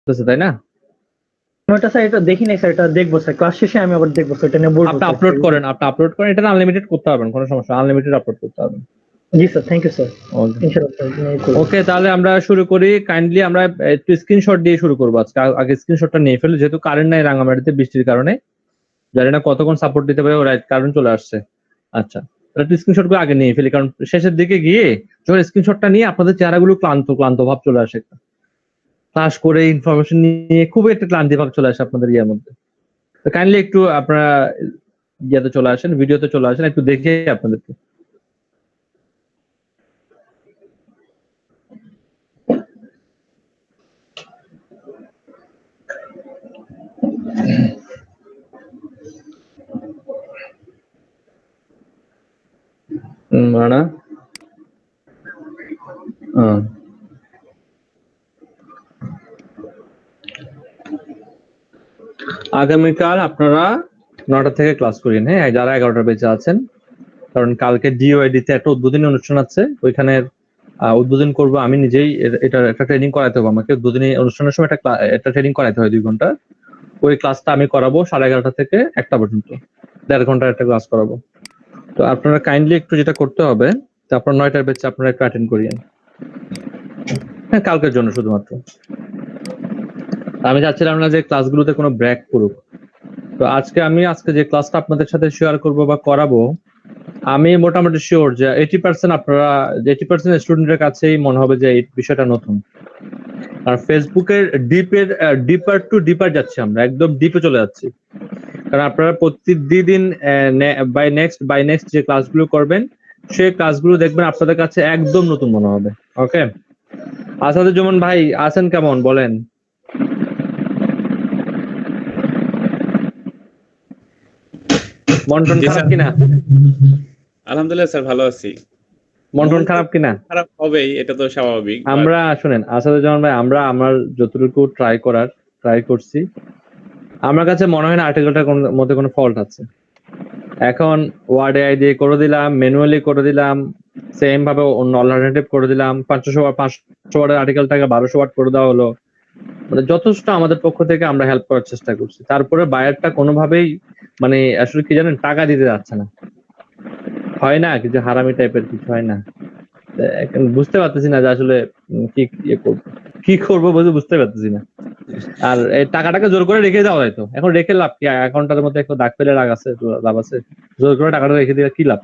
আসতেছে তাই না? ওটা স্যার এটা দেখি নাই স্যার, এটা দেখবো স্যার, ক্লাস শেষে আমি আবার দেখবো স্যার, এটা নিয়ে বলবো। আপনি আপলোড করেন, এটা আনলিমিটেড করতে পারবেন, কোনো সমস্যা, আনলিমিটেড আপলোড করতে পারবেন। জি স্যার, থ্যাংক ইউ স্যার। ওকে, তাহলে আমরা শুরু করি। কাইন্ডলি আমরা একটু স্ক্রিনশট দিয়ে শুরু করবো আজকে। আগে স্ক্রিনশটটা নিয়ে ফেলি, যেহেতু কারেন্ট নাই রাঙামাটিতে বৃষ্টির কারণে, জানি না কতক্ষণ সাপোর্ট দিতে পারে, রাইট কারেন্ট চলে আসছে। আচ্ছা, তাহলে স্ক্রিনশট গুলো আগে নিয়ে ফেলি, কারণ শেষের দিকে গিয়ে যখন স্ক্রিনশটটা নিয়ে আপনাদের চেহারাগুলো ক্লান্ত ক্লান্ত ভাব চলে আসে, ক্লাস করে ইনফরমেশন নিয়ে খুবই একটা ক্লান্তি ভাব চলে আসে আপনাদের ইয়ার মধ্যে। তো কাইন্ডলি একটু আপনারা ইয়াতে চলে আসেন, ভিডিওতে চলে আসেন, একটু দেখে আপনাদেরকে। মানা আগামীকাল আপনারা 9টা থেকে ক্লাস করেন, হ্যাঁ, যারা 11টার বেঁচে আছেন, কারণ কালকে ডিওআইডি তে একটা উদ্বোধনী অনুষ্ঠান আছে, ওইখানে উদ্বোধন করব আমি নিজেই। এটা একটা ট্রেনিং করাতে হবে আমাকে, উদ্বোধনী অনুষ্ঠানের সময় একটা ট্রেনিং করাতে হয় 2 ঘন্টা। ওই ক্লাসটা আমি করাবো 11:30 থেকে 1টা পর্যন্ত, 1.5 ঘন্টার একটা ক্লাস করাবো। তো আপনারা কাইন্ডলি একটু যেটা করতে হবে, আপনার 9টার বেঁচে আপনারা একটু অ্যাটেন্ড করিয়েন, হ্যাঁ, কালকের জন্য শুধুমাত্র। আমি চাচ্ছিলাম না যে ক্লাসগুলোতে কোনো ব্রেক করুক। তো আজকে যে ক্লাসটা আপনাদের সাথে শেয়ার করব বা করাবো, আমি মোটামুটি শিওর যে 80% আপনারা 80% স্টুডেন্টের কাছেই মনে হবে যে এই বিষয়টা নতুন। আর ফেসবুকের ডিপার টু ডিপার যাচ্ছি আমরা, একদম ডিপে চলে যাচ্ছি। কারণ আপনারা প্রতিদিন বাই নেক্সট যে ক্লাসগুলো করবেন, সেই ক্লাসগুলো দেখবেন আপনাদের কাছে একদম নতুন মনে হবে। ওকে, আসাদুজ্জামান ভাই আছেন কেমন বলেন? মন টন খারাপ কিনা? আলহামদুলিল্লাহ স্যার, ভালো আছি। মন টন খারাপ কিনা? খারাপ হবেই, এটা তো স্বাভাবিক। আমরা শুনেন আসাদুজ্জামান ভাই, আমরা আমার যতটুকু ট্রাই করছি, আমার কাছে মনে হয় না আর্টিকেলটার মধ্যে কোনো ফল্ট আছে। এখন ওয়ার্ড এআই দিয়ে করে দিলাম, ম্যানুয়ালি করে দিলাম, সেম ভাবে অন্য অল্টারনেটিভ করে দিলাম, 500 ওয়ার্ডের আর্টিকেলটাকে 1200 ওয়ার্ড করে দেওয়া হলো। মানে যথেষ্ট আমাদের পক্ষ থেকে আমরা হেল্প করার চেষ্টা করছি, তারপরে বায়ারটা কোনোভাবেই মানে আসলে কি জানেন, টাকা দিতে যাচ্ছে না। হয় না কিছু হারামি টাইপের কিছু হয় না, এখন বুঝতে পারতেছি না যে আসলে কি করবো বুঝতে পারতেছি না। আর এই টাকাটাকে জোর করে রেখে দেওয়া হয়তো, এখন রেখে লাভ কি? অ্যাকাউন্টের মধ্যে একটু দাগ পেলে লাভ আছে? জোর করে টাকাটা রেখে দিয়ে কি লাভ?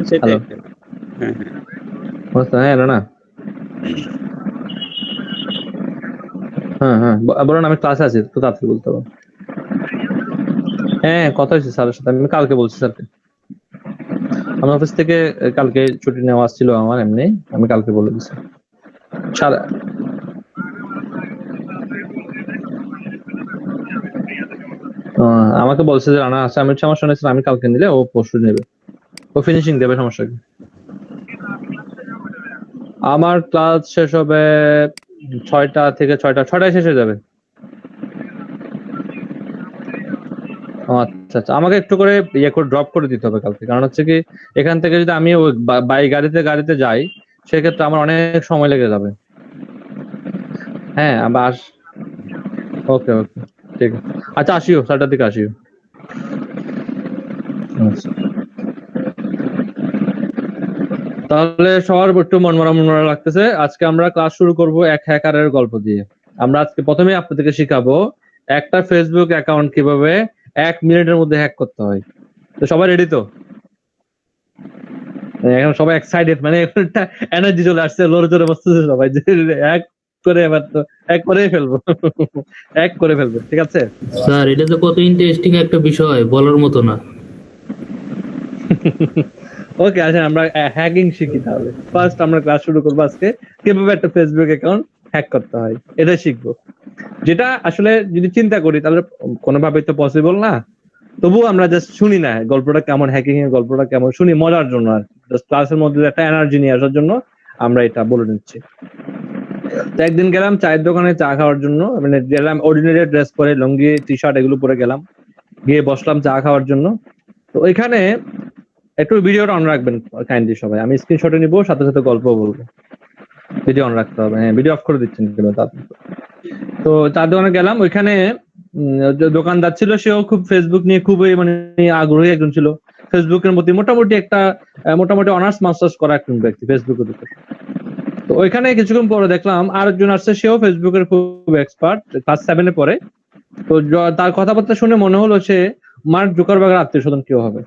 সেটাই। হ্যাঁ না হ্যাঁ বলুন, আমি ক্লাসে আছি, তো তাড়াতাড়ি বলতে পারবো। হ্যাঁ, কথা হয়েছে স্যারের সাথে, আমি কালকে বলছি স্যারকে। আমার অফিস থেকে কালকে ছুটি নেওয়া ছিল আমার, এমনি আমি কালকে বলে দিচ্ছি। আমাকে বলছে যে রানা আছে, আমি সমস্যা নেই, আমি কালকে নিলে ও পরশু নেবে, ও ফিনিশিং দেবে, সমস্যা কি? আমার ক্লাস শেষ হবে 6টা থেকে 6টায় শেষ হয়ে যাবে। আচ্ছা, আমাকে একটু করে ড্রপ করে দিতে হবে কালকে, কারণ হচ্ছে কি এখান থেকে যদি আমি বাই গাড়িতে যাই, সেক্ষেত্রে আমার অনেক সময় লেগে যাবে। হ্যাঁ, আবার ওকে ঠিক আছে। আচ্ছা, আসিও 7টার দিকে আসিও। তাহলে সবার একটু মনমরা লাগতেছে। আজকে আমরা ক্লাস শুরু করব এক হ্যাকারের গল্প দিয়ে। আমরা আজকে প্রথমে আপনাদেরকে শিখাবো একটা ফেসবুক অ্যাকাউন্ট কিভাবে 1 মিনিটের মধ্যে হ্যাক করতে হয়। তো সবাই রেডি তো? এখন সবাই এক্সাইটেড, মানে একটা এনার্জি চলে আসছে, জোরে বসতেছে সবাই যে হ্যাক করে এবার তো হ্যাক করে ফেলবো, হ্যাক করে ফেলবো, ঠিক আছে স্যার? এটা তো কত ইন্টারেস্টিং একটা বিষয়, বলার মতো না। ওকে, আচ্ছা আমরা হ্যাকিং শিখি তাহলে। ফার্স্ট আমরা ক্লাস শুরু করবো আজকে কিভাবে একটা ফেসবুক অ্যাকাউন্ট হ্যাক করতে হয়, এটা শিখবো। যেটা আসলে যদি চিন্তা করি তাহলে কোনোভাবেই তো পসিবল না, তবুও আমরা জাস্ট শুনি না গল্পটা কেমন, হ্যাকিং এর গল্পটা কেমন শুনি মজার জন্য, আর জাস্ট ক্লাসের মধ্যে একটা এনার্জি নিয়ে আসার জন্য আমরা এটা বলে নিচ্ছি। তো একদিন গেলাম চায়ের দোকানে চা খাওয়ার জন্য, মানে গেলাম অর্ডিনারি ড্রেস পরে, লুঙ্গি টি শার্ট এগুলো পরে গেলাম, গিয়ে বসলাম চা খাওয়ার জন্য। তো ওইখানে একটু ভিডিওটা অন রাখবেন কাইন্ডলি সবাই, আমি স্ক্রিনশটে নিবো, সাথে সাথে গল্প বলবো। ভিডিও অন রাখতে হবে, হ্যাঁ ভিডিও অফ করে দিচ্ছেন তো চার দোকানে গেলাম, ওইখানে যে দোকানদার ছিল সেও খুব ফেসবুক নিয়ে খুবই মানে আগ্রহী একজন ছিল, ফেসবুকের প্রতি মোটামুটি একটা মোটামুটি অনার্স মাস্টার্স করা একজন ব্যক্তি ফেসবুকের উপর। তো ওইখানে কিছুক্ষণ পরে দেখলাম আরেকজন আসছে, সেও ফেসবুকের খুব এক্সপার্ট, ক্লাস 7 এ পড়ে। তো তার কথাবার্তা শুনে মনে হলো সে মার্ক জুকারবার্গের আত্মীয় স্বজন কেউ হবে,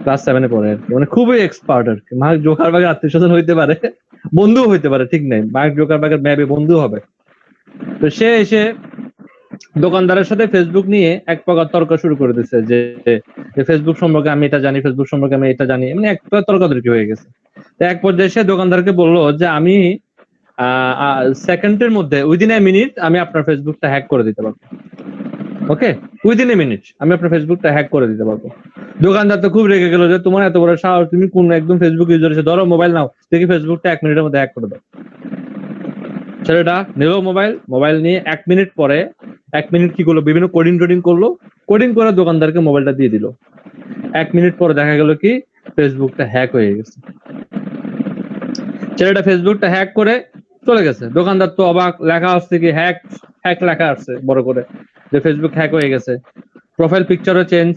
ক্লাস 7 এ পড়ে আর কি, মানে খুবই এক্সপার্ট আর কি। মার্ক জুকারবার্গের আত্মীয় স্বজন হইতে পারে, বন্ধু হইতে পারে, ঠিক নাই, মার্ক জুকারবার্গের মেবি বন্ধু হবে। তো সে এসে দোকানদারের সাথে ফেসবুক নিয়ে এক প্রকার তর্ক শুরু করে দিচ্ছে যে ফেসবুক সম্পর্কে আমি এটা জানি, ফেসবুক সম্পর্কে আমি এটা জানি, মানে এক প্রকার তর্কাতর্কি হয়ে গেছে। তো এক পর্যায়ে সে দোকানদারকে বললো যে আমি সেকেন্ডের মধ্যে উইদিন এ মিনিট আমি আপনার ফেসবুকটা হ্যাক করে দিতে পারবো। ওকে, উইদিন এ মিনিট আমি আপনার ফেসবুকটা হ্যাক করে দিতে পারবো। দোকানদার তো খুব রেগে গেল যে তোমার এত বড় সাহস, তুমি কোন একদম ফেসবুক ইউজার এসে ধরো মোবাইল নাও, দেখি ফেসবুকটা 1 মিনিটের মধ্যে হ্যাক করে দাও। ছেলেটা নিল মোবাইল নিয়ে 1 মিনিট পরে 1 মিনিট কি করলো, বিভিন্ন কোডিং করলো, কোডিং করে দোকানদারকে মোবাইলটা দিয়ে দিল। 1 মিনিট পরে দেখা গেল কি ফেসবুকটা হ্যাক হয়ে গেছে। ছেলেটা ফেসবুকটা হ্যাক করে চলে গেছে। দোকানদার তো অবাক, লেখা আসছে কি হ্যাক লেখা আসছে বড় করে যে ফেসবুক হ্যাক হয়ে গেছে। প্রোফাইল পিকচারও চেঞ্জ,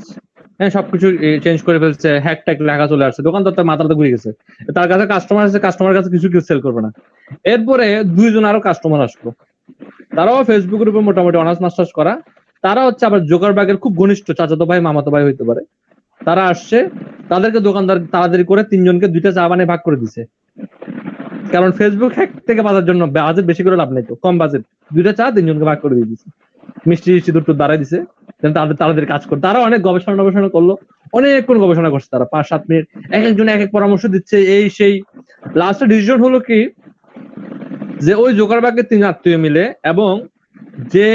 হ্যাঁ সবকিছু চেঞ্জ করে ফেলছে, হ্যাক ট্যাক লেখা চলে আসছে। দোকানদার তার মাথাটা ঘুরে গেছে, তার কাছে কাস্টমার আছে, কাস্টমার কাছে কিছু সেল করবে না। এরপরে 2 জন আরো কাস্টমার আসলো, তারাও ফেসবুকের উপর মোটামুটি অনার্স মাস্টার্স করা, তারা হচ্ছে আবার জুকারবার্গের খুব ঘনিষ্ঠ চাচাতো ভাই মামাতো ভাই হইতে পারে। তারা আসছে, তাদেরকে দোকানদার তাড়াতাড়ি করে 3 জনকে 2টা চা বানিয়ে ভাগ করে দিছে, কারণ ফেসবুক হ্যাক থেকে বাঁচার জন্য বাজেট বেশি করে লাভ নেই, তো কম বাজেট 2টা চা 3 জনকে ভাগ করে দিয়ে দিছে, মিষ্টি দুটো দাঁড়াই দিছে, তাদের কাজ করে। তারা অনেক গবেষণা করলো, অনেকক্ষণ গবেষণা করছে তারা, 5-7 মিনিট এক একজন এক এক পরামর্শ দিচ্ছে, এই সেই। লাস্টে ডিসিশন হলো কি যে ওই জুকারবার্গের 3 আত্মীয় মিলে এবং যে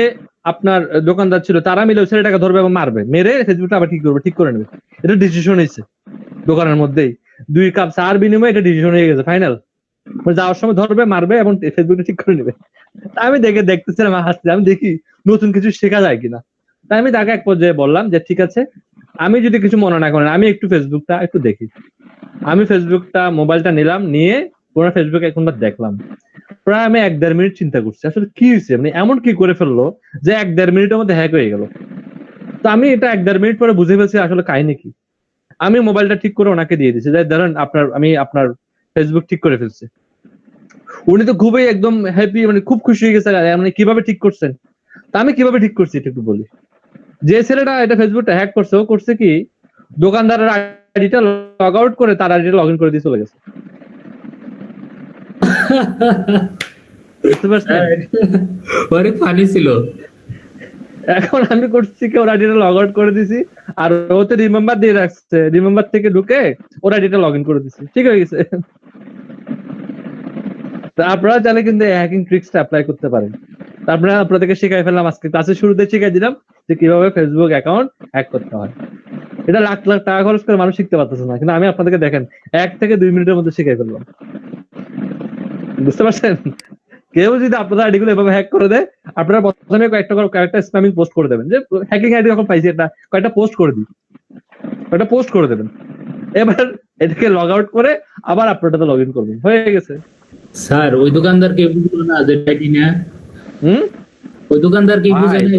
আপনার দোকানদার ছিল তারা মিলে ছেলেটাকে ধরবে এবং মারবে, মেরে ফেসবুকটা আবার ঠিক করে নেবে। এটা ডিসিশন হয়েছে দোকানের মধ্যেই, 2 কাপ চার বিনিময়ে এটা ডিসিশন হয়ে গেছে ফাইনাল। যাওয়ার সময় ধরবে, মারবে এবং ফেসবুকটা ঠিক করে নেবে। আমি দেখতেছিলাম, হাসছি, আমি দেখি নতুন কিছু শেখা যায় কিনা। তাই আমি তাকে এক পর্যায়ে বললাম যে ঠিক আছে, আমি যদি কিছু মনে না করেন আমি একটু ফেসবুকটা একটু দেখি। আমি ফেসবুকটা মোবাইলটা নিলাম, নিয়ে পুরো ফেসবুক একবার দেখলাম। প্রায় আমি 1-1.5 মিনিট চিন্তা করছি আসলে কি হয়েছে, মানে এমন কি করে ফেললো যে 1-1.5 মিনিটের মধ্যে হ্যাক হয়ে গেল। তো আমি এটা 1-1.5 মিনিট পরে বুঝে ফেলছি আসলে কাহিনী কি। আমি মোবাইলটা ঠিক করে ওনাকে দিয়ে দিচ্ছি যে ধরেন আমি আপনার ফেসবুক ঠিক করে ফেলছি। উনি তো খুবই একদম হ্যাপি, মানে খুব খুশি হয়ে গেছে, মানে কিভাবে ঠিক করছেন। তা আমি কিভাবে ঠিক করছি এটা একটু বলি। যে ছেলেটা এটা ফেসবুকটা হ্যাক করছে, ও করছে কি দোকানদারের আইডিটা লগ আউট করে তার আইডিটা লগ ইন করে দিয়ে চলে গেছে। বুঝতে পারছেন? অনেক ফানি ছিল। এখন আমি করছি কি ওর আইডিটা লগ আউট করে দিছি, আর ওতে রিমেম্বার দিয়ে রাখছে, রিমেম্বার থেকে ঢুকে ওর আইডিটা লগ ইন করে দিছি, ঠিক হয়ে গেছে। আপনারা চাইলে কিন্তু হ্যাকিং ট্রিক্সটা অ্যাপ্লাই করতে পারেন। তারপরে আপনাদেরকে শিখাই ফেললাম, আজকে ক্লাসের শুরুতে শিখাই দিলাম যে কিভাবে ফেসবুক অ্যাকাউন্ট হ্যাক করতে হয়। এটা লাখ লাখ টাকা খরচ করে মানুষ শিখতে পারতেছে না, কিন্তু আমি আপনাদেরকে দেখেন 1 থেকে 2 মিনিটের মধ্যে শিখাই ফেললাম। বুঝতে পারছেন? কেউ যদি আপনাদের আইডি গুলো এভাবে হ্যাক করে দেয়, আপনারা প্রথমে কয়েকটা স্প্যামিং পোস্ট করে দেবেন, যে হ্যাকিং আইডি যখন পাইছি এটা কয়েকটা পোস্ট করে দিই, কয়েকটা পোস্ট করে দেবেন। এবার এটাকে লগ আউট করে আবার আপনারটাতে লগ ইন করবেন, হয়ে গেছে। স্যার ওই দোকানদার কে বুঝলো না যে এটা কিনা? হুম, ওই দোকানদার কি বুঝে না?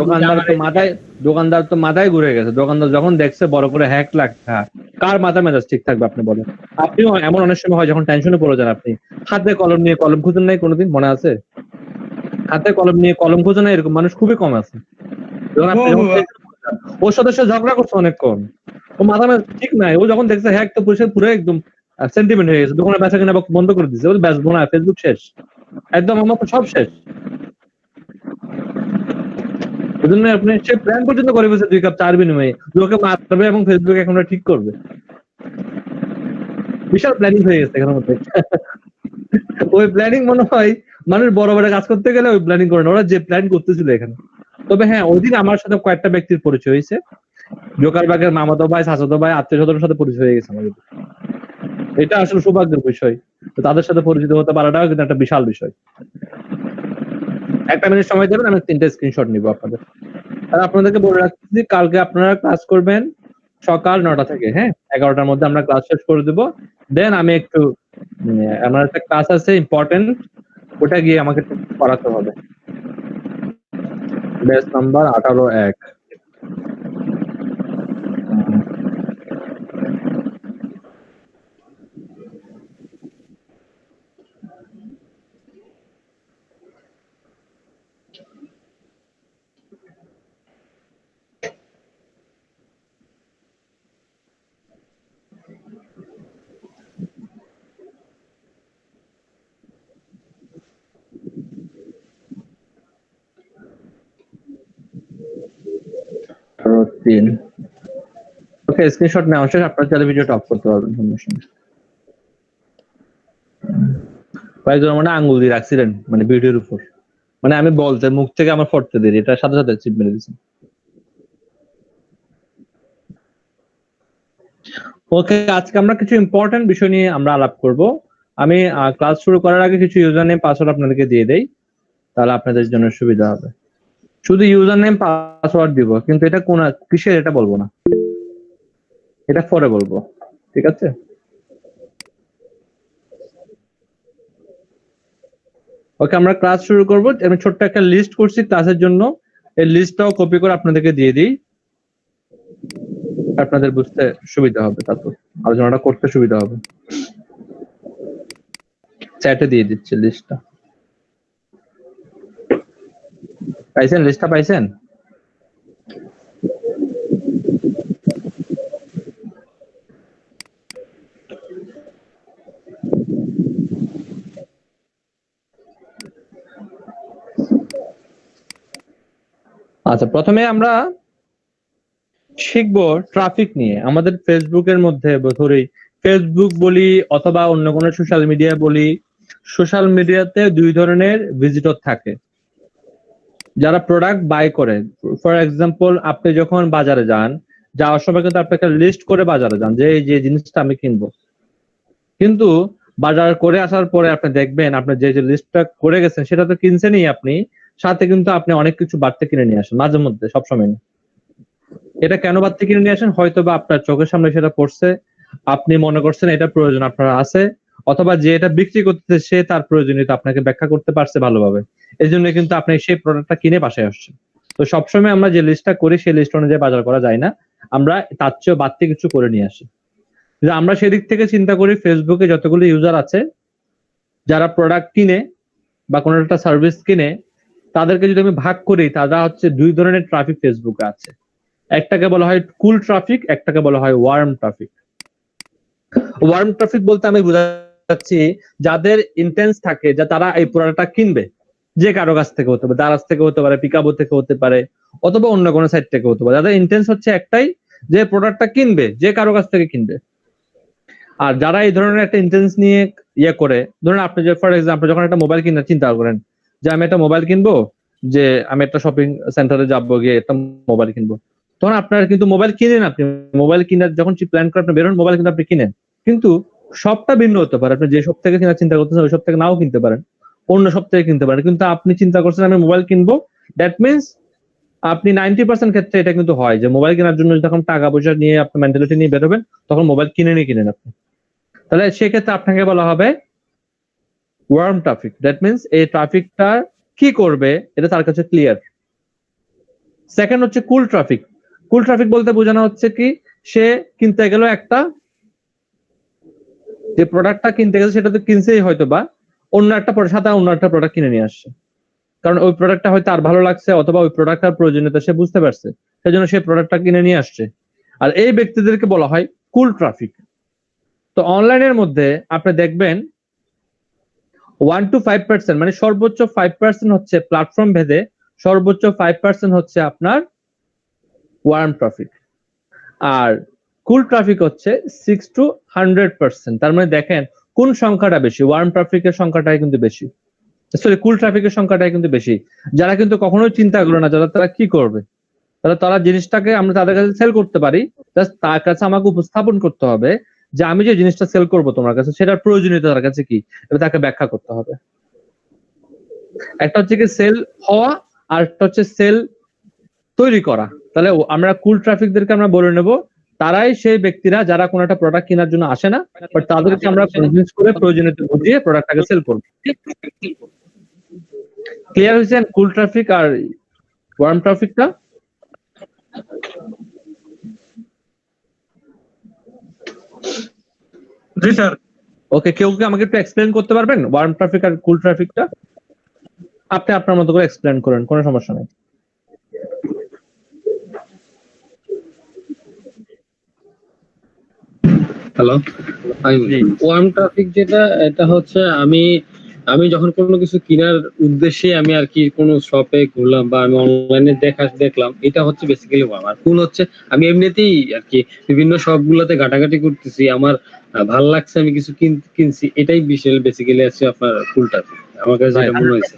দোকানদার তো মাথায় ঘুরে গেছে। দোকানদার যখন দেখছে বড় করে হ্যাক লেখা, কার মাথা মেজাজ ঠিক থাকবে আপনি বলেন? আপনিও এমন অনেক সময় হয় যখন টেনশনে পড়ে যান, আপনি হাতে কলম নিয়ে কলম খুঁজেন নাই কোনোদিন, মনে আছে? হাতে কলম নিয়ে কলম খুঁজে নাই এরকম মানুষ খুবই কম আছে। ওর সাথে সে ঝগড়া করছে অনেকক্ষণ, ও মাথা মেজাজ ঠিক নাই। ও যখন দেখছে হ্যাক, তো পুরো একদম সেন্টিমেন্ট হয়ে গেছে, দোকানে বেচা কিনা বন্ধ করে দিচ্ছে, বেচবো না, ফেসবুক শেষ, একদম আমার সব শেষ। ওজন্য আপনি সে প্ল্যান পর্যন্ত করে ফেলছে 2 কাপ চার বিনিময়ে লোকে মারবে এবং ফেসবুক অ্যাকাউন্টটা ঠিক করবে। বিশাল প্ল্যানিং হয়ে গেছে এখানের মধ্যে। ওই প্ল্যানিং মনে হয় মানুষ বড় বড় কাজ করতে গেলে ওই প্ল্যানিং করে না, ওরা যে প্ল্যান করতেছিল এখানে। তবে হ্যাঁ, ওই দিন আমার সাথে কয়েকটা ব্যক্তির পরিচয় হয়েছে, জোকারবার্গের মামাতো ভাই, চাচাতো ভাই, আত্মীয় স্বজনের সাথে পরিচয় হয়ে গেছে আমাদের। এটা আসলে সৌভাগ্যের বিষয়, তো তাদের সাথে পরিচিত হতে পারাটাও কিন্তু একটা বিশাল বিষয়। 1 মিনিট সময় দেবেন, আমি 3টে স্ক্রিনশট নিব আপনাদের। আর আপনাদেরকে বলে রাখছি কালকে আপনারা ক্লাস করবেন সকাল 9টা থেকে, হ্যাঁ 11টার মধ্যে আমরা ক্লাস শেষ করে দেব। দেন আমি একটু আমার একটা ক্লাস আছে ইম্পর্টেন্ট, ওটা গিয়ে আমাকে পড়াতে হবে। Batch number 18-1। তিন। ওকে, স্ক্রিনশট নেওয়া শেষ। আপনারা চাইলে ভিডিওটা অফ করতে পারবেন, সমস্যা নেই। কয়েকজন মানে আঙ্গুল দিয়ে রাখছিলেন মানে ভিডিওর উপর, মানে আমি বলতে মুখ থেকে আমার ফটতে দেরি, এটা সাথে সাথে চিপ মেরে দিচ্ছি। ওকে, আজকে আমরা কিছু ইম্পর্টেন্ট বিষয় নিয়ে আমরা আলাপ করব। আমি ক্লাস শুরু করার আগে কিছু ইউজার নেম পাসওয়ার্ড আপনাদেরকে দিয়ে দেই, তাহলে আপনাদের জন্য সুবিধা হবে। শুধু ইউজার নেম পাসওয়ার্ড দিব, কিন্তু এটা কোন কিসের এটা বলবো না, এটা পরে বলবো, ঠিক আছে? ওকে, আমরা ক্লাস শুরু করব। আমি ছোট্ট একটা লিস্ট করছি ক্লাসের জন্য, এই লিস্টটাও কপি করে আপনাদেরকে দিয়ে দিই, আপনাদের বুঝতে সুবিধা হবে, তারপর আলোচনাটা করতে সুবিধা হবে। চ্যাটে দিয়ে দিচ্ছি লিস্টটা। পাইছেন? লিস্টটা পাইছেন? আচ্ছা, প্রথমে আমরা শিখবো ট্রাফিক নিয়ে। আমাদের ফেসবুকের মধ্যে ধরি ফেসবুক বলি অথবা অন্য কোনো সোশ্যাল মিডিয়া বলি, সোশ্যাল মিডিয়াতে দুই ধরনের ভিজিটর থাকে যারা প্রোডাক্ট বাই করে। ফর এক্সাম্পল, আপনি যখন বাজারে যান, যাওয়ার সময় কিন্তু আপনি একটা লিস্ট করে বাজারে যান যে এই যে জিনিসটা আমি কিনবো, কিন্তু বাজার করে আসার পরে আপনি দেখবেন আপনি যে যে লিস্টটা করে গেছেন সেটা তো কিনছেনই আপনি, সাথে কিন্তু আপনি অনেক কিছু বাড়তে কিনে নিয়ে আসেন মাঝে মধ্যে, সবসময় না। এটা কেন বাড়তে কিনে নিয়ে আসেন? হয়তো বা আপনার চোখের সামনে সেটা পড়ছে, আপনি মনে করছেন এটা প্রয়োজন আপনার আছে, অথবা যে এটা বিক্রি করতেছে সে তার প্রয়োজনীয়তা আপনাকে ব্যাখ্যা করতে পারছে ভালোভাবে, এই জন্য কিন্তু আপনি সেই প্রোডাক্টটা কিনে বাসায় আসছেন। তো সবসময় আমরা যে লিস্টটা করি সেই লিস্ট অনুযায়ী বাজার করা যায় না, আমরা তার চেয়েও বাড়তি কিছু করে নিয়ে আসি। যে আমরা সেদিক থেকে চিন্তা করি ফেসবুকে যতগুলো ইউজার আছে যারা প্রোডাক্ট কিনে বা কোনো একটা সার্ভিস কিনে, তাদেরকে যদি আমি ভাগ করি, তারা হচ্ছে দুই ধরনের ট্রাফিক ফেসবুকে আছে। একটাকে বলা হয় কুল ট্রাফিক, একটাকে বলা হয় ওয়ার্ম ট্রাফিক। ওয়ার্ম ট্রাফিক বলতে আমি বোঝাচ্ছি যাদের ইন্টেন্স থাকে যে তারা এই প্রোডাক্টটা কিনবে, যে কারো কাছ থেকে হতে পারে, দারাজ থেকে হতে পারে, পিকাবো থেকে হতে পারে, অথবা অন্য কোনো সাইট থেকে হতে পারে। যাদের ইন্টেন্স হচ্ছে একটাই, যে প্রোডাক্টটা কিনবে, যে কারো কাছ থেকে কিনবে। আর যারা এই ধরনের একটা ইন্টেন্স নিয়ে ইয়ে করে, ধরুন আপনি যে ফর এক্সাম্পল যখন একটা মোবাইল কিনার চিন্তা করেন যে আমি একটা মোবাইল কিনবো, যে আমি একটা শপিং সেন্টারে যাবো, গিয়ে একটা মোবাইল কিনবো, তখন আপনার কিন্তু মোবাইল কিনেন, আপনি মোবাইল কিনার যখন প্ল্যান করে আপনি বেরোন, মোবাইল কিন্তু আপনি কিনেন, কিন্তু সবটা ভিন্ন হতে পারে। আপনি যে সব থেকে কেনার চিন্তা করতেছেন ওই সব থেকে নাও কিনতে পারেন, অন্য সব থেকে কিনতে পারেন, কিন্তু আপনি চিন্তা করছেন আমি মোবাইল কিনবো। দ্যাট মিনস আপনি 90% ক্ষেত্রে এটা কিন্তু হয় যে মোবাইল কেনার জন্য যখন টাকা পয়সা নিয়ে আপনি মেন্টালিটি নিয়ে বেরোবেন, তখন মোবাইল কিনেন আপনি। তাহলে সেক্ষেত্রে আপনাকে বলা হবে ওয়ার্ম ট্রাফিক। দ্যাট মিনস এই ট্রাফিকটা কি করবে এটা তার কাছে ক্লিয়ার। সেকেন্ড হচ্ছে কুল ট্রাফিক। কুল ট্রাফিক বলতে বোঝানো হচ্ছে কি, সে কিনতে গেল একটা, যে প্রোডাক্টটা কিনতে গেছে সেটা তো কিনছেই হয়তো, বা অন্য একটা সাথে অন্য একটা প্রোডাক্ট কিনে নিয়ে আসছে, কারণ ওই প্রোডাক্টটা হয়তো আর ভালো লাগছে, অথবা ওই প্রোডাক্টটার প্রয়োজনীয়তা সে বুঝতে পারছে, সেজন্য সে প্রোডাক্টটা কিনে নিয়ে আসছে। আর এই ব্যক্তিদেরকে বলা হয় কুল ট্রাফিক। তো অনলাইনের মধ্যে আপনি দেখবেন 1 to 5%, মানে সর্বোচ্চ 5% হচ্ছে প্ল্যাটফর্ম ভেদে, সর্বোচ্চ 5% হচ্ছে আপনার ওয়ার্ম ট্রাফিক, আর কুল ট্রাফিক হচ্ছে 6 to 100%। তার মানে দেখেন কোন সংখ্যাটা বেশি, ওয়ার্ম ট্রাফিকের সংখ্যাটাই কিন্তু বেশি, সরি কুল ট্রাফিকের সংখ্যাটাই কিন্তু বেশি। যারা কিন্তু কখনোই চিন্তা করে না যারা তারা কি করবে, তারা জিনিসটাকে আমরা তাদের কাছে সেল করতে পারি, জাস্ট তার কাছে আমাকে উপস্থাপন করতে হবে যে আমি যে জিনিসটা সেল করবো তোমার কাছে সেটার প্রয়োজনীয়তা তার কাছে কি, এটা তাকে ব্যাখ্যা করতে হবে। একটা হচ্ছে কি সেল হওয়া, আর একটা হচ্ছে সেল তৈরি করা। তাহলে আমরা কুল ট্রাফিকদেরকে আমরা বলে নেব তারাই সেই ব্যক্তিরা যারা কোনো একটা প্রোডাক্ট কেনার জন্য আসে না, বাট তাদেরকে আমরা কনভিন্স করে প্রয়োজনীয়তা বুঝিয়ে প্রোডাক্টটাকে সেল করবো। ক্লিয়ার হয়েছেন কুল ট্রাফিক আর ওয়ার্ম ট্রাফিকটা? জি স্যার। ওকে, কেউ কি আমাকে একটু এক্সপ্লেন করতে পারবেন ওয়ার্ম ট্রাফিক আর কুল ট্রাফিকটা? আপনি আপনার মতো করে এক্সপ্লেন করেন, কোনো সমস্যা নেই। হ্যালো, জি। ওয়ার্ম ট্রাফিক যেটা, এটা হচ্ছে আমি আমি যখন কোনো কিছু কেনার উদ্দেশ্যে আমি আর কি কোনো শপে ঘুরলাম বা আমি অনলাইনে দেখলাম, এটা হচ্ছে বেসিক্যালি ওয়ার্ম। আর কুল হচ্ছে আমি এমনিতেই আর কি বিভিন্ন শপ গুলোতে ঘাটাঘাটি করতেছি, আমার ভাল লাগছে, আমি কিছু কিনছি, এটাই বেসিক্যালি আছে আপনার কুল ট্রাফিক, আমার কাছে যেটা মনে হয়েছে।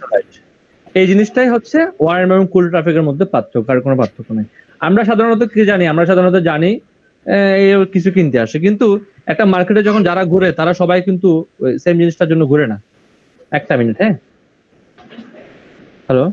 এই জিনিসটাই হচ্ছে ওয়ার্ম এবং কুল ট্রাফিকের মধ্যে পার্থক্য, আর কোনো পার্থক্য নেই। আমরা সাধারণত কি জানি, আমরা সাধারণত জানি এই কিছু কিনতে আসে, কিন্তু একটা মার্কেটে যখন যারা ঘুরে তারা সবাই কিন্তু সেম জিনিসটার জন্য ঘুরে না। একটা মিনিট, হ্যাঁ। হ্যালো,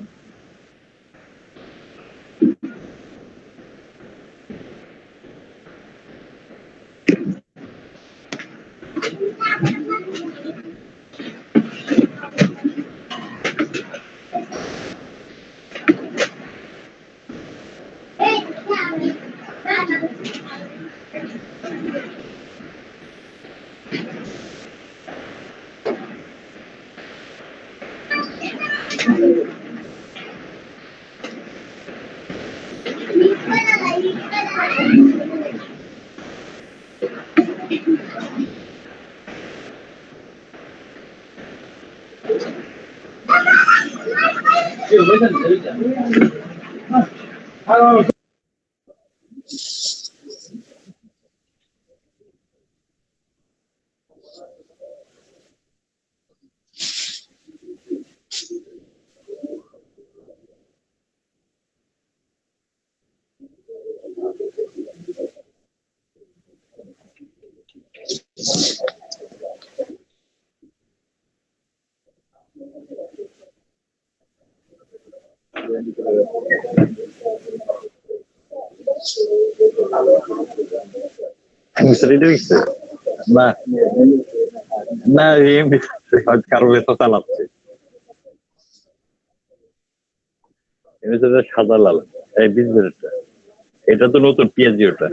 না না, এমনি কারো তো চালাচ্ছে, সাদা লাল এই বিজনেসটা, এটা তো নতুন পিএনজি ওটা।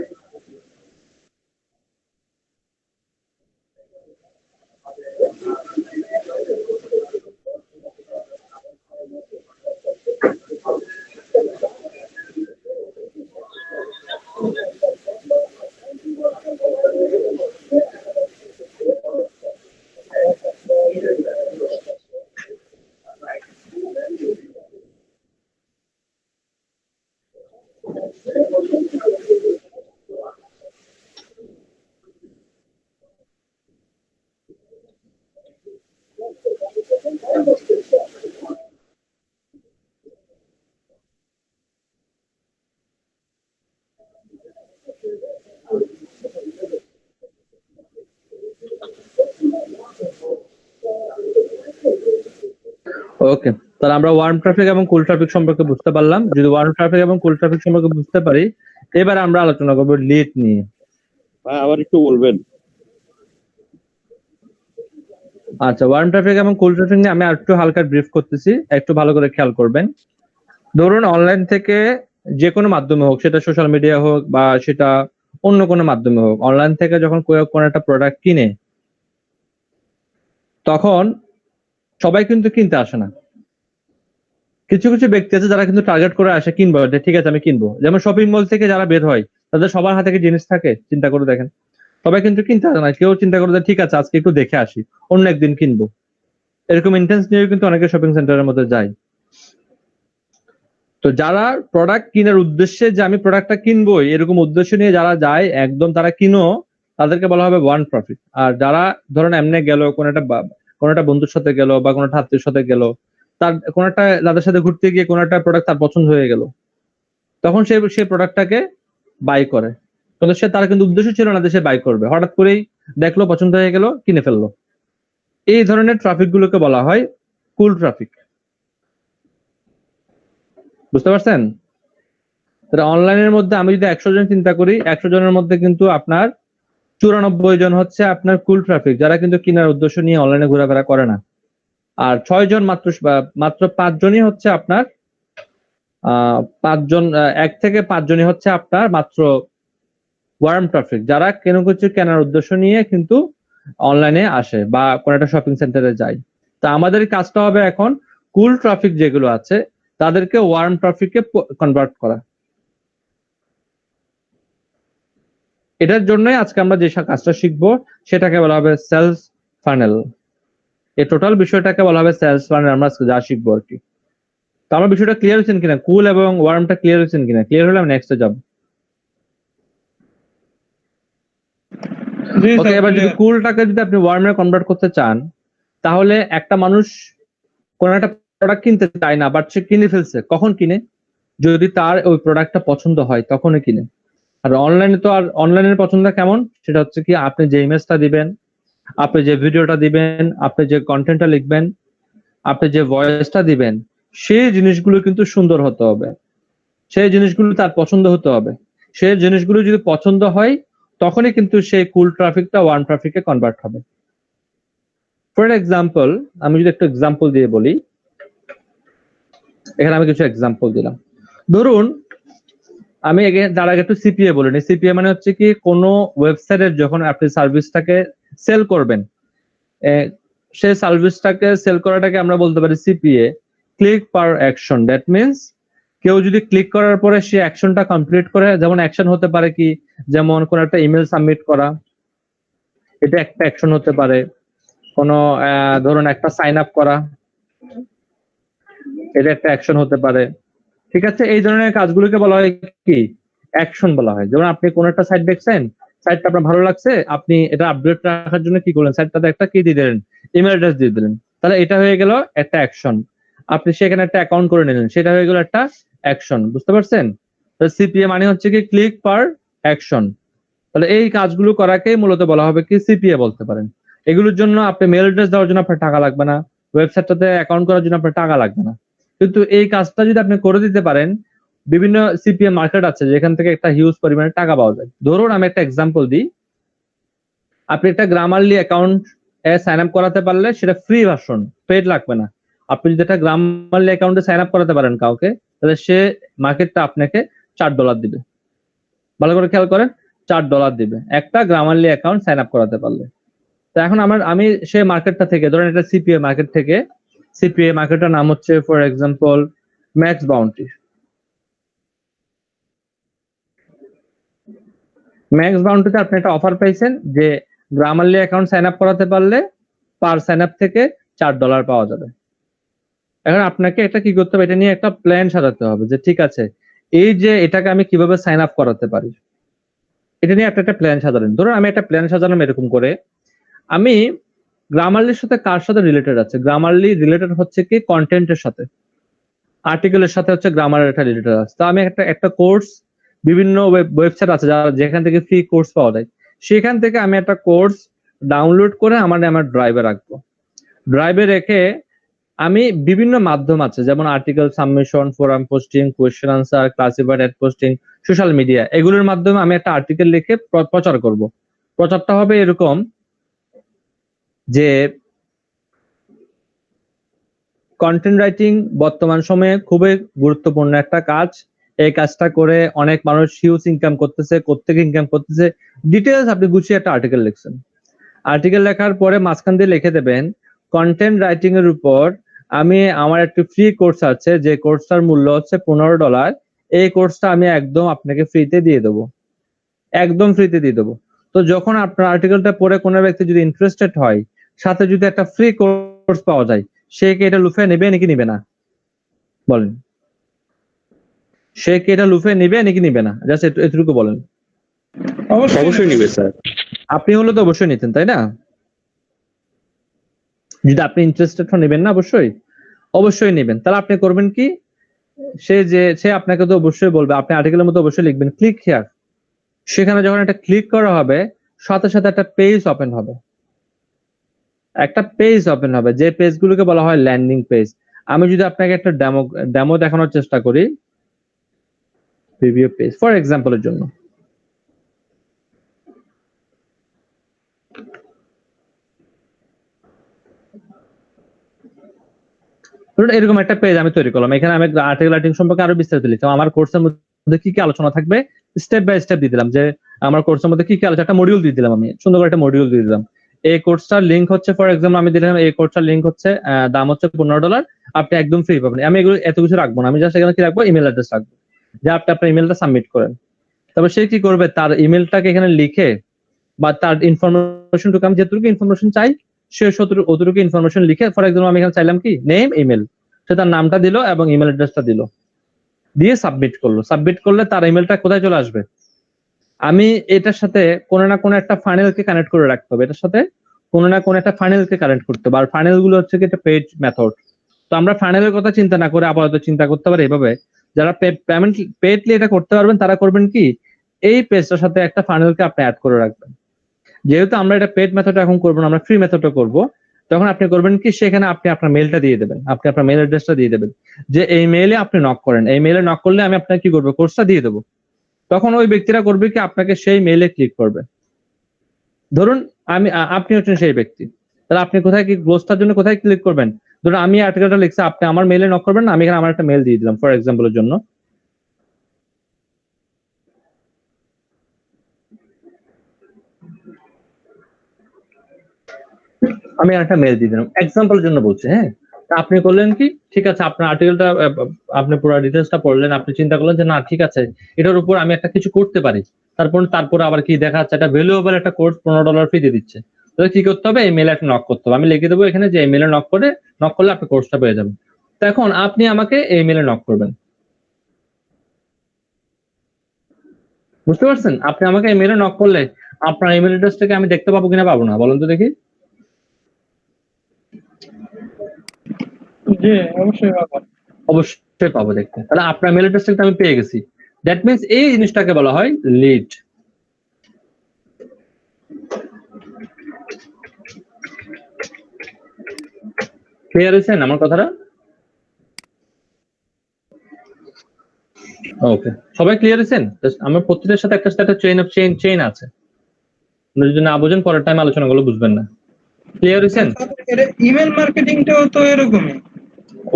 ওকে, তাহলে আমরা ওয়ার্ম ট্রাফিক এবং কুল ট্রাফিক সম্পর্কে বুঝতে পারলাম। যদি ওয়ার্ম ট্রাফিক এবং কুল ট্রাফিক সম্পর্কে বুঝতে পারি, এবার আমরা আলোচনা করবো লিড নিয়ে। আবার একটু বলবেন? আচ্ছা, ওয়ার্ম ট্রাফিক এবং কুল ট্রাফিক নিয়ে আমি একটু হালকা ব্রিফ করতেছি, একটু ভালো করে খেয়াল করবেন। ধরুন অনলাইন থেকে যে কোনো মাধ্যমে হোক, সেটা সোশ্যাল মিডিয়া হোক বা সেটা অন্য কোনো মাধ্যমে হোক, অনলাইন থেকে যখন কেউ কোনো একটা প্রোডাক্ট কিনে, তখন সবাই কিন্তু কিনতে আসে না। কিছু কিছু ব্যক্তি আছে যারা কিন্তু টার্গেট করে আসে কিনবো, যে ঠিক আছে আমি কিনবো। যেমন শপিং মল থেকে যারা বের হয়, তাদের সবার হাতে কি জিনিস থাকে? চিন্তা করে দেখেন, সবাই কিন্তু কিনতে আসে না। কেউ চিন্তা করে যে ঠিক আছে আজকে একটু দেখে আসি, অন্য একদিন কিনবো। এরকম ইন্টেন্স নিয়ে কিন্তু অনেকে শপিং সেন্টারের মধ্যে যায়। তো যারা প্রোডাক্ট কেনার উদ্দেশ্যে, যে আমি প্রোডাক্টটা কিনবো এরকম উদ্দেশ্য নিয়ে যারা যায় একদম, তারা কিনো, তাদেরকে বলা হবে ওয়ান প্রফিট। আর যারা ধরেন এমনি গেল, কোনো একটা বন্ধুর সাথে গেল বা কোনো একটা আত্মীয়ের সাথে গেল, তার কোনো একটা তাদের সাথে ঘুরতে গিয়ে কোনো একটা প্রোডাক্ট তার পছন্দ হয়ে গেল, তখন সেই প্রোডাক্টটাকে বাই করে। কিন্তু তার কিন্তু উদ্দেশ্য ছিল না যে সে বাই করবে, হঠাৎ করেই দেখলো পছন্দ হয়ে গেল, কিনে ফেললো। এই ধরনের ট্রাফিক গুলোকে বলা হয় কুল ট্রাফিক। বুঝতে পারছেন? অনলাইনের মধ্যে আমি যদি 100 জন চিন্তা করি, 100 জনের মধ্যে কিন্তু আপনার 94 জন হচ্ছে আপনার কুল ট্রাফিক, যারা কিন্তু কেনার উদ্দেশ্য নিয়ে অনলাইনে ঘোরাফেরা করে না। আর 6 জন মাত্র 5 জনই হচ্ছে আপনার পাঁচজন, 1 থেকে 5 জনই হচ্ছে আপনার মাত্র ওয়ার্ম ট্রাফিক, যারা কোনো কিছু কেনার উদ্দেশ্য নিয়ে কিন্তু অনলাইনে আসে বা কোনো একটা শপিং সেন্টারে যায়। তা আমাদের কাজটা হবে এখন কুল ট্রাফিক যেগুলো আছে তাদেরকে ওয়ার্ম ট্রাফিকে কনভার্ট করা। এটার জন্যই আজকে আমরা যে কাজটা শিখবো সেটাকে বলা হবে সেলস ফানেল। এই টোটাল বিষয়টাকে বলা হবে সেলস ফানেল, আমরা আজকে যা শিখবো আর কি। তো আমার বিষয়টা ক্লিয়ার হয়েছেন কিনা, কুল এবং ওয়ার্মটা ক্লিয়ার হয়েছেন কিনা? ক্লিয়ার হলে আমি নেক্সটে যাব। ওকে, এবার যদি কুলটাকে যদি আপনি ওয়ার্মে কনভার্ট করতে চান, তাহলে একটা মানুষ কোন একটা প্রোডাক্ট কিনতে চায় না, বাট সে কিনে ফেলছে। কখন কিনে? যদি তার ওই প্রোডাক্টটা পছন্দ হয় তখনই কিনে। আর অনলাইনে তো, আর অনলাইনের পছন্দ কেমন, সেটা হচ্ছে কি আপনি যে ইমেজটা দিবেন, আপনি যে ভিডিওটা দিবেন, আপনি যে কন্টেন্টটা লিখবেন, আপনি যে ভয়েসটা দিবেন, সেই জিনিসগুলো কিন্তু সুন্দর হতে হবে, সেই জিনিসগুলো তার পছন্দ হতে হবে। সেই জিনিসগুলো যদি পছন্দ হয় তখনই কিন্তু সেই কুল ট্রাফিকটা ওয়ার্ম ট্রাফিকে কনভার্ট হবে। ফর এক্সাম্পল, আমি যদি একটা এক্সাম্পল দিয়ে বলি, এখানে আমি কিছু এক্সাম্পল দিলাম। ধরুন আমি তার আগে একটু সিপিএ বলিনি। সিপিএ মানে হচ্ছে কি, কোনো ওয়েবসাইটের যখন আপনি সার্ভিসটাকে সেল করবেন, সেই সার্ভিসটাকে সেল করাটাকে আমরা বলতে পারি CPA, click per action. That means কেউ যদি ক্লিক করার পরে সে অ্যাকশনটা কমপ্লিট করে, যেমন অ্যাকশন হতে পারে কি, যেমন কোন একটা ইমেল সাবমিট করা, এটা একটা অ্যাকশন হতে পারে। কোনো ধরুন একটা সাইন আপ করা, এটা একটা অ্যাকশন হতে পারে। ঠিক আছে, এই ধরনের কাজগুলোকে বলা হয় কি, অ্যাকশন বলা হয়। যেমন আপনি কোন একটা সাইট দেখছেন, সাইটটা আপনার ভালো লাগছে, আপনি এটা আপডেট রাখার জন্য কি করলেন, সাইটটাতে একটা কি দিয়ে দিলেন, ইমেল অ্যাড্রেস দিয়ে দিলেন। তাহলে এটা হয়ে গেল একটা অ্যাকশন। আপনি সেখানে একটা অ্যাকাউন্ট করে নিলেন, সেটা হয়ে গেল একটা অ্যাকশন। বুঝতে পারছেন? তো সিপিএ মানে হচ্ছে কি ক্লিক পার অ্যাকশন। তাহলে এই কাজগুলো করাকেই মূলত বলা হবে কি সিপিএ বলতে পারেন। এগুলোর জন্য আপনি মেল অ্যাড্রেস দেওয়ার জন্য আপনার টাকা লাগবে না, ওয়েবসাইটটাতে অ্যাকাউন্ট করার জন্য আপনার টাকা লাগবে না। কিন্তু এই কাজটা যদি আপনি করে দিতে পারেন, বিভিন্ন সিপিএ মার্কেট আছে যেখান থেকে একটা হিউজ পরিমাণে টাকা পাওয়া যায়। ধরুন আমি একটা এক্সাম্পল দিই, আপনি একটা গ্রামারলি অ্যাকাউন্ট সাইন আপ করাতে পারলে সেটা ফ্রি ভার্সন, পেড লাগবে না। আপনি যদি একটা গ্রামারলি অ্যাকাউন্টে সাইন আপ করাতে পারেন কাউকে, তাহলে সে মার্কেটটা আপনাকে $4 দিবে। ভালো করে খেয়াল করেন, $4 দিবে একটা গ্রামারলি অ্যাকাউন্ট সাইন আপ করাতে পারলে। তো এখন আমি সেই মার্কেটটা থেকে, ধরেন এটা সিপিএ মার্কেট থেকে, সিপিএ মার্কেটের নাম হচ্ছে for example Max Bounty. Max বাউন্টিতে আপনি একটা অফার পাইছেন যে গ্রামারলি অ্যাকাউন্ট সাইন আপ করাতে পারলে পার সাইন আপ থেকে $4 পাওয়া যাবে। এখন আপনাকে এটা কি করতে হবে, এটা নিয়ে একটা প্ল্যান সাজাতে হবে যে ঠিক আছে, এই যে এটাকে আমি কিভাবে সাইন আপ করাতে পারি, এটা নিয়ে একটা প্ল্যান সাজালেন। ধরুন আমি একটা প্ল্যান সাজালাম এরকম করে, আমি গ্রামারলির সাথে কার সাথে রিলেটেড আছে, গ্রামারলি রিলেটেড হচ্ছে কি কন্টেন্টের সাথে, আর্টিকেলের সাথে হচ্ছে গ্রামারের একটা রিলেটেড আছে। তো আমি একটা কোর্স, বিভিন্ন ওয়েবসাইট আছে যেখান থেকে ফ্রি কোর্স পাওয়া যায়, সেখান থেকে আমি একটা কোর্স ডাউনলোড করে আমার ড্রাইভে রাখবো। ড্রাইভে রেখে আমি বিভিন্ন মাধ্যম আছে, যেমন article submission, forum posting, question answer, classified ad posting, social media, এগুলোর মাধ্যমে আমি একটা আর্টিকেল লিখে প্রচার করব। প্রচারটা হবে এরকম যে কন্টেন্ট রাইটিং বর্তমান সময়ে খুবই গুরুত্বপূর্ণ একটা কাজ। এই কাজটা করে অনেক মানুষ হিউজ ইনকাম করতেছে, কোত্থেকে ইনকাম করতেছে, ডিটেলস আপনি গুছিয়ে একটা আর্টিকেল লিখছেন। আর্টিকেল লেখার পরে মাঝখান দিয়ে লিখে দেবেন কন্টেন্ট রাইটিং এর উপর আমি আমার একটা ফ্রি কোর্স আছে, যে কোর্সটার মূল্য হচ্ছে $15। এই কোর্সটা আমি একদম আপনাকে ফ্রিতে দিয়ে দেবো, একদম ফ্রিতে দিয়ে দেবো। তো যখন আপনার আর্টিকেলটা পড়ে কোনো ব্যক্তি যদি ইন্টারেস্টেড হয়, সাথে যদি একটা ফ্রি কোর্স পাওয়া যায়, সে কি এটা লুফে নেবে নাকি নিবে না? বলেন, সে কি এটা লুফে নিবে নাকি নিবে না? জাস্ট এটুকু বলেন। অবশ্যই নিবে স্যার। আপনি হলে তো অবশ্যই নিতেন, তাই না? যদি আপনি ইন্টারেস্টেড হন, নেবেন না? অবশ্যই অবশ্যই নেবেন। তাহলে আপনি করবেন কি, সে আপনাকে তো অবশ্যই বলবে, আপনি আর্টিকেলের মধ্যে অবশ্যই লিখবেন ক্লিক হিয়ার। সেখানে যখন একটা ক্লিক করা হবে, সাথে সাথে একটা পেজ ওপেন হবে, একটা পেজ ওপেন হবে, যে পেজগুলোকে বলা হয় ল্যান্ডিং পেজ। আমি যদি আপনাকে একটা ডেমো দেখানোর চেষ্টা করি, প্রিভিউ পেজ ফর এক্সাম্পলের জন্য, ধরুন এরকম একটা পেজ আমি তৈরি করলাম, এখানে আমি আর্টিকেল রাইটিং সম্পর্কে আরো বিস্তারিত লিখলাম, আমার কোর্সের মধ্যে কি কি আলোচনা থাকবে স্টেপ বাই স্টেপ দিয়ে দিলাম, যে আমার কোর্সের মধ্যে কি কি আলোচনা, একটা মডিউল দিয়ে দিলাম, আমি সুন্দর করে একটা মডিউল দিয়ে দিলাম। এই কোর্সটার লিঙ্ক হচ্ছে, ফর এক্সাম্পল আমি দিলাম এই কোর্সটার লিঙ্ক হচ্ছে দাম হচ্ছে $15, আপনি একদম ফ্রি পাবেন। আমি এগুলো এত কিছু রাখবো না, আমি জাস্ট এখানে কি রাখবো, ইমেল অ্যাড্রেস রাখবো, যে আপনি আপনার ইমেলটা সাবমিট করেন। তবে সে কি করবে, তার ইমেলটাকে এখানে লিখে বা তার ইনফরমেশনটুকু, আমি যেটুকু ইনফরমেশন চাই সে অতটুকু ইনফরমেশন লিখে, ফর এক্সাম্পল আমি এখানে চাইলাম কি নেম ইমেল, সে তার নামটা দিল এবং ইমেল অ্যাড্রেসটা দিল, দিয়ে সাবমিট করলো। সাবমিট করলে তার ইমেলটা কোথায় চলে আসবে, আমি এটার সাথে কোনো না কোনো একটা ফানেলকে কানেক্ট করে রাখতে হবে, এটার সাথে কোনো না কোনো একটা ফানেলকে কানেক্ট করতে হবে। আর ফানেল গুলো হচ্ছে কি একটা পেড মেথড। তো আমরা ফানেলের কথা চিন্তা না করে আপাতত চিন্তা করতে পারি এভাবে, যারা পেমেন্ট পেডলি এটা করতে পারবেন তারা করবেন কি, এই পেজটার সাথে একটা ফানেলকে আপনি অ্যাড করে রাখবেন। যেহেতু আমরা এটা পেড মেথড এখন করবো না, আমরা ফ্রি মেথডটা করবো, তখন আপনি করবেন কি, সেখানে আপনি আপনার মেলটা দিয়ে দেবেন, আপনি আপনার মেল অ্যাড্রেসটা দিয়ে দেবেন, যে এই মেইলে আপনি নক করেন, এই মেইলে নক করলে আমি আপনাকে কি করবো, কোর্সটা দিয়ে দেবো। তখন ওই ব্যক্তিরা করবে কি, আপনাকে সেই মেইলে ক্লিক করবে। ধরুন আপনি হচ্ছেন সেই ব্যক্তি, তাহলে আপনি কোথায় কি কোর্সটার জন্য কোথায় ক্লিক করবেন, ধরুন আমি আর্টিকেলটা লিখছি, আপনি আমার মেইলে নক করবেন না, আমি এখানে আমার একটা মেল দিয়ে দিলাম ফর এক্সাম্পলের জন্য। আমি একটা মেল দিয়ে দিলাম এক্সাম্পলের জন্য বলছি, হ্যাঁ। তা আপনি করলেন কি, ঠিক আছে, আপনার আর্টিকেলটা আপনি পুরো ডিটেলসটা পড়লেন, আপনি চিন্তা করলেন যে না ঠিক আছে এটার উপর আমি একটা কিছু করতে পারি, তারপর আবার কি দেখা যাচ্ছে একটা ভ্যালুয়েবল একটা কোর্স $15 ফি দিয়ে দিচ্ছে, তাহলে কি করতে হবে, এই মেলে একটা নক করতে হবে। আমি লিখে দেবো এখানে যে এই মেলে নক করলে আপনি কোর্সটা পেয়ে যাবেন। তো এখন আপনি আমাকে এই মেলে নক করবেন, বুঝতে পারছেন? আপনি আমাকে এই মেলে নক করলে আপনার ইমেল অ্যাড্রেসটাকে আমি দেখতে পাবো কিনা পাবো না বলুন তো দেখি? জি অবশ্যই পাবো। অবশ্যই পাবো দেখতে। তাহলে আপনার মেল অ্যাড্রেসটা আমি পেয়ে গেছি। দ্যাট মিন্স এই জিনিসটাকে বলা হয় লিড। ক্লিয়ার হয়েছেন আমার কথাটা? ওকে, সবাই ক্লিয়ার হয়েছেন? আমার প্রত্যেকের সাথে একটা চেইন আছে, যদি না বুঝেন পরের টাইম আলোচনাগুলো বুঝবেন না। ক্লিয়ার হয়েছেন? ইমেল মার্কেটিংটাও তো এরকমই।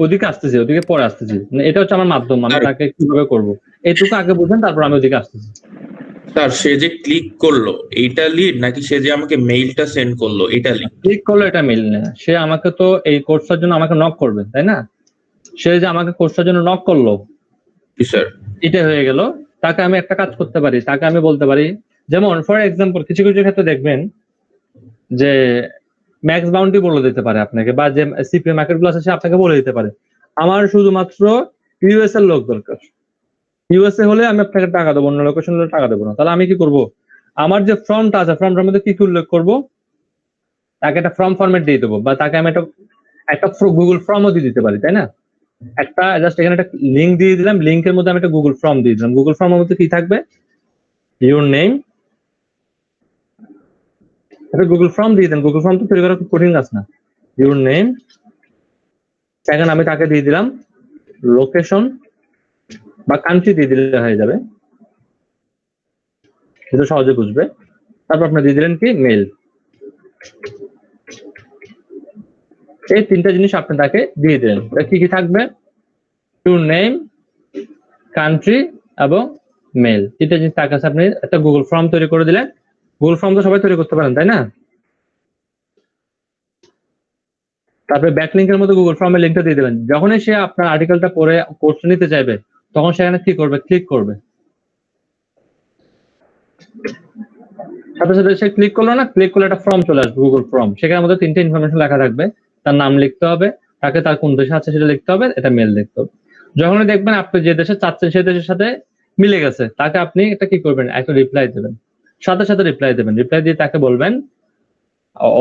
ওদিকে আসতেছি, ওদিকে পরে আসতেছি, এটা হচ্ছে আমার মাধ্যম, আমি তাকে কিভাবে করবো এইটুকু আগে বুঝেন, তারপর আমি ওদিকে আসতেছি। স্যার সে যে ক্লিক করলো এইটা লিড নাকি সে যে আমাকে মেইলটা সেন্ড করলো এটা লিড? ক্লিক করলো এটা মেইল না, সে আমাকে তো এই কোর্সটার জন্য আমাকে নক করবে তাই না, সে যে আমাকে কোর্সটার জন্য নক করলো স্যার এটা হয়ে গেল। তাকে আমি একটা কাজ করতে পারি, তাকে আমি বলতে পারি, যেমন ফর এক্সাম্পল কিছু কিছু ক্ষেত্রে দেখবেন যে ম্যাক্স বাউন্ডারি বলে দিতে পারে আপনাকে, বা যে সিপিএ মার্কেট গুলো আছে সে আপনাকে বলে দিতে পারে আমার শুধুমাত্র ইউএস এর লোক দরকার, ইউএসএ হলে আমি আপনাকে টাকা দেবো, অন্য লোকেশন হলে টাকা দেবো না। তাহলে আমি কি করব, আমার যে ফর্মটা আছে ফর্মটার মধ্যে কি কি উল্লেখ করবো, তাকে একটা ফর্ম ফরম্যাট দিয়ে দেবো, বা তাকে আমি একটা গুগল ফর্মও দিয়ে দিতে পারি তাই না। একটা জাস্ট এখানে একটা লিঙ্ক দিয়ে দিলাম, লিঙ্কের মধ্যে আমি একটা গুগল ফর্ম দিয়ে দিলাম, গুগল ফর্মের মধ্যে কি থাকবে, ইউর নেম, একটা গুগল ফর্ম দিয়ে দেন, গুগল ফর্ম তো তৈরি করা খুব কঠিন কাজ না, ইউর নেম, সেখানে আমি তাকে দিয়ে দিলাম লোকেশন বা কান্ট্রি দিয়ে দিলে হয়ে যাবে, সেটা সহজে বুঝবে। তারপর আপনি দিয়ে দিলেন কি মেল, এই তিনটা জিনিস আপনি তাকে দিয়ে দিলেন। কি কি থাকবে, ইউর নেম, কান্ট্রি এবং মেল, তিনটা জিনিস তার কাছে আপনি একটা গুগল ফর্ম তৈরি করে দিলেন। গুগল ফর্ম তো সবাই তৈরি করতে পারেন তাই না। তারপরে ব্যাকলিংকের মধ্যে গুগল ফর্মের লিঙ্কটা দিয়ে দিলেন, যখনই সে আপনার আর্টিকেলটা পড়ে কোর্স নিতে চাইবে তখন সেখানে কি করবে, ক্লিক করবে, সাথে সাথে সে ক্লিক করলো না, ক্লিক করলে একটা ফর্ম চলে আসবে গুগল ফর্ম, সেখানের মধ্যে তিনটে ইনফরমেশন লেখা থাকবে, তার নাম লিখতে হবে, তাকে তার কোন দেশে আছে সেটা লিখতে হবে, এটা মেল লিখতে হবে। যখনই দেখবেন আপনি যে দেশে চাচ্ছেন সেই দেশের সাথে মিলে গেছে, তাকে আপনি এটা কি করবেন, একটা রিপ্লাই দেবেন, সাথে সাথে রিপ্লাই দেবেন, রিপ্লাই দিয়ে তাকে বলবেন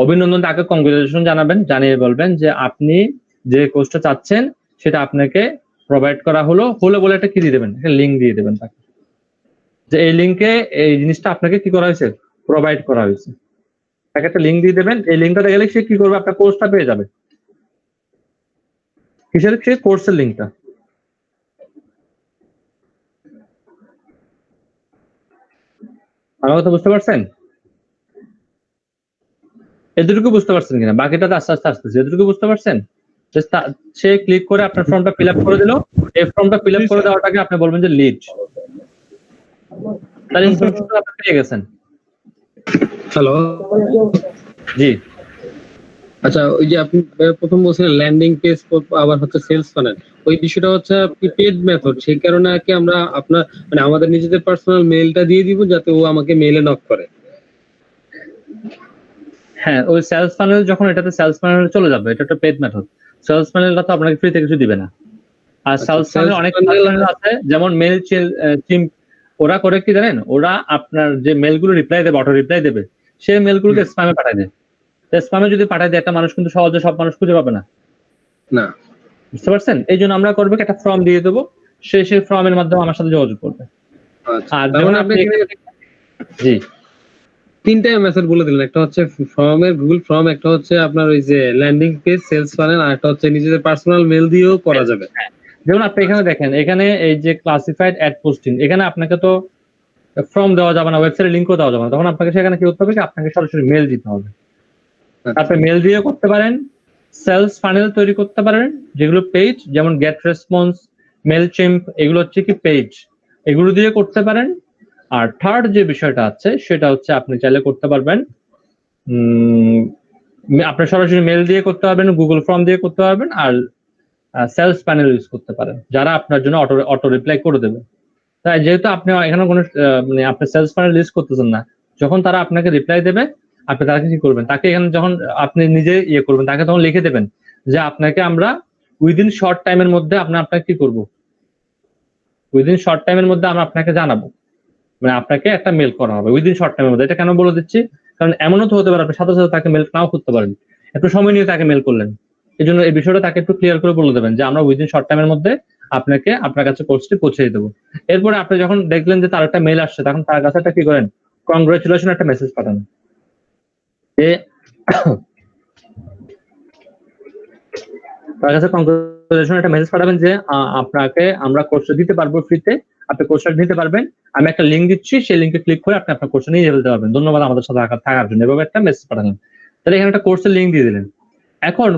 অভিনন্দন, তাকে কংগ্রেচুলেশন জানাবেন, জানিয়ে বলবেন যে আপনি যে কোর্সটা চাচ্ছেন সেটা আপনাকে প্রোভাইড করা হলো বলে একটা কি দিয়ে দেবেন, একটা লিঙ্ক দিয়ে দেবেন তাকে, যে এই লিঙ্কে এই জিনিসটা আপনাকে কি করা হয়েছে, প্রোভাইড করা হয়েছে, তাকে একটা লিঙ্ক দিয়ে দেবেন। এই লিঙ্কটা গেলে সে কি করবে, আপনার কোর্সটা পেয়ে যাবে, কিসের, সে কোর্সের লিঙ্কটা। আমার কথা বুঝতে পারছেন? এতটুকু বুঝতে পারছেন কিনা, বাকিটা তো আস্তে আস্তে আসতেছে, এতটুকু বুঝতে পারছেন? Just সে ক্লিক করে আপনার ফর্মটা ফিল আপ করে দিল, এই ফর্মটা ফিল আপ করে দেওয়াটাকে আপনি বলবেন যে লিড, তার ইনফরমেশন আপনি পেয়ে গেছেন। হ্যালো, জি আচ্ছা ওই যে আপনি প্রথম বলছিলেন ল্যান্ডিং পেজ আবার হচ্ছে সেলস ফানেল, ওই বিষয়টা হচ্ছে আপনি পেড মেথড, সেই কারণে আর কি আমরা আপনার মানে আমাদের নিজেদের পার্সোনাল মেইলটা দিয়ে দিব যাতে ও আমাকে মেইলে নক করে। হ্যাঁ, ওই সেলস ফানেল যখন এটাতে সেলস ফানেল চলে যাবে, এটা একটা পেড মেথড। সেলস ফানেলটা তো আপনাকে ফ্রিতে কিছু দিবে না। আর সেলস ফানেল অনেক ফানেল আছে, যেমন মেল টিম, ওরা করে কি জানেন, ওরা আপনার যে মেলগুলো রিপ্লাই দেবে, অটো রিপ্লাই দেবে, সেই মেলগুলোকে স্প্যামে পাঠায় দেয়। স্প্যামে যদি পাঠায় দেয়, একটা মানুষ কিন্তু সহজে সব মানুষ খুঁজে পাবে না, না বুঝতে পারছেন? এই জন্য আমরা করবো একটা ফর্ম দিয়ে দেবো, সেই ফর্মের মাধ্যমে আমার সাথে যোগাযোগ করবে। আচ্ছা, আর তার যখন মানে আপনি আপনি জি তিনটা মেথড বলে দিলেন, একটা হচ্ছে ফর্মের গুগল ফর্ম, একটা হচ্ছে আপনার ওই যে ল্যান্ডিং পেজ সেলস ফানেল, আর একটা হচ্ছে নিজেদের পার্সোনাল মেল দিয়েও করা যাবে। যেমন আপনি এখানে দেখেন, এখানে এই যে ক্লাসিফাইড অ্যাড পোস্টিং, এখানে আপনাকে তো ফর্ম দেওয়া যাবে না, ওয়েবসাইটে লিঙ্কও দেওয়া যাবে না, তখন আপনাকে সেখানে কি করতে হবে, আপনাকে সরাসরি মেল দিতে হবে। আপনি মেল দিয়ে করতে পারেন, সেলস ফানেল তৈরি করতে পারেন যেগুলো পেজ, যেমন গেট রেসপন্স, মেলচিম্প, এগুলো হচ্ছে কি পেজ, এগুলো দিয়ে করতে পারেন। আর থার্ড যে বিষয়টা আছে সেটা হচ্ছে আপনি চাইলে করতে পারবেন, আপনি সরাসরি মেল দিয়ে করতে পারবেন, গুগল ফর্ম দিয়ে করতে পারবেন, আর সেলস প্যানেল ইউজ করতে পারেন, যারা আপনার জন্য অটো রিপ্লাই করে দেবে। তাই যেহেতু আপনি এখানে কোনো মানে আপনি সেলস প্যানেল ইউজ করতেছেন না, যখন তারা আপনাকে রিপ্লাই দেবে, আপনি তাকে কি করবেন, তাকে এখানে যখন আপনি নিজে ইয়ে করবেন, তাকে তখন লিখে দেবেন যে আপনাকে আমরা উইদিন শর্ট টাইমের মধ্যে আপনাকে কি করব, উইদিন শর্ট টাইমের মধ্যে আমরা আপনাকে জানাবো, মানে আপনাকে একটা মেল করা হবে উইদিন শর্ট টাইমের মধ্যে। এটা কেন বলে দিচ্ছি, কারণ এমনও তো হতে পারে আপনি সাথে সাথে তাকে মেল নাও করতে পারেন, একটু সময় নিয়ে তাকে মেল করলেন। এই জন্য এই বিষয়টা তাকে একটু ক্লিয়ার করে বলে দেবেন যে আমরা উইদিন শর্ট টাইমের মধ্যে আপনাকে আপনার কাছে কোর্সটি পৌঁছে দেবো। এরপরে আপনি যখন দেখলেন যে তার একটা মেল আসছে, তখন তার কাছে একটা কি করেন, কংগ্রেচুলেশন একটা মেসেজ পাঠান, যে তার কাছে কংগ্রেচুলেশন একটা মেসেজ পাঠাবেন যে আপনাকে আমরা কোর্সটা দিতে পারবো ফ্রিতে, আপনি কোর্সটা নিতে পারবেন, আমি একটা লিঙ্ক দিচ্ছি, সেই লিঙ্কে ক্লিক করে আপনি আপনার কোর্সটা নিয়ে ফেলতে পারবেন, ধন্যবাদ আমাদের সাথে থাকার জন্য, এভাবে একটা মেসেজ পাঠালেন। তাহলে এখানে একটা কোর্সের লিঙ্ক দিয়ে দিলেন। এখন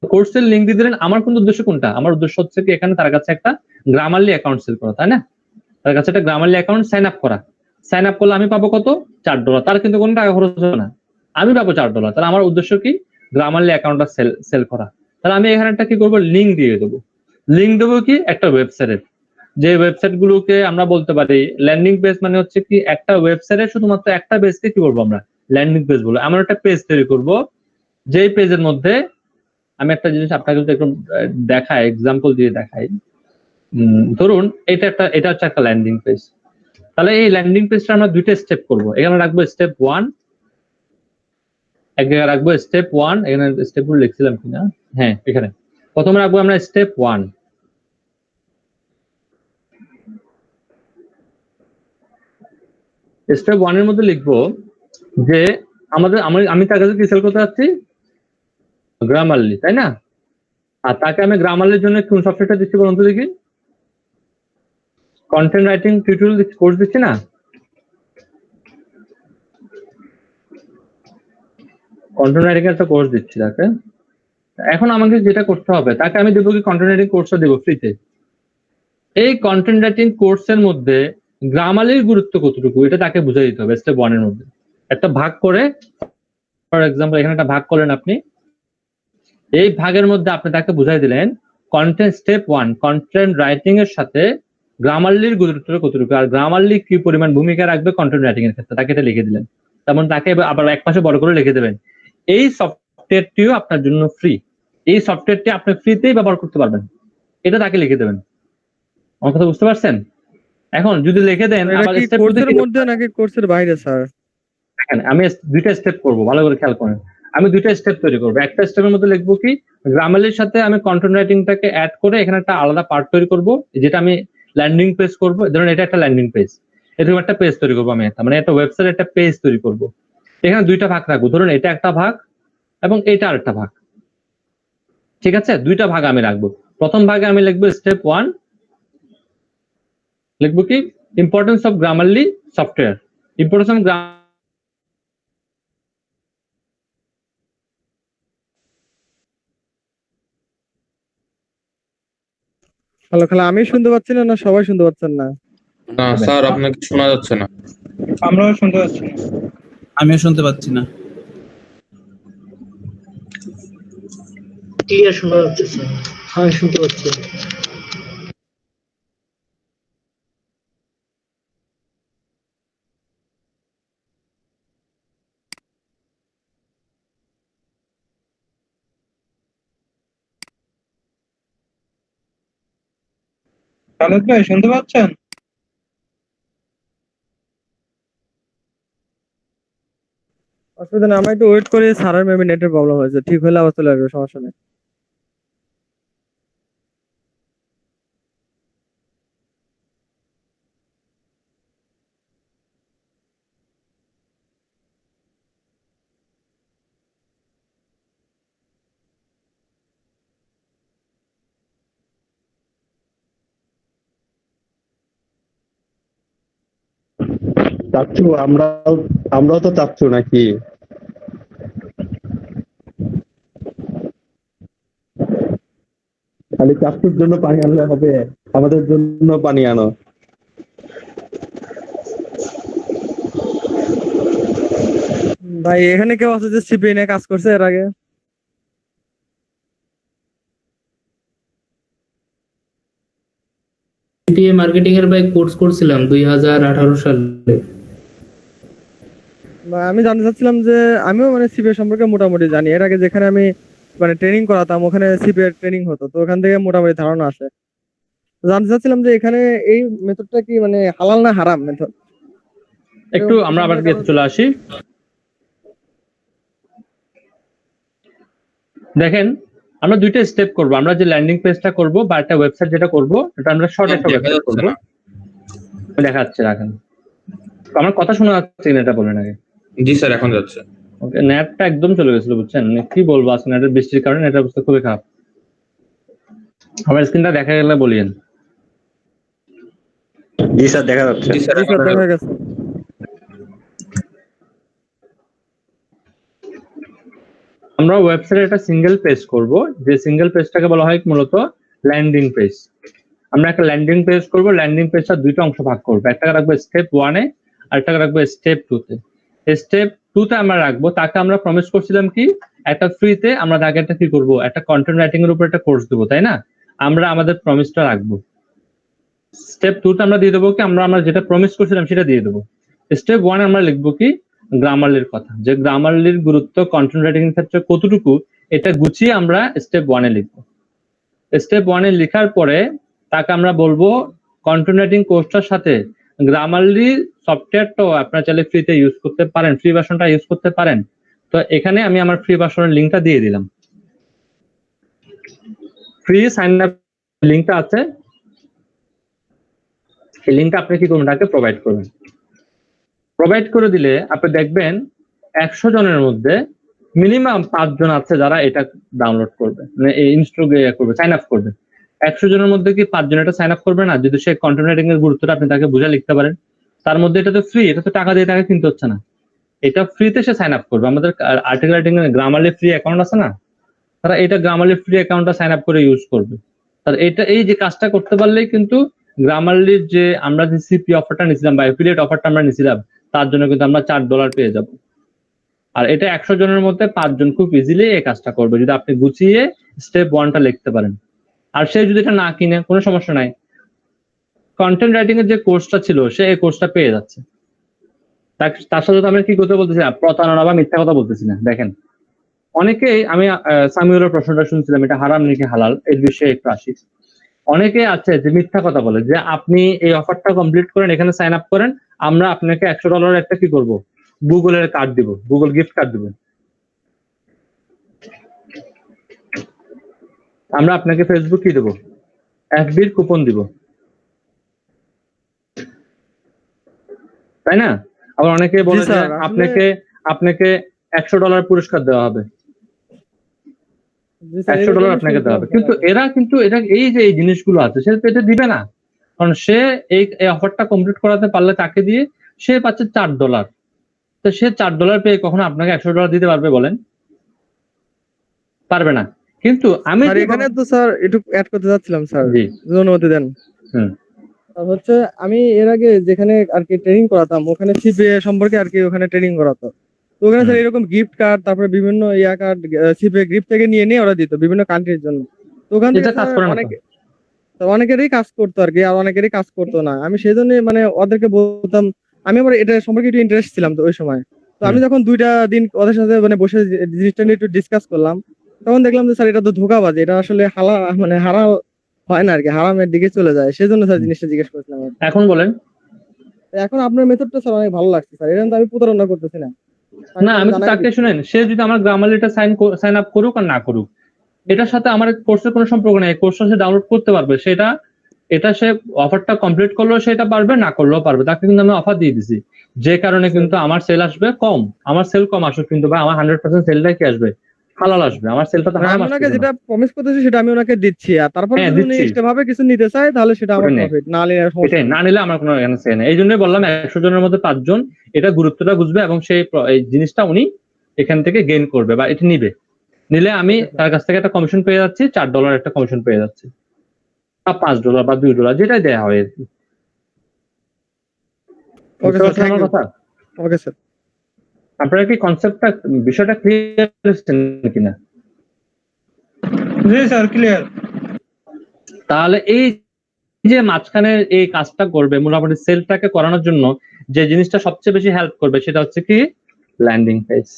কোর্সের লিঙ্ক দিয়ে দিলেন, আমার কিন্তু উদ্দেশ্য কোনটা, আমার উদ্দেশ্য হচ্ছে কি এখানে তার কাছে একটা গ্রামারলি অ্যাকাউন্ট সেল করা, তাই না? তার কাছে একটা গ্রামারলি অ্যাকাউন্ট সাইন আপ করা, সাইন আপ করলে আমি পাবো কত, $4, তার কিন্তু কোনো টাকা খরচ হবে না, আমি পাবো $4। তাহলে আমার উদ্দেশ্য কি, গ্রামারলি অ্যাকাউন্টটা সেল করা। তাহলে আমি এখানে একটা কি করবো, লিঙ্ক দিয়ে দেবো। লিঙ্ক দেবো কি, একটা ওয়েবসাইটের, যে ওয়েবসাইট গুলোকে আমরা বলতে পারি ল্যান্ডিং পেজ, মানে হচ্ছে কি একটা ওয়েবসাইটে শুধুমাত্র একটা পেজকে কি বলবো আমরা, ল্যান্ডিং পেজ বলবো। আমরা একটা পেজ তৈরি করব, যেই পেজের মধ্যে আমি একটা জিনিস আপনাকে যদি একটু দেখাই, এক্সাম্পল দিয়ে দেখাই। ধরুন এটা হচ্ছে একটা ল্যান্ডিং পেজ। তাহলে এই ল্যান্ডিং পেজটা আমরা দুইটা স্টেপ করব, এখানে রাখবো স্টেপ 1, এক জায়গায় রাখবো স্টেপ 1, এখানে স্টেপগুলো লিখছিলাম কিনা, হ্যাঁ এখানে প্রথমে রাখবো আমরা স্টেপ 1। স্টেপ 1 এর মধ্যে লিখবো যে আমি তার কাছে কি সেল করতে যাচ্ছি, গ্রামারলি, তাই না? আর তাকে আমি গ্রামারলির জন্য কোন সফটওয়্যারটা দিচ্ছি বলুন তো দেখি, কন্টেন্ট রাইটিং টিউটোরিয়াল কোর্স দিচ্ছি না, কন্টেন্ট রাইটিং একটা কোর্স দিচ্ছি তাকে। এখন আমাকে যেটা করতে হবে, তাকে আমি দেবো কি কন্টেন্ট রাইটিং কোর্সটা দেবো ফ্রিতে। এই কন্টেন্ট রাইটিং কোর্সের মধ্যে গ্রামারলির গুরুত্ব কতটুকু, এটা তাকে বুঝিয়ে দিতে হবে স্টেপ 1 এর মধ্যে। একটা ভাগ করে, ফর এক্সাম্পল এখানে একটা ভাগ করলেন আপনি, এই ভাগের মধ্যে আপনি তাকে বুঝাই দিলেন কন্টেন্ট স্টেপ 1 কন্টেন্ট রাইটিং এর সাথে গ্রামারলির গুরুত্ব কতটুকু, আর গ্রামারলি কি পরিমাণ ভূমিকা রাখবে কন্টেন্ট রাইটিং এর ক্ষেত্রে, তাকে এটা লিখে দিলেন। তেমন তাকে আবার এক পাশে বড় করে লিখে দেবেন এই সফটওয়্যারটিও আপনার জন্য ফ্রি, এই সফটওয়্যারটি আপনি ফ্রিতেই ব্যবহার করতে পারবেন, এটা তাকে লিখে দেবেন। আমার কথা বুঝতে পারছেন? এখন যদি লিখে দেন, এটা আবার কি স্টেপ কোর্সের মধ্যে নাকি কোর্সের বাইরে স্যার? দেখেন আমি দুইটা স্টেপ করব, ভালো করে খেয়াল করেন। আমি দুইটা স্টেপ তৈরি করবো, একটা স্টেপের মধ্যে লিখবো কি গ্রামারলির সাথে আমি কন্টেন্ট রাইটিংটাকে অ্যাড করে এখানে একটা আলাদা পার্ট তৈরি করব, যেটা আমি ল্যান্ডিং পেজ করব। ধরুন এটা একটা ল্যান্ডিং পেজ, এরকম একটা পেজ তৈরি করবো আমি, মানে একটা ওয়েবসাইট একটা পেজ তৈরি করব। এখানে দুইটা ভাগ রাখবো, ধরুন এটা একটা ভাগ এবং এটা আরেকটা ভাগ, ঠিক আছে? দুইটা ভাগ আমি রাখবো। প্রথম ভাগে আমি লিখবো স্টেপ 1, লিখবো কি importance of Grammarly software, importance of hello খালা, আমি শুনতে পাচ্ছি না, না সবাই শুনতে পাচ্ছেন না? না স্যার, আপনাকে শোনা যাচ্ছে না। আমরাও শুনতে পাচ্ছি না। আমিও শুনতে পাচ্ছি না। ক্লিয়ার শোনা যাচ্ছে স্যার, আমি শুনতে পাচ্ছি। খালেদ ভাই শুনতে পাচ্ছেন? অসুবিধা নেই, আমরা একটু ওয়েট করি, স্যারের মেবি নেটের প্রবলেম হয়েছে, ঠিক হলে আবার চলে আসবে, সমস্যা নেই। চাচ্ছু, আমরাও তো চাচ্ছু নাকি? খালি চাচ্ছুর জন্য পানি আনলে হবে? আমাদের জন্য পানি আনো। ভাই এখানে কেউ আছে যে সিপিএ নিয়ে কাজ করছে এর আগে? সিপিএ মার্কেটিং এর ভাই কোর্স করছিলাম 2018 সালে। বা আমি জানতে চাচ্ছিলাম যে আমিও মানে সিপিএ সম্পর্কে মোটামুটি জানি, এর আগে যেখানে আমি মানে ট্রেনিং করাতাম ওখানে সিপিএ ট্রেনিং হতো, তো ওখান থেকে মোটামুটি ধারণা আছে। জানতে চাচ্ছিলাম যে এখানে এই মেথডটা কি মানে হালাল না হারাম মেথড? একটু আমরা আবার চলে আসি। দেখেন, আমরা দুইটা স্টেপ করব। আমরা যে ল্যান্ডিং পেজটা করব বা একটা ওয়েবসাইট যেটা করব, এটা আমরা শর্ট একটা দেখা ওয়েবসাইট যাচ্ছে করব। না। দেখাচ্ছে, রাখেন। আমার কথা শোনা যাচ্ছে কিনা এটা বলেন আগে। জি স্যার, এখন যাচ্ছে। ওকে, নেটটা একদম চলে গেছিল, বুঝছেন? মানে কি বলবো, আজকে নেটের বৃষ্টির কারণে নেটের অবস্থা খুবই খারাপ। আমার স্ক্রিনটা দেখা গেলে বলিয়েন। জি স্যার, দেখা যাচ্ছে। জি স্যার, জি এখন স্যার, দেখা দেখা যাচ্ছে। গেছে। আমরা ওয়েবসাইটে একটা সিঙ্গেল পেজ করব, যে সিঙ্গেল পেজটাকে বলা হয় মূলত ল্যান্ডিং পেজ। আমরা একটা ল্যান্ডিং পেজ করব, ল্যান্ডিং পেজটা দুইটা অংশ ভাগ করব, একটাকে রাখবো স্টেপ 1 এ আর একটাকে রাখবো স্টেপ 2 তে। স্টেপ 2 তে আমরা রাখবো, তাকে আমরা প্রমিস করছিলাম কি একটা ফ্রিতে আমরা তাকে একটা কি করব, একটা কন্টেন্ট রাইটিং এর উপর একটা কোর্স দেবো, তাই না? আমরা আমাদের প্রমিসটা রাখবো। স্টেপ 2 তে আমরা দিয়ে দেবো কি আমরা যেটা প্রমিস করছিলাম সেটা দিয়ে দেবো। স্টেপ 1 আমরা লিখবো কি গ্রামারলির কথা, যে গ্রামারলির গুরুত্ব কন্টেন্ট রাইটিং এর ক্ষেত্রে কতটুকু, এটা গুছিয়ে আমরা স্টেপ 1 এ লিখবো। স্টেপ 1 এ লেখার পরে তাকে আমরা বলবো কন্টেন্ট রাইটিং কোর্সটার সাথে গ্রামারলি সফটওয়্যারটাও আপনারা চাইলে ফ্রিতে ইউজ করতে পারেন, ফ্রি ভার্সনটা ইউজ করতে পারেন। তো এখানে আমি আমার ফ্রি ভার্সনের লিংকটা দিয়ে দিলাম। ফ্রি সাইন আপ লিংকটা আছে, এই লিংকটা আপনি কি করবেন, তাকে প্রোভাইড করবেন। প্রোভাইড করে দিলে আপনি দেখবেন 100 জনের মধ্যে মিনিমাম 5 জন আছে যারা এটা ডাউনলোড করবে, মানে ইনস্টল করবে, সাইন আপ করবে। 100 জনের মধ্যে কি 5 জন এটা সাইন আপ করবে না? যদি সে কন্টেন্ট রাইটিং এর গুরুত্বটা আপনি তাকে বুঝে লিখতে পারেন। তার মধ্যে এটা তো ফ্রি, এটা তো টাকা দিয়ে তাকে কিনতে হচ্ছে না, এটা ফ্রিতে সে সাইন আপ করবে। আমাদের আর্টিকেল রাইটিং এর গ্রামারলি ফ্রি অ্যাকাউন্ট আছে না, তারা এটা গ্রামারলি ফ্রি অ্যাকাউন্টটা সাইন আপ করে ইউজ করবে। আর এটা এই যে কাজটা করতে পারলেই কিন্তু গ্রামারলির যে আমরা যে সিপি অফারটা নিছিলাম বা অ্যাফিলিয়েট অফারটা আমরা নিছিলাম, তার জন্য কিন্তু আমরা $4 পেয়ে যাব। আর এটা 100 জনের মধ্যে 5 জন খুব ইজিলি এই কাজটা করবে যদি আপনি গুছিয়ে স্টেপ 1টা লিখতে পারেন। আর সে যদি এটা না কিনে কোনো সমস্যা নাই, কন্টেন্ট রাইটিং এর যে কোর্সটা ছিল সে এই কোর্সটা পেয়ে যাচ্ছে। তার সাথে তো আমরা কি করতে বলতেছি না, প্রতারণা বা মিথ্যা কথা বলতেছি না। দেখেন, অনেকেই আমি সামিউলের প্রশ্নটা শুনছিলাম, এটা হারাম নাকি হালাল, এই বিষয়ে একটু আসি। অনেকে আছে যে মিথ্যা কথা বলে যে আপনি এই অফারটা কমপ্লিট করেন, এখানে সাইন আপ করেন, আমরা আপনাকে $100 একটা কি করব, গুগলের কার্ড দিব, গুগল গিফট কার্ড দিব, আমরা আপনাকে ফেসবুক কি দেবো, এফবির কুপন দিব, তাই না? আবার অনেকে বলে যে স্যার, আপনাকে $100 পুরস্কার দেওয়া হবে, জি স্যার, $100 আপনাকে দেওয়া হবে। কিন্তু এরা এটা এই যে এই জিনিসগুলো আছে সে তো এটা দিবে না, কারণ সে এই অফারটা কমপ্লিট করাতে পারলে তাকে দিয়ে সে পাচ্ছে $4। তো সে $4 পেয়ে কখনো আপনাকে $100 দিতে পারবে বলেন? পারবে না। কিন্তু আমি স্যার এখানে তো স্যার একটু অ্যাড করতে যাচ্ছিলাম স্যার, জি যদি অনুমতি দেন। হুম আর হচ্ছে আমি এর আগে যেখানে আর কি ট্রেনিং করাতাম ওখানে সিপিএ সম্পর্কে আর কি ওখানে ট্রেনিং করাতো। তো ওখানে স্যার এরকম গিফট কার্ড, তারপরে বিভিন্ন ইয়া কার্ড সিপিএ গিফট থেকে নিয়ে নিয়ে ওরা দিত বিভিন্ন কান্ট্রির জন্য। তো ওখান থেকে এটা কাজ স্যার করে না তো। অনেকেরই কাজ করতো আর কি, আর অনেকেরই কাজ করতো না। আমি সেই জন্য মানে ওদেরকে বলতাম, আমি আবার এটা সম্পর্কে একটু ইন্টারেস্ট ছিলাম তো ওই সময়। তো আমি যখন 2টা দিন ওদের সাথে মানে বসে জিনিসটা নিয়ে একটু ডিসকাস করলাম, তখন দেখলাম যে স্যার এটা তো ধোঁকাবাজি, এটা আসলে মানে হারাম হয় না আর কি, হারামের দিকে চলে যায়। সেই জন্য স্যার জিনিসটা জিজ্ঞেস করছিলাম আর কি। এখন বলেন। এখন আপনার মেথডটা স্যার অনেক ভালো লাগছে স্যার, এটা কিন্তু আমি প্রতারণা করতেছি না। না আমি তো তাকে শুনেন, সে যদি আমার গ্রামারলিটা সাইন আপ করুক আর না করুক, এটার সাথে আমার কোর্সের কোনো সম্পর্ক নেই। কোর্সটা সে ডাউনলোড করতে পারবে, এটা সে অফারটা কমপ্লিট করলেও সেটা পারবে, না করলেও পারবে। তাকে কিন্তু আমি অফার দিয়ে দিছি, যে কারণে কিন্তু আমার সেল আসবে কম। আমার সেল কম আসুক, কিন্তু ভাই আমার 100% সেলটাই কি আসবে, হালাল আসবে। আমার সেলটা তো মানে হারাম আমি ওনাকে আসবে যেটা প্রমিস করতেছি সেটা আমি ওনাকে দিচ্ছি, আর তারপর হ্যাঁ যদি উনি দিচ্ছি, এক্সট্রা ভাবে কিছু নিতে চায় তাহলে সেটা আমার ওটা নে। প্রফিট, না নিলে সমস্যা এটাই, না নিলে আমার কোনো এখানে সে নেই। এই জন্যই বললাম 100 জনের মধ্যে 5 জন এটা গুরুত্বটা বুঝবে এবং সেই এই জিনিসটা উনি এখান থেকে গেইন করবে বা এটা নিবে। নিলে আমি তার কাছ থেকে একটা কমিশন পেয়ে যাচ্ছি, $4 একটা কমিশন পেয়ে যাচ্ছি, বা $5 বা $2 যেটাই দেয়া হয় আর কি। Okay sir, thank you. কথা ওকে স্যার। আপনারা কি কনসেপ্টটা, বিষয়টা ক্লিয়ার হচ্ছেন কিনা? জি স্যার, ক্লিয়ার। তাহলে এই যে মাঝখানে এই কাজটা করবে মোটামুটি সেলটাকে করানোর জন্য যে জিনিসটা সবচেয়ে বেশি হেল্প করবে সেটা হচ্ছে কি ল্যান্ডিং পেজ।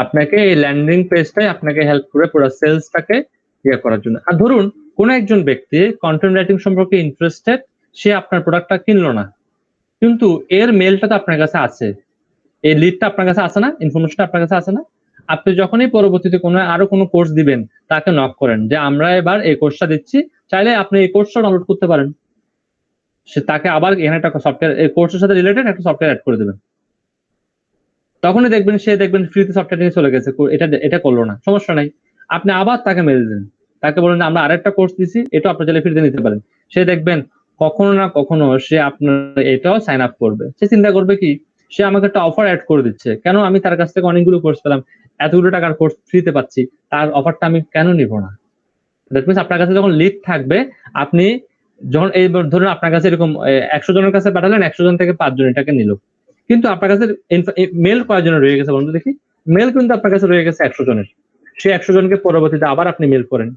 আপনাকে এই ল্যান্ডিং পেজটাই আপনাকে হেল্প করবে পুরো সেলসটাকে ইয়ে করার জন্য। আর ধরুন কোন একজন ব্যক্তি কন্টেন্ট রাইটিং সম্পর্কে ইন্টারেস্টেড, সে আপনার প্রোডাক্টটা কিনলো না, কিন্তু এর মেলটা তো আপনার কাছে আছে, এই লিডটা আপনার কাছে আছে না, ইনফরমেশনটা আপনার কাছে আছে না। আপনি যখনই পরবর্তীতে আরো কোনো কোর্স দিবেন, তাকে নক করেন যে আমরা এবার এই কোর্সটা দিচ্ছি, চাইলে আপনি এই কোর্সটা ডাউনলোড করতে পারেন। সে তাকে আবার এখানে একটা সফটওয়্যার, এই কোর্সের সাথে রিলেটেড একটা সফটওয়্যার অ্যাড করে দেবেন। তখনই দেখবেন ফ্রিতে সফটওয়্যার নিয়ে চলে গেছে, এটা করলো না, সমস্যা নাই। আপনি আবার তাকে মেল দেন, তাকে বলেন যে আমরা আরেকটা কোর্স দিছি, এটা আপনি চাইলে ফ্রিতে নিতে পারেন। সে দেখবেন কখনো না কখনো সে আপনার এটাও সাইন আপ করবে। সে চিন্তা করবে কি, সে আমাকে একটা অফার অ্যাড করে দিচ্ছে, কেন আমি তার কাছ থেকে অনেকগুলো কোর্স পেলাম, এতগুলো টাকার কোর্স ফ্রিতে পাচ্ছি, তার অফারটা আমি কেন নিব না। দ্যাট মিনস আপনার কাছে যখন লিড থাকবে, আপনি যখন এই ধরুন আপনার কাছে এরকম 100 জনের কাছে পাঠালেন, 100 জন থেকে 5 জন এটাকে নিল, কিন্তু আপনার কাছে মেল কয়জনের রয়ে গেছে বন্ধু দেখি, মেল কিন্তু আপনার কাছে রয়ে গেছে 100 জনের। সে 100 জনকে পরবর্তীতে আবার আপনি মেল করেন,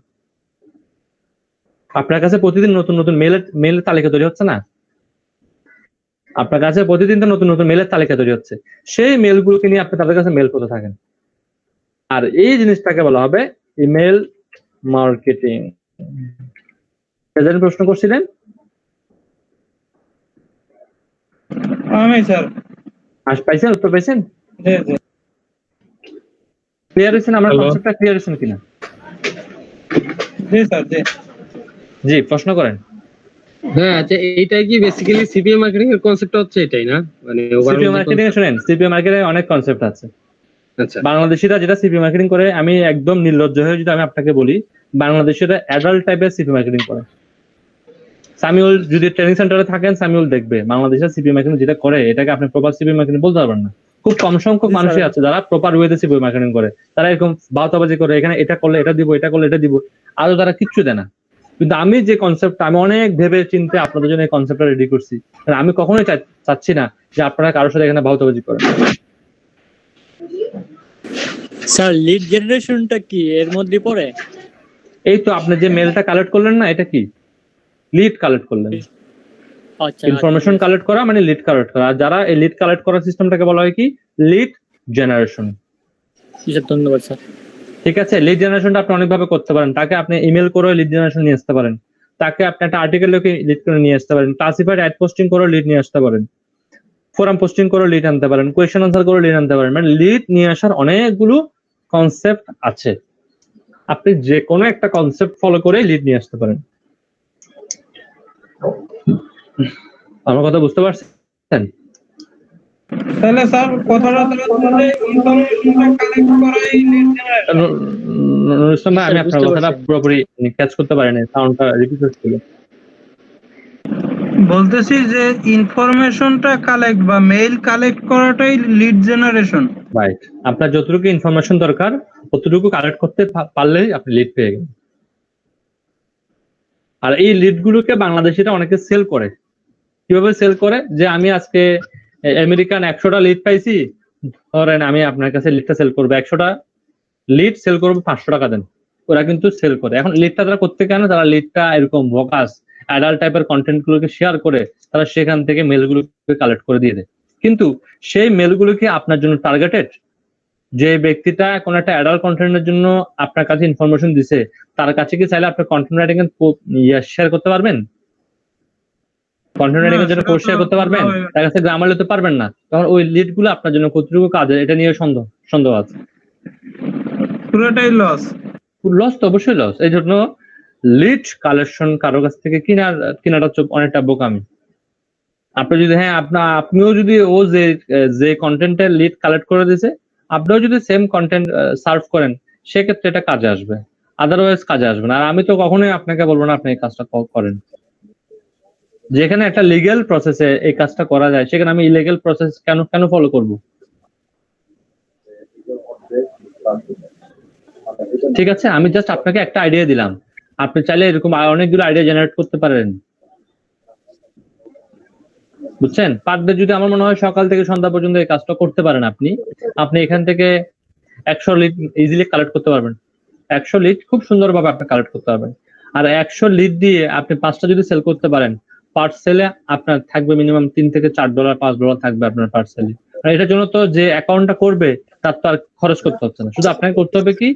আপনার কাছে প্রতিদিন নতুন নতুন মেলের তালিকা তৈরি হচ্ছে না, আপনার কাছে প্রতিদিন তো নতুন নতুন মেলের তালিকা তৈরি হচ্ছে। সেই মেলগুলোকে নিয়ে আপনি তাদের কাছে মেল করতে থাকেন। আর এই জিনিসটাকে বলা হবে ইমেল মার্কেটিং। প্রশ্ন করছিলেন? আমি স্যার। পাইছেন, উত্তর পাইছেন? জি জি। ক্লিয়ার হয়েছেন? আমার কনসেপ্টটা ক্লিয়ার হয়েছেন কিনা? জি স্যার, জি। জি, প্রশ্ন করেন। হ্যাঁ, আচ্ছা, এইটাই কি বেসিক্যালি সিপিএম মার্কেটিং এর কনসেপ্টটা হচ্ছে এটাই না? মানে সিপিএম মার্কেটিং এ শুনেন, সিপিএম মার্কেটিং এ অনেক কনসেপ্ট আছে। আচ্ছা, বাংলাদেশিরা যেটা সিপিএম মার্কেটিং করে, আমি একদম নির্লজ্জ হয়ে যদি আমি আপনাকে বলি, বাংলাদেশিরা অ্যাডাল্ট টাইপের সিপিএম মার্কেটিং করে। সামিউল যদি ট্রেনিং সেন্টারে থাকেন, সামিউল দেখবে বাংলাদেশের সিপিএম মার্কেটিং যেটা করে, এটাকে আপনি প্রপার সিপিএম মার্কেটিং বলতে পারবেন না। খুব কম সংখ্যক মানুষই আছে যারা প্রপার ওয়েতে সিপিএম মার্কেটিং করে। তারা এরকম বাউতাবাজি করে, এখানে এটা করলে এটা দিব, এটা করলে এটা দিব, আরো তারা কিচ্ছু দেয় না। কিন্তু আমি যে কনসেপ্ট, আমি অনেক ভেবে চিন্তে আপনাদের জন্য এই কনসেপ্টটা রেডি করছি। আমি কখনোই চাচ্ছি না যে আপনারা কারোর সাথে এখানে বাউতাবাজি করেন। স্যার লিড জেনারেশনটা কি এর মধ্যে পড়ে? এই তো আপনি যে মেলটা কালেক্ট করলেন না, এটা কি লিড কালেক্ট করলেন। আচ্ছা, ইনফরমেশন কালেক্ট করা মানে লিড কালেক্ট করা। আর যারা এই লিড কালেক্ট করার সিস্টেমটাকে বলা হয় কি লিড জেনারেশন। ধন্যবাদ স্যার। ঠিক আছে, লিড জেনারেশনটা আপনি অনেকভাবে করতে পারেন। তাকে আপনি ইমেল করে লিড জেনারেশন নিয়ে আসতে পারেন, তাকে আপনি একটা আর্টিকেল লিখে লিড করে নিয়ে আসতে পারেন, ক্লাসিফাইড অ্যাড পোস্টিং করে লিড নিয়ে আসতে পারেন, ফোরাম পোস্টিং করে লিড আনতে পারেন, কোয়েশ্চেন আনসার করে লিড আনতে পারেন। মানে লিড নিয়ে আসার অনেকগুলো কনসেপ্ট আছে, আপনি যে কোনো একটা কনসেপ্ট ফলো করে লিড নিয়ে আসতে পারেন। আমার কথা বুঝতে পারছেন? তাহলে স্যার কথাটা ইনফরমেশনটা কালেক্ট করাই লিড জেনারেশন। আমি আপনার কথাটা পুরোপুরি ক্যাচ করতে পারিনি, সাউন্ডটা রিপিট হচ্ছিল। বলতেছি যে ইনফরমেশনটা কালেক্ট বা মেইল কালেক্ট করাটাই লিড জেনারেশন। রাইট, আপনার যতটুকু ইনফরমেশন দরকার অতটুকু কালেক্ট করতে পারলেই আপনি লিড পেয়ে গেলেন। আর এই লিড গুলোকে বাংলাদেশিরা অনেকে সেল করে। কিভাবে সেল করে? যে আমি আজকে আমেরিকান 100টা লিড পাইছি, ধরেন আমি আপনার কাছে লিডটা সেল করবো 100টা লিড সেল করবো 500 টাকা দেন। ওরা কিন্তু সেল করে। এখন লিডটা তারা করতে কেন? তারা লিডটা এরকম ভোকাস অ্যাডাল্ট টাইপের কন্টেন্ট গুলোকে শেয়ার করে তারা সেখান থেকে মেলগুলোকে কালেক্ট করে দিয়ে দেয়। কিন্তু সেই মেলগুলো কি আপনার জন্য টার্গেটেড? যে ব্যক্তিটা কোন একটা অ্যাডাল্ট কন্টেন্টের জন্য আপনার কাছে ইনফরমেশন দিছে, তার কাছে কি চাইলে আপনার কন্টেন্ট রাইটিং এর শেয়ার করতে পারবেন? কন্টেন্ট রাইটিং এর জন্য কোর্স শেয়ার করতে পারবেন? তার কাছে গ্রামার লিখতে পারবেন না। তখন ওই লিড গুলো আপনার জন্য কতটুকু কাজে এটা নিয়ে সন্দেহ আছে। পুরোটাই লস। লস তো অবশ্যই লস। এই জন্য লিড কালেকশন কারো কাছ থেকে কিনাটা অনেকটা বোকামি। আপনি যদি আপনিও যদি ও যে কন্টেন্টের লিড কালেক্ট করে দিয়েছে, আপনিও যদি সেম কন্টেন্ট সার্ভ করেন, সেক্ষেত্রে এটা কাজে আসবে, আদারওয়াইজ কাজে আসবে না। আর আমি তো কখনোই আপনাকে বলবো না আপনি এই কাজটা করেন। যেখানে একটা লিগ্যাল প্রসেসে এই কাজটা করা যায়, সেখানে আমি ইলিগ্যাল প্রসেস কেন ফলো করব? ঠিক আছে, আমি জাস্ট আপনাকে একটা আইডিয়া দিলাম। আপনি চাইলে এরকম অনেকগুলো আইডিয়া জেনারেট করতে পারেন, বুঝছেন? পার ডে যদি আমার মনে হয় সকাল থেকে সন্ধ্যা পর্যন্ত এই কাজটা করতে পারেন, আপনি এখান থেকে 100 লিড ইজিলি কালেক্ট করতে পারবেন। 100 লিড খুব সুন্দরভাবে আপনি কালেক্ট করতে পারবেন। আর 100 লিড দিয়ে আপনি 5টা যদি সেল করতে পারেন, পার সেলে আপনার থাকবে মিনিমাম $3 থেকে $4 $5 থাকবে আপনার পার সেলে। আর এটার জন্য তো যে অ্যাকাউন্টটা করবে তার তো আর খরচ করতে হচ্ছে না। শুধু আপনাকে করতে হবে কি,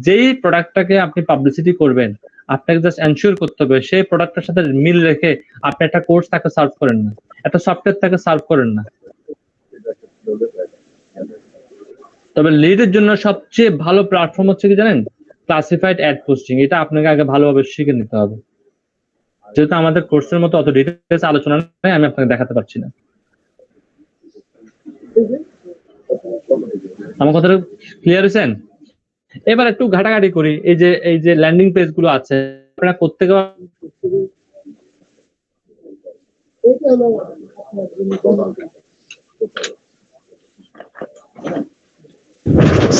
যেই প্রোডাক্টটাকে আপনি পাবলিসিটি করবেন, আপনাকে জাস্ট এনশিওর করতে হবে সেই প্রোডাক্টের সাথে মিল রেখে আপনি একটা কোর্স তাকে সার্ভ করেন না, একটা সফটওয়্যার তাকে সার্ভ করেন না। তবে লিডের জন্য সবচেয়ে ভালো প্ল্যাটফর্ম হচ্ছে কি জানেন? Classified ad posting. এটা আপনাকে আগে ভালোভাবে শিখে নিতে হবে। যেহেতু আমাদের কোর্সের মতো অত ডিটেইলস আলোচনা নেই, আমি আপনাকে দেখাতে পারছি না। আমার কথাটা ক্লিয়ার হয়েছেন? এবার একটু ঘাটাঘাটি করি। এই যে ল্যান্ডিং পেজ গুলো আছে, আপনারা কোত্থেকে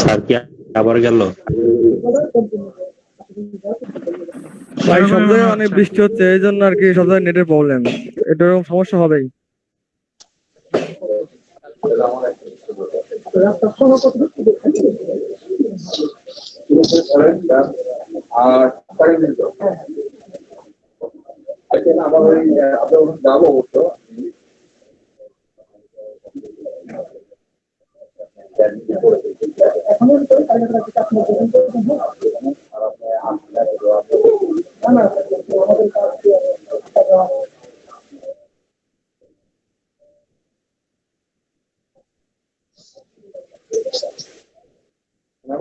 স্যার কি আবার গেল? ভাই সব জায়গায় অনেক বৃষ্টি হচ্ছে, এই জন্য আর কি সব জায়গায় নেটের প্রবলেম, এটা এরকম সমস্যা হবেই।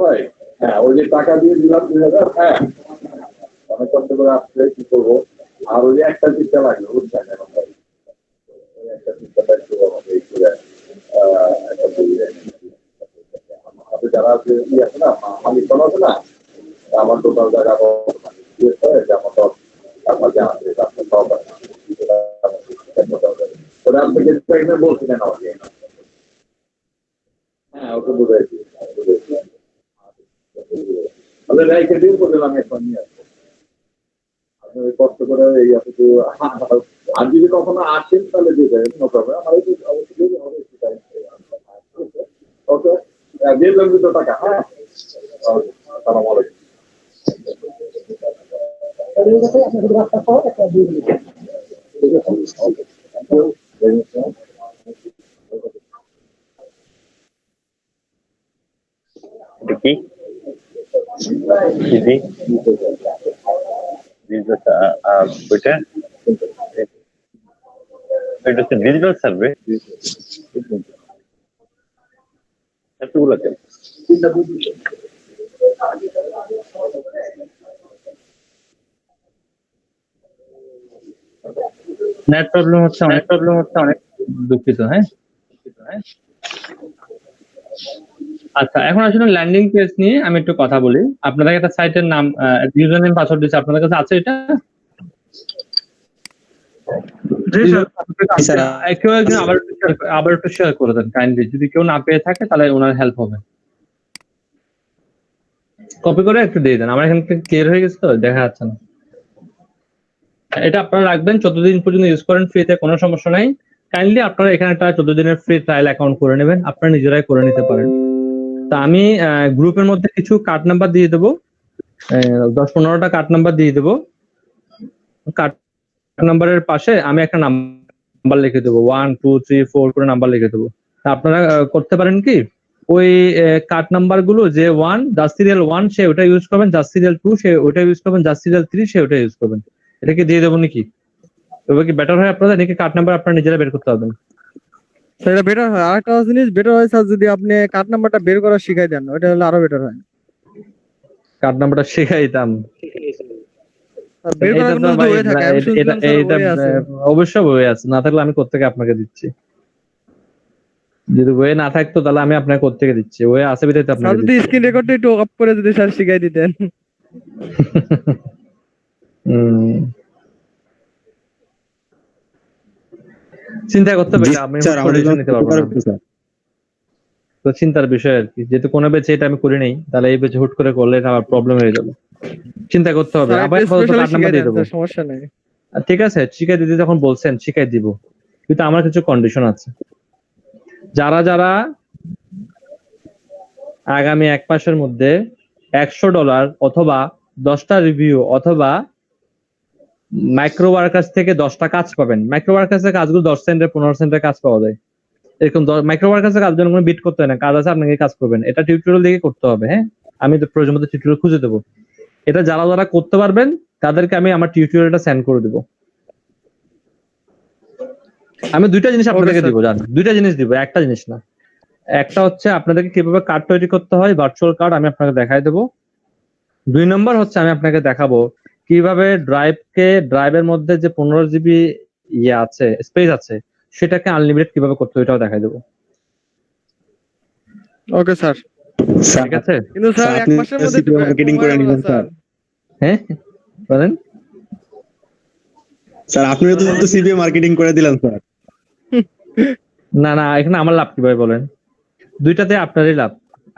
ভাই হ্যাঁ, ওই যে টাকা দিয়ে দিলাম 2000, হ্যাঁ অনেক কষ্ট করে আসছে, কি করবো। আর ওই যে একটা চিন্তা লাগলো, বুঝছেন? এখন ভাই ওই একটা চিন্তাটা একটু আমাকে একটু একটা বললে আমাদের যারা আছে আছে না, মালিক আছে না, আমার টোটাল জায়গা যে আমার সব আপনাকে আছে আপনার সব ওটা আপনাকে বলছিলেন আমাকে। হ্যাঁ, ওকে বুঝাইছি। আমি রাইকে ডিল করলাম এখন নিয়ে আসবো। আপনি কষ্ট করে এই আপনি আর যদি কখনো আসেন তাহলে দিয়ে দেবেন, নো প্রবলেম। আমার এই অবশ্যই হবে একটু টাইম। ওকে, দিয়ে দেবেন 2 টাকা। হ্যাঁ, আসসালামু আলাইকুম। কি ওইটা এটা হচ্ছে ডিজিটাল সার্ভে। এতগুলো কেন? নেট প্রবলেম হচ্ছে অনেক দুঃখিত। হ্যাঁ, আচ্ছা, এখন আসলে ল্যান্ডিং পেজ নিয়ে আমি একটু কথা বলি। আপনাদের একটা সাইটের নাম, ইউজার নেম, পাসওয়ার্ড দিচ্ছে, আপনাদের কাছে আছে এটা? কেউ একজন আবার একটু শেয়ার করে দেন কাইন্ডলি, যদি কেউ না পেয়ে থাকে তাহলে ওনার হেল্প হবে। কপি করে একটু দিয়ে দেন, আমার এখান থেকে ক্লিয়ার হয়ে গেছে তো, দেখা যাচ্ছে না। এটা আপনারা রাখবেন, 14 দিন পর্যন্ত ইউজ করেন ফ্রিতে, কোনো সমস্যা নাই। কাইন্ডলি আপনারা এখানে একটা 14 দিনের ফ্রি ট্রায়াল অ্যাকাউন্ট করে নেবেন, আপনারা নিজেরাই করে নিতে পারেন। তা আমি গ্রুপের মধ্যে কিছু কার্ড নাম্বার দিয়ে দেবো, 10-15টা কার্ড নাম্বার দিয়ে দেবো। কার্ড নাম্বারের পাশে আমি একটা নাম্বার লিখে দেবো, 1 2 3 4 করে নাম্বার লিখে দেবো। তা আপনারা করতে পারেন কি, ওই কার্ড নাম্বার গুলো যে 1 জাস্ট সিরিয়াল 1 সে ওটা ইউজ করবেন, জাস্ট সিরিয়াল 2 সে ওটা ইউজ করবেন, জাস্ট সিরিয়াল 3 সে ওটা ইউজ করবেন। এটাকে দিয়ে দেবো নাকি? তবে কি বেটার হয় আপনাদের, নাকি কার্ড নাম্বার আপনারা নিজেরা বের করতে পারবেন? সেটা বেটার হয়। আরেকটা জিনিস বেটার হয় স্যার, যদি আপনি কার্ড নাম্বারটা বের করা শিখাই দেন, ওটা হলে আরো বেটার হয়। কার্ড নাম্বারটা শেখাই দিতাম, বের করার কোনো যদি way থাকে, আমি শুনছিলাম স্যার way আছে। অবশ্যই বই আছে, না থাকলে আমি কোত্থেকে আপনাকে দিচ্ছি? যদি বই না থাকতো তাহলে আমি আপনাকে কোত্থেকে দিচ্ছি? ওই আছে বিধায় তো স্যার আপনাকে যদি দিচ্ছি। স্ক্রিন রেকর্ডটা একটু অফ করে যদি স্যার শিখাই দিতেন। চিন্তা করতে হবে, আমি ডিসিশন নিতে পারবো না, তো চিন্তার বিষয় আর কি। যেহেতু কোনো বেচে এটা আমি করি নাই, তাহলে এই বেচে হুট করে করলে এটা আমার প্রবলেম হয়ে যাবে। চিন্তা করতে হবে। স্যার আবার একটু কার্ড স্পেশালি নাম্বার শিখাই দিয়ে দেন দেবো, স্যার, সমস্যা নেই। ঠিক আছে? শিখাই দিতে যখন বলছেন শিখাই দিব, কিন্তু আমার কিছু কন্ডিশন আছে। যারা যারা আগামী 1 মাসের মধ্যে $100 অথবা 10টা রিভিউ অথবা মাইক্রো ওয়ার্কার্স থেকে 10টা কাজ পাবেন। মাইক্রো ওয়ার্কার্সের কাজগুলো 10 সেন্টের 15 সেন্টের কাজ পাওয়া যায়। এরকম মাইক্রো ওয়ার্কার্সের কাজ জন্য কোনো বিট করতে হয় না, কাজ আছে আপনাকে কাজ করবেন। এটা টিউটোরিয়াল দেখে করতে হবে। হ্যাঁ, আমি তো প্রয়োজন মতো টিউটোরিয়াল খুঁজে দেবো। এটা যারা যারা করতে পারবেন তাদেরকে আমি আমার টিউটোরিয়ালটা সেন্ড করে দেবো। আমি 2টা জিনিস আপনাদেরকে দিব, জান 2টা জিনিস দিব, একটা জিনিস না। একটা হচ্ছে আপনাদেরকে কিভাবে কার্ড তৈরি করতে হয়, ভার্চুয়াল কার্ড আমি আপনাকে দেখাই দেবো। 2 নম্বর হচ্ছে আমি আপনাকে দেখাবো কিভাবে ড্রাইভের মধ্যে যে 15 জিবি ইয়ে আছে, স্পেস আছে, সেটাকে আনলিমিটেড কিভাবে করতে হয় এটাও দেখাই দেবো। ওকে স্যার, ঠিক আছে? কিন্তু স্যার 1 মাসের মধ্যে একটু মার্কেটিং করে নিবেন স্যার। হ্যাঁ বলেন স্যার, আপনিও তো সিবিএ মার্কেটিং করে দিলেন স্যার। না না, এখানে আমার লাভ কি ভাই বলেন? 2টাতে আপনারই লাভ,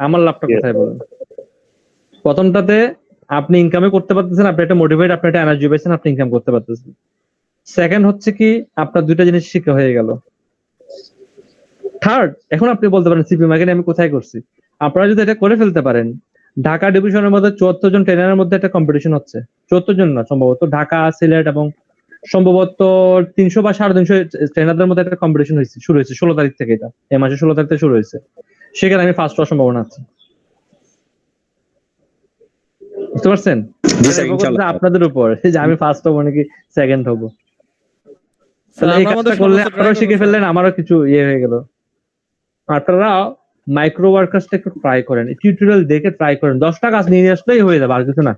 আমার লাভটা কোথায় বলেন? প্রথমটাতে আপনি ইনকামে করতে পারতেছেন, আপনি একটা মোটিভেট, আপনি একটা এনার্জি পাইছেন, আপনি ইনকাম করতে পারতেছেন। সেকেন্ড হচ্ছে কি, আপনার 2টা জিনিস শিখা হয়ে গেল। থার্ড, এখন আপনি বলতে পারেন সিপি মার্কেটিং আমি কোথায় করছি। আপনারা যদি এটা করে ফেলতে পারেন, ঢাকা ডিভিশনের মধ্যে 74 জন ট্রেনারের মধ্যে একটা কম্পিটিশন হচ্ছে, 74 জন না সম্ভবত, ঢাকা, সিলেট এবং সম্ভবত 300 বা 350 ট্রেনারদের মধ্যে একটা কম্পিটিশন শুরু হয়েছে 16 তারিখ থেকে। এটা এই মাসে 16 তারিখ থেকে শুরু হয়েছে। সেখানে আমি ফার্স্ট হওয়ার সম্ভাবনা আছে, বুঝতে পারছেন? আপনাদের উপর যে আমি ফার্স্ট হবো নাকি সেকেন্ড হবো। তাহলে এই কাজটা করলে আপনারাও শিখে ফেললেন, আমারও কিছু ইয়ে হয়ে গেল। আপনারা মাইক্রো ওয়ার্কার্সটা একটু ট্রাই করেন, টিউটোরিয়াল দেখে ট্রাই করেন, 10টা কাজ নিয়ে আসলেই হয়ে যাবে, আর কিছু না।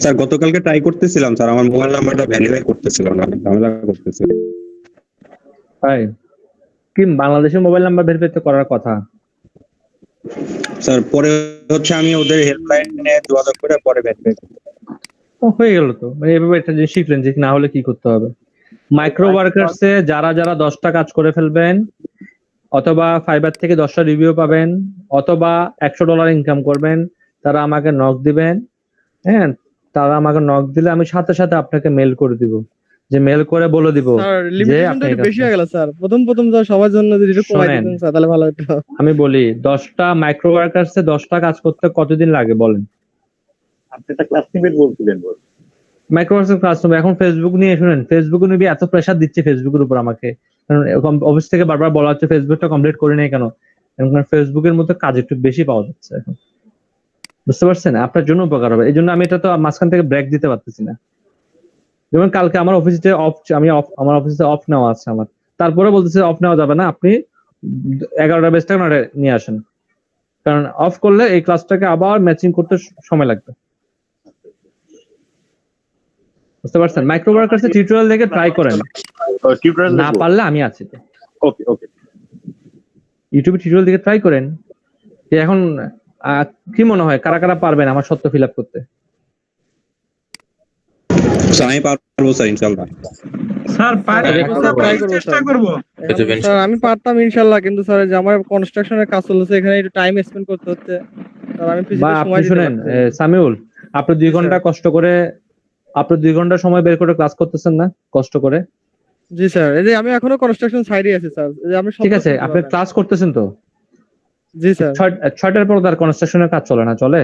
স্যার গতকালকে ট্রাই করতেছিলাম স্যার, আমার মোবাইল নাম্বারটা ভেরিফাই করতেছিলাম না, ঝামেলা করতেছিল। তাই কি বাংলাদেশের মোবাইল নাম্বার ভেরিফাই করার কথা? স্যার পরে হচ্ছে আমি ওদের হেল্পলাইনে যোগাযোগ করে পরে ভেরিফাই হয়ে গেল তো, মানে এভাবে একটা জিনিস শিখলেন যে না হলে কি করতে হবে। মাইক্রো ওয়ার্কার্সে যারা যারা 10টা কাজ করে ফেলবেন, অথবা ফাইবার থেকে 10টা রিভিউ পাবেন, অথবা $100 ইনকাম করবেন, তারা আমাকে নক দিবেন। হ্যাঁ, তারা আমাকে নক দিলে আমি সাথে সাথে আপনাকে মেল করে দিব, যে মেল করে বলে দিব স্যার যে লিমিটেশনটা আপনি একটু বেশি হয়ে গেল স্যার। প্রথম যা সবার জন্য যদি একটু কমাই দিতেন স্যার তাহলে ভালো হতো। আমি বলি 10টা মাইক্রো ওয়ার্কার্সে 10টা কাজ করতে কতদিন লাগে বলেন? আপনি একটা ক্লাসমেট বলছিলেন। মাইক্রোসফট কাস্টমার এখন ফেসবুক নিয়ে শুনেন, ফেসবুক নিয়ে এত প্রেসার দিচ্ছে ফেসবুকের উপর আমাকে, কারণ অফিস থেকে বারবার বলা হচ্ছে ফেসবুকটা কমপ্লিট করে নেই কেন, কারণ ফেসবুকের মধ্যে কাজ একটু বেশি পাওয়া যাচ্ছে এখন, বুঝতে পারছেন? আপনার জন্য উপকার হবে, এই জন্য আমি এটা তো মাঝখান থেকে ব্রেক দিতে পারতেছি না। যেমন কালকে আমার অফিসে আমার অফিসে অফ নেওয়া আছে আমার, তারপরে বলতেছে অফ নেওয়া যাবে না, আপনি 11টা বেজটা নিয়ে আসেন, কারণ অফ করলে এই ক্লাসটাকে আবার ম্যাচিং করতে সময় লাগবে, বুঝতে পারছেন? মাইক্রো ওয়ার্কার্সের টিউটোরিয়াল দেখে ট্রাই করেন, না পারলে আমি আছি। ওকে ওকে, ইউটিউবে টিউটোরিয়াল দেখে ট্রাই করেন। এখন কি মনে হয় কারা কারা পারবেন আমার সত্য ফিল আপ করতে? আমি পারবো স্যার ইনশাল্লাহ। স্যার পারি স্যার ট্রাই করবো চেষ্টা স্যার। করব। এখন স্যার আমি পারতাম ইনশাল্লাহ, কিন্তু স্যার যে আমার কনস্ট্রাকশনের কাজ চলছে, এখানে একটু টাইম স্পেন্ড করতে হচ্ছে স্যার, আমি বা পিছিয়ে আপনি সময় দিতে শুনেন পারছি না। সামিউল, আপনি 2 জি, ঘন্টা স্যার। কষ্ট করে, আপনি 2 ঘন্টা সময় বের করে ক্লাস করতেছেন না কষ্ট করে? জি স্যার, এই যে আমি এখনো কনস্ট্রাকশন সাইডে আছি স্যার, এই যে আমি ঠিক আছে, আপনি ক্লাস করতেছেন তো? জি স্যার। 6টার পর তার কনস্ট্রাকশনের কাজ চলে না, চলে?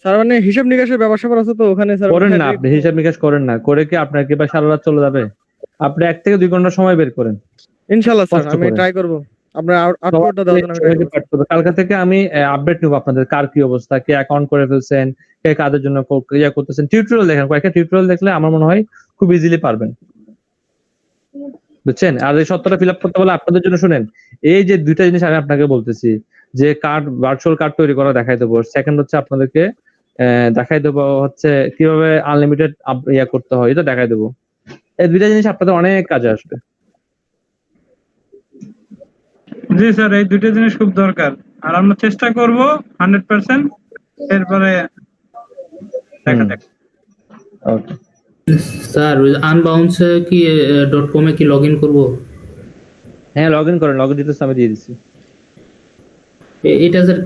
স্যার মানে হিসাব নিকাশের ব্যবসা আছে তো ওখানে স্যার। করেন না, আপনি হিসাব নিকাশ করেন না, করে কি আপনার কি বা সারা রাত চলে যাবে? আপনি 1 থেকে 2 ঘন্টা সময় বের করেন। ইনশাআল্লাহ স্যার, কষ্ট আমি করে। ট্রাই করব। আপনার আউটপুটটা দেওয়ার জন্য আমি ট্রাই করব। কালকে থেকে আমি আপডেট নিব আপনাদের, কার কি অবস্থা, কে অ্যাকাউন্ট করে ফেলছেন, কে কাদের জন্য ইয়া করতেছেন। টিউটোরিয়াল দেখেন, কয়েকটা টিউটোরিয়াল দেখলে আমার মনে হয় খুব ইজিলি পারবেন, বুঝছেন? আর এই সত্যটা ফিল আপ করতে বলে আপনাদের জন্য শুনেন, এই যে 2টা জিনিস আমি আপনাকে বলতেছি, যে কার্ড, ভার্চুয়াল কার্ড তৈরি করা দেখাই দেবো। সেকেন্ড হচ্ছে আপনাদেরকে দেখাই দেবো হচ্ছে কিভাবে আনলিমিটেড ইয়া করতে হয়, এটা দেখাই দেবো। এই 2টা জিনিস আপনাদের অনেক কাজে আসবে। জি স্যার, এই দুটো জিনিস খুব দরকার, আর আমরা চেষ্টা করব 100%। এরপরে দেখা যাক। ওকে স্যার ওই আনবাউন্সে কি .com এ কি লগ ইন করবো? হ্যাঁ, লগ ইন করেন, লগ ইন ডিটেলস আমি দিয়ে দিচ্ছি। এটা স্যার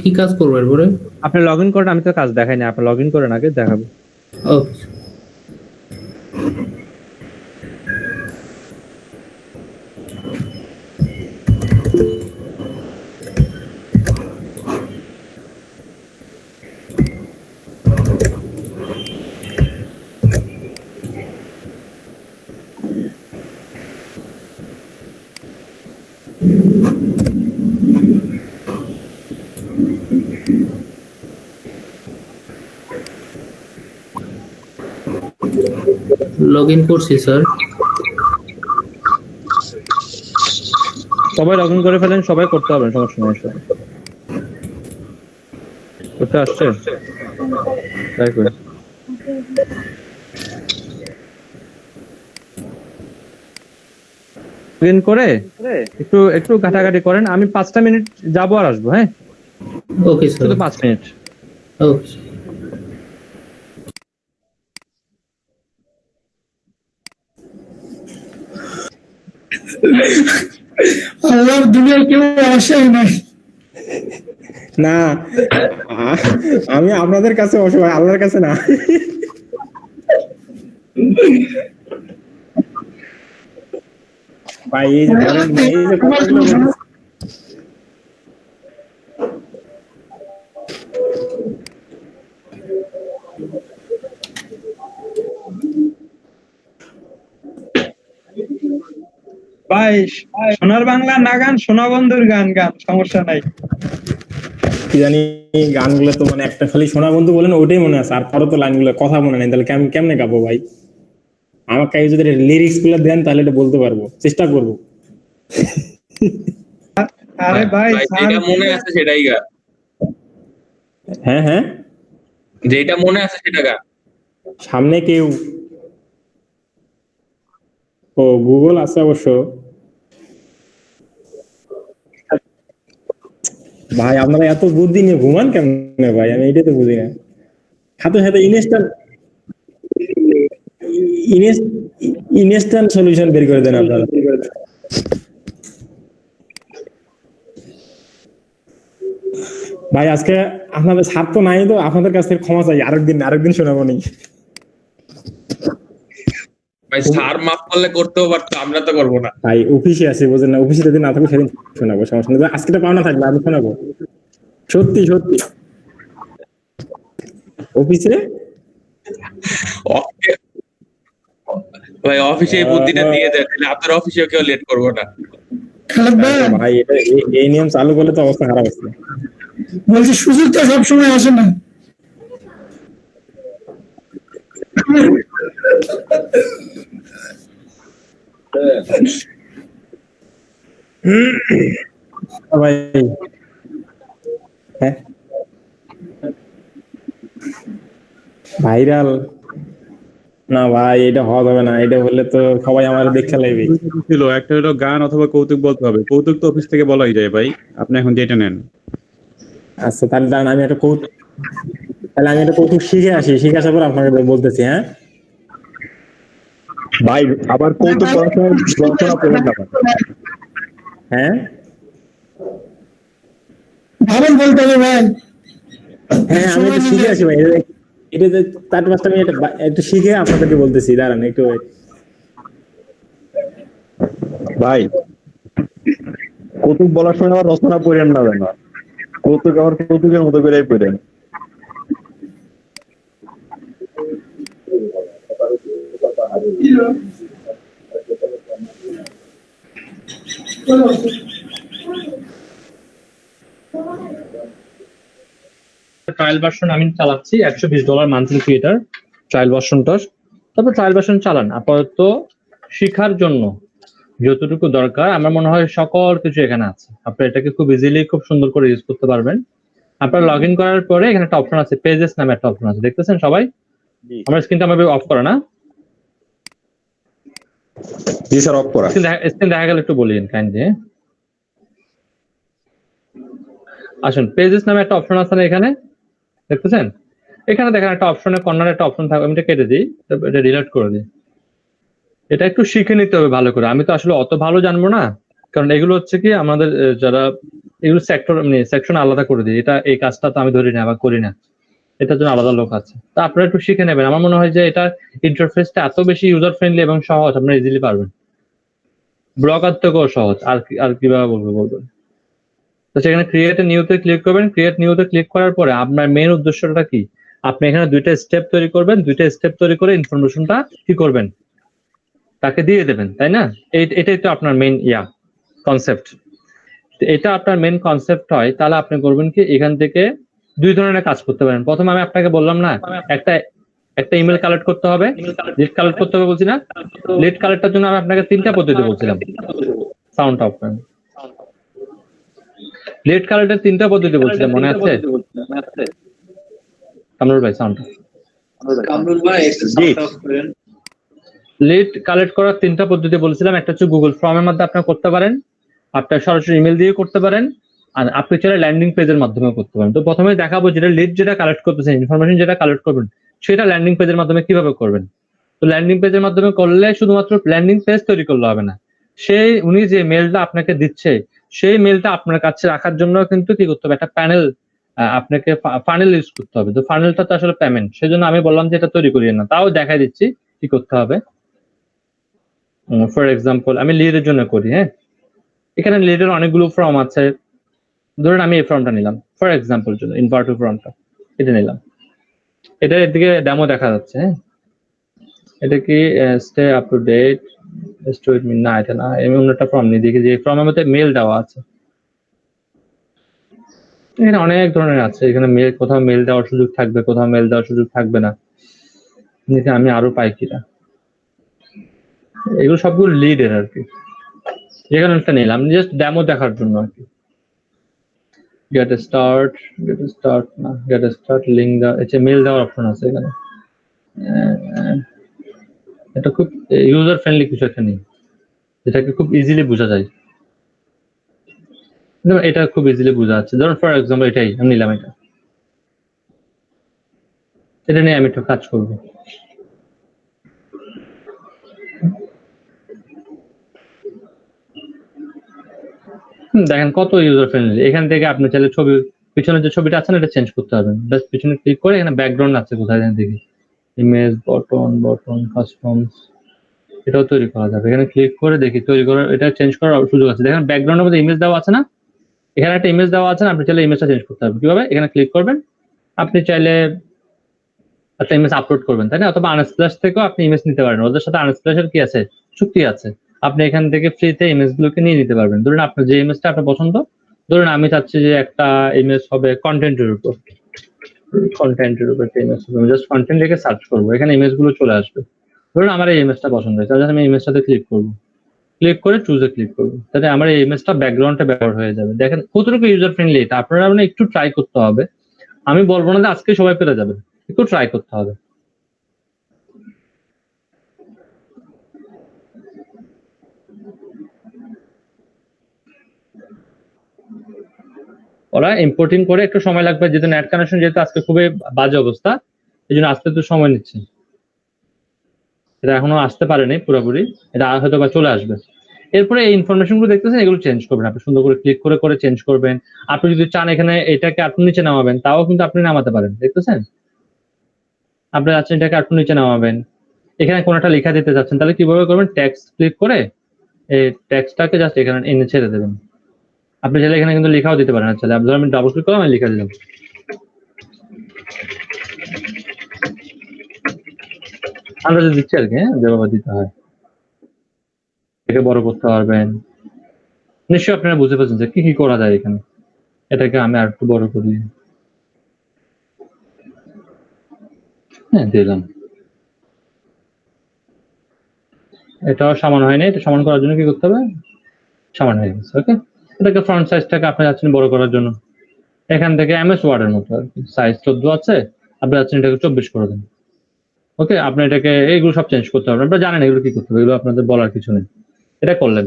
কি কাজ করবো এরপরে? আপনি লগ ইন করেন, আমি তো কাজ দেখাইনি, আপনি লগ ইন করেন আগে, দেখাবো। ওকে। লগ ইন করছি স্যার। সবাই লগ ইন করে ফেলেন, সবাই করতে হবে, সমস্যা নেই। করতে আসছে, তাই করে লগ ইন করে একটু একটু ঘাটাঘাটি করেন। আমি 5টা মিনিট যাবো আর আসবো। হ্যাঁ, ওকে স্যার। শুধু 5 মিনিট। ওকে। আল্লাহর দুনিয়ায় কেউ আসেই নাই। না, আমি আপনাদের কাছে অসহায়, আল্লাহর কাছে না। ভাই এই যে ধরেন, এই যে কথাগুলো বলছি, ভাই, সোনার বাংলা না গান, সোনা বন্ধুর গান গান, সমস্যা নাই। কি জানি গানগুলো তো মানে একটা খালি শোনা বন্ধু বলেন ওটাই মনে আছে, আর কারো তো লাইনগুলো কথা মনে নেই, তাহলে কেমনে গাবো ভাই? আমাকে যদি লিরিক্স গুলো দেন তাহলে এটা বলতে পারবো, চেষ্টা করবো। আরে ভাই, যেটা মনে আছে সেটাই গা, হ্যাঁ হ্যাঁ, যেটা মনে আছে সেটা গা। সামনে কেউ, ও গুগল আছে অবশ্য। ভাই আপনারা এত বুদ্ধি নিয়ে ঘুমান কেমনে ভাই? আমি এটাই তো বুঝি না। সাথে সাথে ইনস্ট্যান্ট সলিউশন বের করে দেন আপনারা। ভাই আজকে আপনাদের ছাড় তো নাই, তো আপনাদের কাছ থেকে ক্ষমা চাই, আরেকদিন শোনাবো নি। ভাই স্যার মাফ করলে করতেও পারতো, আমরা তো করবো না। ভাই অফিসে আছে, বোঝেন না? অফিসে যদি না থাকবে সেদিন শোনাবো, সমস্যা নেই। আজকে পাওনা থাকবে, আমি শোনাবো, সত্যি সত্যি। অফিসে ভাই অফিসে এই বুদ্ধিটা দিয়ে দেয়, তাহলে আপনার অফিসেও কেউ লেট করবো না। ভাই এটা এই নিয়ম চালু করলে তো অবস্থা খারাপ আছে। বলছি সুযোগ তো সবসময় আসে না। ভাই হ্যাঁ, ভাইরাল না ভাই, এটা হওয়া যাবে না। এটা হলে তো সবাই আমার দেখতে লাগবে। ছিল একটা হলো গান অথবা কৌতুক বলতে হবে। কৌতুক তো অফিস থেকে বলাই যায় ভাই, আপনি এখন যেটা নেন। আচ্ছা তাহলে দাঁড়ান, আমি একটা কৌতুক শিখে আসি, শিখে আসার পর আপনাকে বলতেছি। হ্যাঁ ভাই আবার কৌতুক পড়াশোনা করেন না ভাই। হ্যাঁ ভাবেন বলতে হবে ভাই। হ্যাঁ আমি একটু শিখে আসি ভাই, এটা যে তার মাসটা আমি একটু শিখে আপনাদেরকে বলতেছি, দাঁড়ান একটু wait। ভাই কৌতুক বলার সময় আবার রচনা পড়েন না যেন, কৌতুক আবার কৌতুকের মতো করেই পড়েন। ট্রায়াল ভার্সন আমি চালাচ্ছি, $120 মান্থলি ক্রিয়েটার ট্রায়াল ভার্সনটার। তারপর ট্রায়াল ভার্সন চালান আপাতত শিখার জন্য যতটুকু দরকার আমার মনে হয় সকল কিছু এখানে আছে। আপনি এটাকে খুব ইজিলি খুব সুন্দর করে ইউজ করতে পারবেন। আপনার লগ ইন করার পরে এখানে একটা অপশন আছে, পেজেস নামে একটা অপশন আছে, দেখতেছেন সবাই? আমার স্ক্রিনটা আমাকে অফ করা না? জি স্যার, অফ করা। স্ক্রিন দেখা গেল একটু বলিয়েন কাইন্ডলি। আসুন, পেজেস নামে একটা অপশন আছে না এখানে, দেখতেছেন? এখানে দেখেন একটা অপশনের কর্নারে একটা অপশন থাকবে, আমি এটা কেটে দিই, তারপর এটা ডিলিট করে দিই। এটা একটু শিখে নিতে হবে ভালো করে। আমি তো আসলে অত ভালো জানবো না, কারণ এগুলো হচ্ছে কি আমাদের যারা এগুলো সেক্টর মানে সেকশন আলাদা করে দিই। এটা এই কাজটা তো আমি ধরি না বা করি না, এটার জন্য আলাদা লোক আছে। তা আপনারা একটু শিখে নেবেন। আমার মনে হয় যে এটা ইন্টারফেসটা এত বেশি ইউজার ফ্রেন্ডলি এবং সহজ, আপনারা ইজিলি পারবেন। ব্লগার থেকেও সহজ। আর কিভাবে বলবেন? তো সেখানে ক্রিয়েট নিউতে ক্লিক করবেন। ক্রিয়েট নিউতে ক্লিক করার পরে আপনার মেইন উদ্দেশ্যটা কি? আপনি এখানে দুইটা স্টেপ তৈরি করবেন। দুইটা স্টেপ তৈরি করে ইনফরমেশনটা কি করবেন? তাকে দিয়ে দেবেন, তাই না? এটাই তো আপনার মেইন কনসেপ্ট। এটা আপনার মেইন কনসেপ্ট হয়, তাহলে আপনি করবেন কি, এখান থেকে দুই ধরনের কাজ করতে পারেন। প্রথমে আমি আপনাকে বললাম না, একটা ইমেল কালেক্ট করতে হবে, লিড কালেক্ট করতে হবে বলছি না? লিড কালেক্টের জন্য আমি আপনাকে 3টা পদ্ধতি বলছিলাম। সাউন্ড অফ করেন। লিড কালেক্টের 3টা পদ্ধতি বলছিলাম, মনে আছে? কামরুল ভাই সাউন্ড লিড কালেক্ট করার 3টা পদ্ধতি বলছিলাম। একটা হচ্ছে গুগল ফর্মের মাধ্যমে আপনি করতে পারেন, আপনার সরাসরি ইমেল দিয়ে করতে পারেন, আর আপনি চাইলে ল্যান্ডিং পেজের মাধ্যমে করতে পারেন। তো প্রথমে দেখাবো যেটা লিড যেটা কালেক্ট করতেছেন, ইনফরমেশন যেটা কালেক্ট করবেন, সেটা ল্যান্ডিং পেজের মাধ্যমে কিভাবে করবেন। তো ল্যান্ডিং পেজের মাধ্যমে করলে শুধুমাত্র ল্যান্ডিং পেজ তৈরি করলে হবে না, উনি যে মেলটা আপনাকে দিচ্ছে সেই মেলটা আপনার কাছে রাখার জন্য কিন্তু কি করতে হবে, একটা প্যানেল আপনাকে ফানেল ইউজ করতে হবে। তো ফানেলটা তো আসলে পেমেন্ট, সেজন্য আমি বললাম যে এটা তৈরি করিয়ে না, তাও দেখাই দিচ্ছি কি করতে হবে। ফর এক্সাম্পল আমি লিডের জন্য করি। হ্যাঁ, এখানে লিডের অনেকগুলো ফর্ম আছে। ধরুন আমি এই ফর্মটা নিলাম ফর এক্সাম্পল জন্য, ইনভার্টিভ ফর্মটা এটা নিলাম। এটা এর দিকে ডেমো দেখা যাচ্ছে। হ্যাঁ, এটা কি stay up to date story না, এটা না, আমি অন্য একটা ফর্ম নিয়ে দেখি যে ফর্মের মধ্যে মেল দেওয়া আছে। এখানে অনেক ধরনের আছে, এখানে মেল, কোথাও মেল দেওয়ার সুযোগ থাকবে, কোথাও মেল দেওয়ার সুযোগ থাকবে না। আমি আরো পাই কিনা, এগুলো সবগুলো লিডের আর কি। যেখানে একটা নিলাম জাস্ট ডেমো দেখার জন্য আর কি। গেট স্টার্ট না, গেট স্টার্ট লিঙ্ক দেওয়া, এটা মেল দেওয়ার অপশন আছে এখানে। এটা খুব ইউজার ফ্রেন্ডলি কিছু একটা নেই, যেটাকে খুব ইজিলি বোঝা যায়। এটা খুব ইজিলি বোঝা যাচ্ছে। ধরুন ফর এক্সাম্পল এটাই আমি নিলাম, এটা নিয়ে আমি একটু কাজ করবো। দেখেন কত ইউজার ফ্রেন্ডলি। এখান থেকে আপনি চাইলে ছবি, পিছনে যে ছবিটা আছে না, এটা চেঞ্জ করতে পারবেন। জাস্ট পিছনে ক্লিক করে এখানে ব্যাকগ্রাউন্ড আছে কোথায় দেখি, ইমেজ, বটন কাস্টমস, এটাও তৈরি করা যাবে। এখানে ক্লিক করে দেখি তৈরি করার, এটা চেঞ্জ করার সুযোগ আছে। দেখেন ব্যাকগ্রাউন্ডের মধ্যে ইমেজ দেওয়া আছে না, এখানে একটা ইমেজ দেওয়া আছে না, আপনি চাইলে ইমেজটা চেঞ্জ করতে পারবেন। কিভাবে? এখানে ক্লিক করবেন, আপনি চাইলে একটা ইমেজ আপলোড করবেন, তাই না? অথবা আনস্প্ল্যাশ থেকেও আপনি ইমেজ নিতে পারেন। ওদের সাথে আনস্প্ল্যাশের কি আছে, চুক্তি আছে। আপনি এখান থেকে ফ্রিতে ইমেজগুলোকে নিয়ে নিতে পারবেন। ধরুন আপনার যে ইমেজটা আপনার পছন্দ, ধরুন আমি চাচ্ছি যে একটা ইমেজ হবে কন্টেন্টের উপর একটা ইমেজ হবে। আমি জাস্ট কন্টেন্ট লিখে সার্চ করবো, এখানে ইমেজগুলো চলে আসবে। ধরুন আমার এই ইমেজটা পছন্দ হয়েছে, তাহলে আমি ইমেজটাতে ক্লিক করবো, ক্লিক করে চুজে ক্লিক করবো, তাহলে আমার এই ইমেজটা ব্যাকগ্রাউন্ডে ব্যবহার হয়ে যাবে। দেখেন কতটুকু ইউজার ফ্রেন্ডলি এটা। আপনারা মানে একটু ট্রাই করতে হবে। আমি বলবো না যে আজকে সবাই পেরে যাবেন, একটু ট্রাই করতে হবে। ওরা ইম্পোর্টিং করে একটু সময় লাগবে, যেহেতু নেট কানেকশন যেহেতু আজকে খুবই বাজে অবস্থা, এই জন্য আসতে একটু সময় নিচ্ছে। এটা এখনো আসতে পারেনি পুরোপুরি, এটা হয়তো বা চলে আসবে। এরপরে এই ইনফরমেশন গুলো দেখতেছেন, এগুলো চেঞ্জ করবেন আপনি, সুন্দর করে ক্লিক করে করে চেঞ্জ করবেন। আপনি যদি চান এখানে এটাকে আপনি নিচে নামাবেন, তাও কিন্তু আপনি নামাতে পারেন, দেখতেছেন? আপনি যাচ্ছেন এটাকে আপনি নিচে নামাবেন, এখানে কোন একটা লেখা দিতে যাচ্ছেন, তাহলে কিভাবে করবেন? টেক্সট ক্লিক করে এই টেক্সটটাকে জাস্ট এখানে এনে ছেড়ে দেবেন। আপনি চাইলে এখানে কিন্তু লেখাও দিতে পারেন। আচ্ছা, ধরুন আমি ডাবল ক্লিক করলাম, আমি লেখা দিলাম। আন্দাজে দিচ্ছি আর কি, হ্যাঁ, যেভাবে দিতে হয়। এটাকে বড় করতে পারবেন। নিশ্চয়ই আপনারা বুঝতে পারছেন যে কি কি করা যায় এখানে। এটাকে আমি আর একটু বড় করি, হ্যাঁ, দিলাম। এটাও সমান হয়নি, এটা সমান করার জন্য কি করতে হবে? সমান হয়ে গেছে, ওকে। এটাকে ফ্রন্ট সাইজটাকে আপনি যাচ্ছেন বড় করার জন্য, এখান থেকে এমএস ওয়ার্ডের মতো আর কি, সাইজ 14 আছে, আপনি যাচ্ছেন এটাকে 24 করে দেন, ওকে। আপনি এটাকে এইগুলো সব চেঞ্জ করতে পারবেন, আপনারা জানেন এগুলো কি করতে হবে, এগুলো আপনাদের বলার কিছু নেই। এটা করলেন,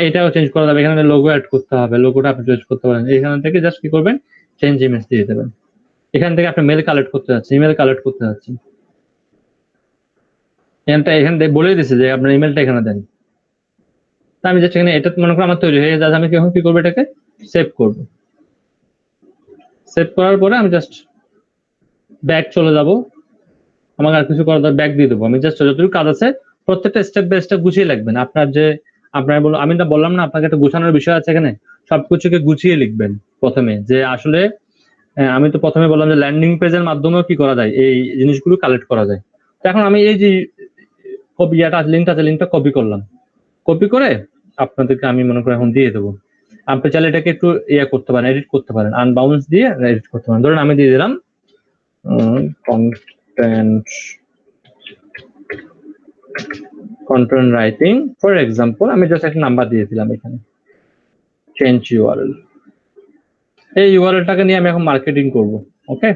এটাও চেঞ্জ করা যাবে, এখানে লোগো অ্যাড করতে হবে, লোগোটা আপনি চেঞ্জ করতে পারেন। এখান থেকে জাস্ট কি করবেন? চেঞ্জ ইমেজ দিয়ে দেবেন। এখান থেকে আপনি মেল কালেক্ট করতে যাচ্ছেন, ইমেল কালেক্ট করতে যাচ্ছেন, এখান থেকে বলে দিচ্ছে যে আপনার ইমেলটা এখানে দেন। তা আমি জাস্ট এখানে এটা মনে করি আমার তৈরি হয়ে গেছে, আমি এখন কি করবো? এটাকে সেভ করব। সেভ করার পরে আমি জাস্ট ব্যাক চলে যাব, আমাকে আর কিছু করার ব্যাক দিয়ে দেবো। আমি জাস্ট যতটুকু কাজ আছে প্রত্যেকটা স্টেপ বাই স্টেপ গুছিয়ে লিখবেন। আপনার যে আমি তো বললাম না আপনাকে একটা গুছানোর বিষয় আছে এখানে, সবকিছুকে গুছিয়ে লিখবেন প্রথমে। যে আসলে আমি তো প্রথমে বললাম যে ল্যান্ডিং পেজের মাধ্যমেও কি করা যায়, এই জিনিসগুলো কালেক্ট করা যায়। তো এখন আমি এই যে লিঙ্কটা কপি করলাম, কপি করে আপনাদেরকে আমি মনে করি এখন দিয়ে দেবো। আপনি চাইলে এটাকে একটু করতে পারেন, এডিট করতে পারেন, আনবাউন্স দিয়ে এডিট করতে পারেন। ধরুন আমি দিয়ে দিলাম কন্টেন্ট রাইটিং ফর এক্সাম্পল, আমি জাস্ট একটা নাম্বার দিয়ে দিলাম এখানে, চেঞ্জ ইউআরএল। এই ইউআরএলটাকে নিয়ে আমি এখন মার্কেটিং করব, ওকে।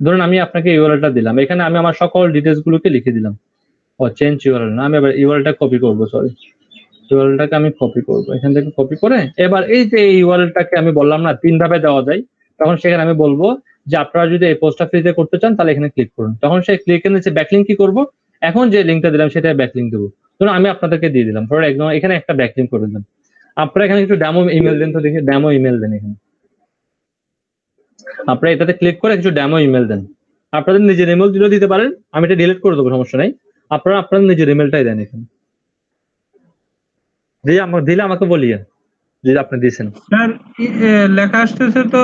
ধরুন আমি আপনাকে ইউআরএলটা দিলাম, এখানে আমি আমার সকল ডিটেলস গুলোকে লিখে দিলাম। চেঞ্জ ইউআরএল না, আমি এবার ইউআরএলটা কপি করব, সরি, ইউআরএলটাকে আমি কপি করব, এখান থেকে কপি করে এবার এই যে ইউআরএলটাকে আমি বললাম না 3 ধাপে দেওয়া যায়, তখন সেখানে আমি বলবো যে আপনারা যদি এই পোস্টটা ফ্রিতে করতে চান তাহলে এখানে ক্লিক করুন। তখন সেই ক্লিকের নিচে ব্যাকলিংক কি করব? এখন যে লিংকটা দিলাম সেটা ব্যাকলিংক দেবো। ধরুন আমি আপনাদেরকে দিয়ে দিলাম, ধরুন একদম এখানে একটা ব্যাকলিংক করে দিলাম। আপনারা এখানে একটু ডেমো ইমেল দেন, তো দেখি ডেমো ইমেল দেন। এখানে আপনারা এটাতে ক্লিক করে কিছু ডেমো ইমেল দেন। আপনাদের নিজের ইমেল দিলেও দিতে পারেন, আমি এটা ডিলিট করে দেবো, সমস্যা নাই। আপনারা আপনাদের নিজের ইমেলটাই দেন এখানে, দিলে আমাকে বলিয়েন যে আপনি দিয়েছেন। স্যার লেখা আসতেছে তো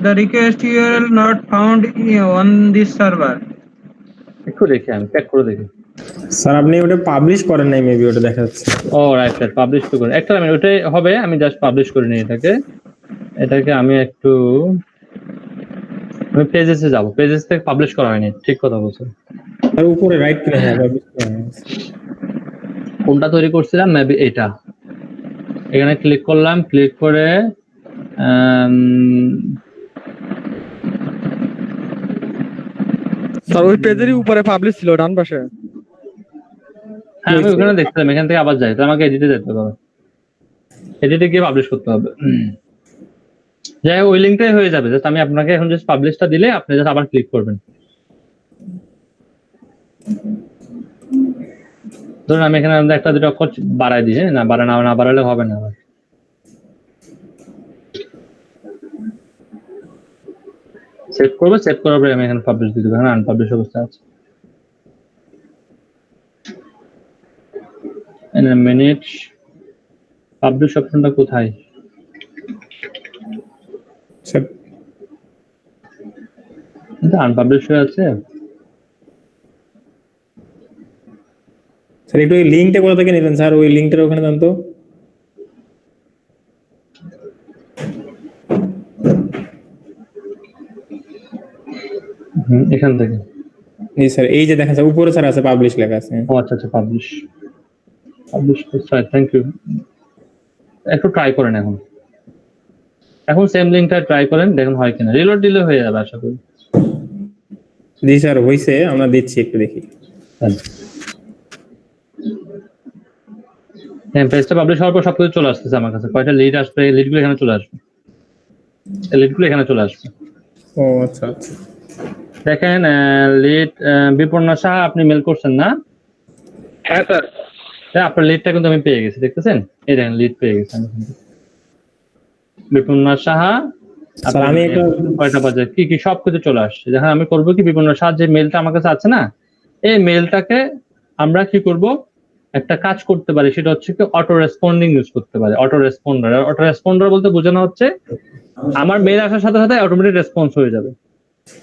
the request URL not found on this server. একটু দেখি, আমি চেক করে দেখি। স্যার আপনি ওটা পাবলিশ করেন নাই, মেবি ওটা দেখা যাচ্ছে। ও রাইট রাইট, পাবলিশ তো করেন একটা, আমি ওটাই হবে, আমি জাস্ট পাবলিশ করে নিই এটাকে আমি একটু, আমি পেজেসে যাব, পেজেস থেকে পাবলিশ করা হয়নি, ঠিক কথা বলছেন। আর উপরে রাইট করে হ্যাঁ পাবলিশ করা হয়েছে। কোনটা তৈরি করছিলাম? মেবি এটা। এখানে ক্লিক করলাম, ক্লিক করে স্যার ওই পেজেরই উপরে পাবলিশ ছিল ডান পাশে। হ্যাঁ আমি ওখানে দেখছিলাম, এখান থেকে আবার যাই, তো আমাকে এডিটে যেতে হবে, এডিটে গিয়ে পাবলিশ করতে হবে। যাই হোক, ওই লিঙ্কটাই হয়ে যাবে, জাস্ট আমি আপনাকে এখন জাস্ট পাবলিশটা দিলে আপনি জাস্ট আবার ক্লিক করবেন। ধরুন আমি এখানে একটা দুটো অক্ষর বাড়াই দিই, না বাড়ালে হবে না। সেভ করবো, সেভ করার পরে আমি এখানে পাবলিশ দিয়ে দেবো, এখানে আনপাবলিশ অবস্থা আছে। মিনিট পাবলিশ অপশনটা কোথায়? আনপাবলিশ হয়ে আছে। স্যার একটু ওই লিংকটা কোথা থেকে নিলেন স্যার? ওই লিংকটার ওখানে দেন তো। এখান থেকে। এই স্যার এই যে দেখা যায় উপরে স্যার আছে পাবলিশ লেখা আছে। ও আচ্ছা আচ্ছা, পাবলিশ স্যার, থ্যাংক ইউ। একটু ট্রাই করেন এখন সেম লিংকটা ট্রাই করেন, দেখুন হয় কিনা। রিলোড দিলে হয়ে যাবে আশা করি। জি স্যার হইছে, আমরা দিচ্ছি, একটু দেখি। হ্যাঁ, পেজটা পাবলিশ হওয়ার পর সবকিছু চলে আসতেছে আমার কাছে, কয়টা লিড আসবে, লিডগুলো এখানে চলে আসবে, ও আচ্ছা আচ্ছা। দেখেন লিড বিপর্ণা সাহা আপনি মেল করছেন না? হ্যাঁ স্যার। আপনার লিডটা কিন্তু আমি পেয়ে গেছি, দেখতেছেন? এই দেখেন লিড পেয়ে গেছি আমি কিন্তু। বিপুলনাথ সাহা, স্যার আমি একটা কয়টা বাজে কি কি সবকিছু চলে আসছে। দেখেন আমি করবো কি, বিপুলনাথ সাহা যে মেলটা আমার কাছে আছে না, এই মেলটাকে আমরা কি করব, একটা কাজ করতে পারি, সেটা হচ্ছে কি অটো রেসপন্ডিং ইউজ করতে পারি। অটো রেসপন্ডার বলতে বোঝানো হচ্ছে আমার মেল আসার সাথে সাথে অটোমেটিক রেসপন্স হয়ে যাবে।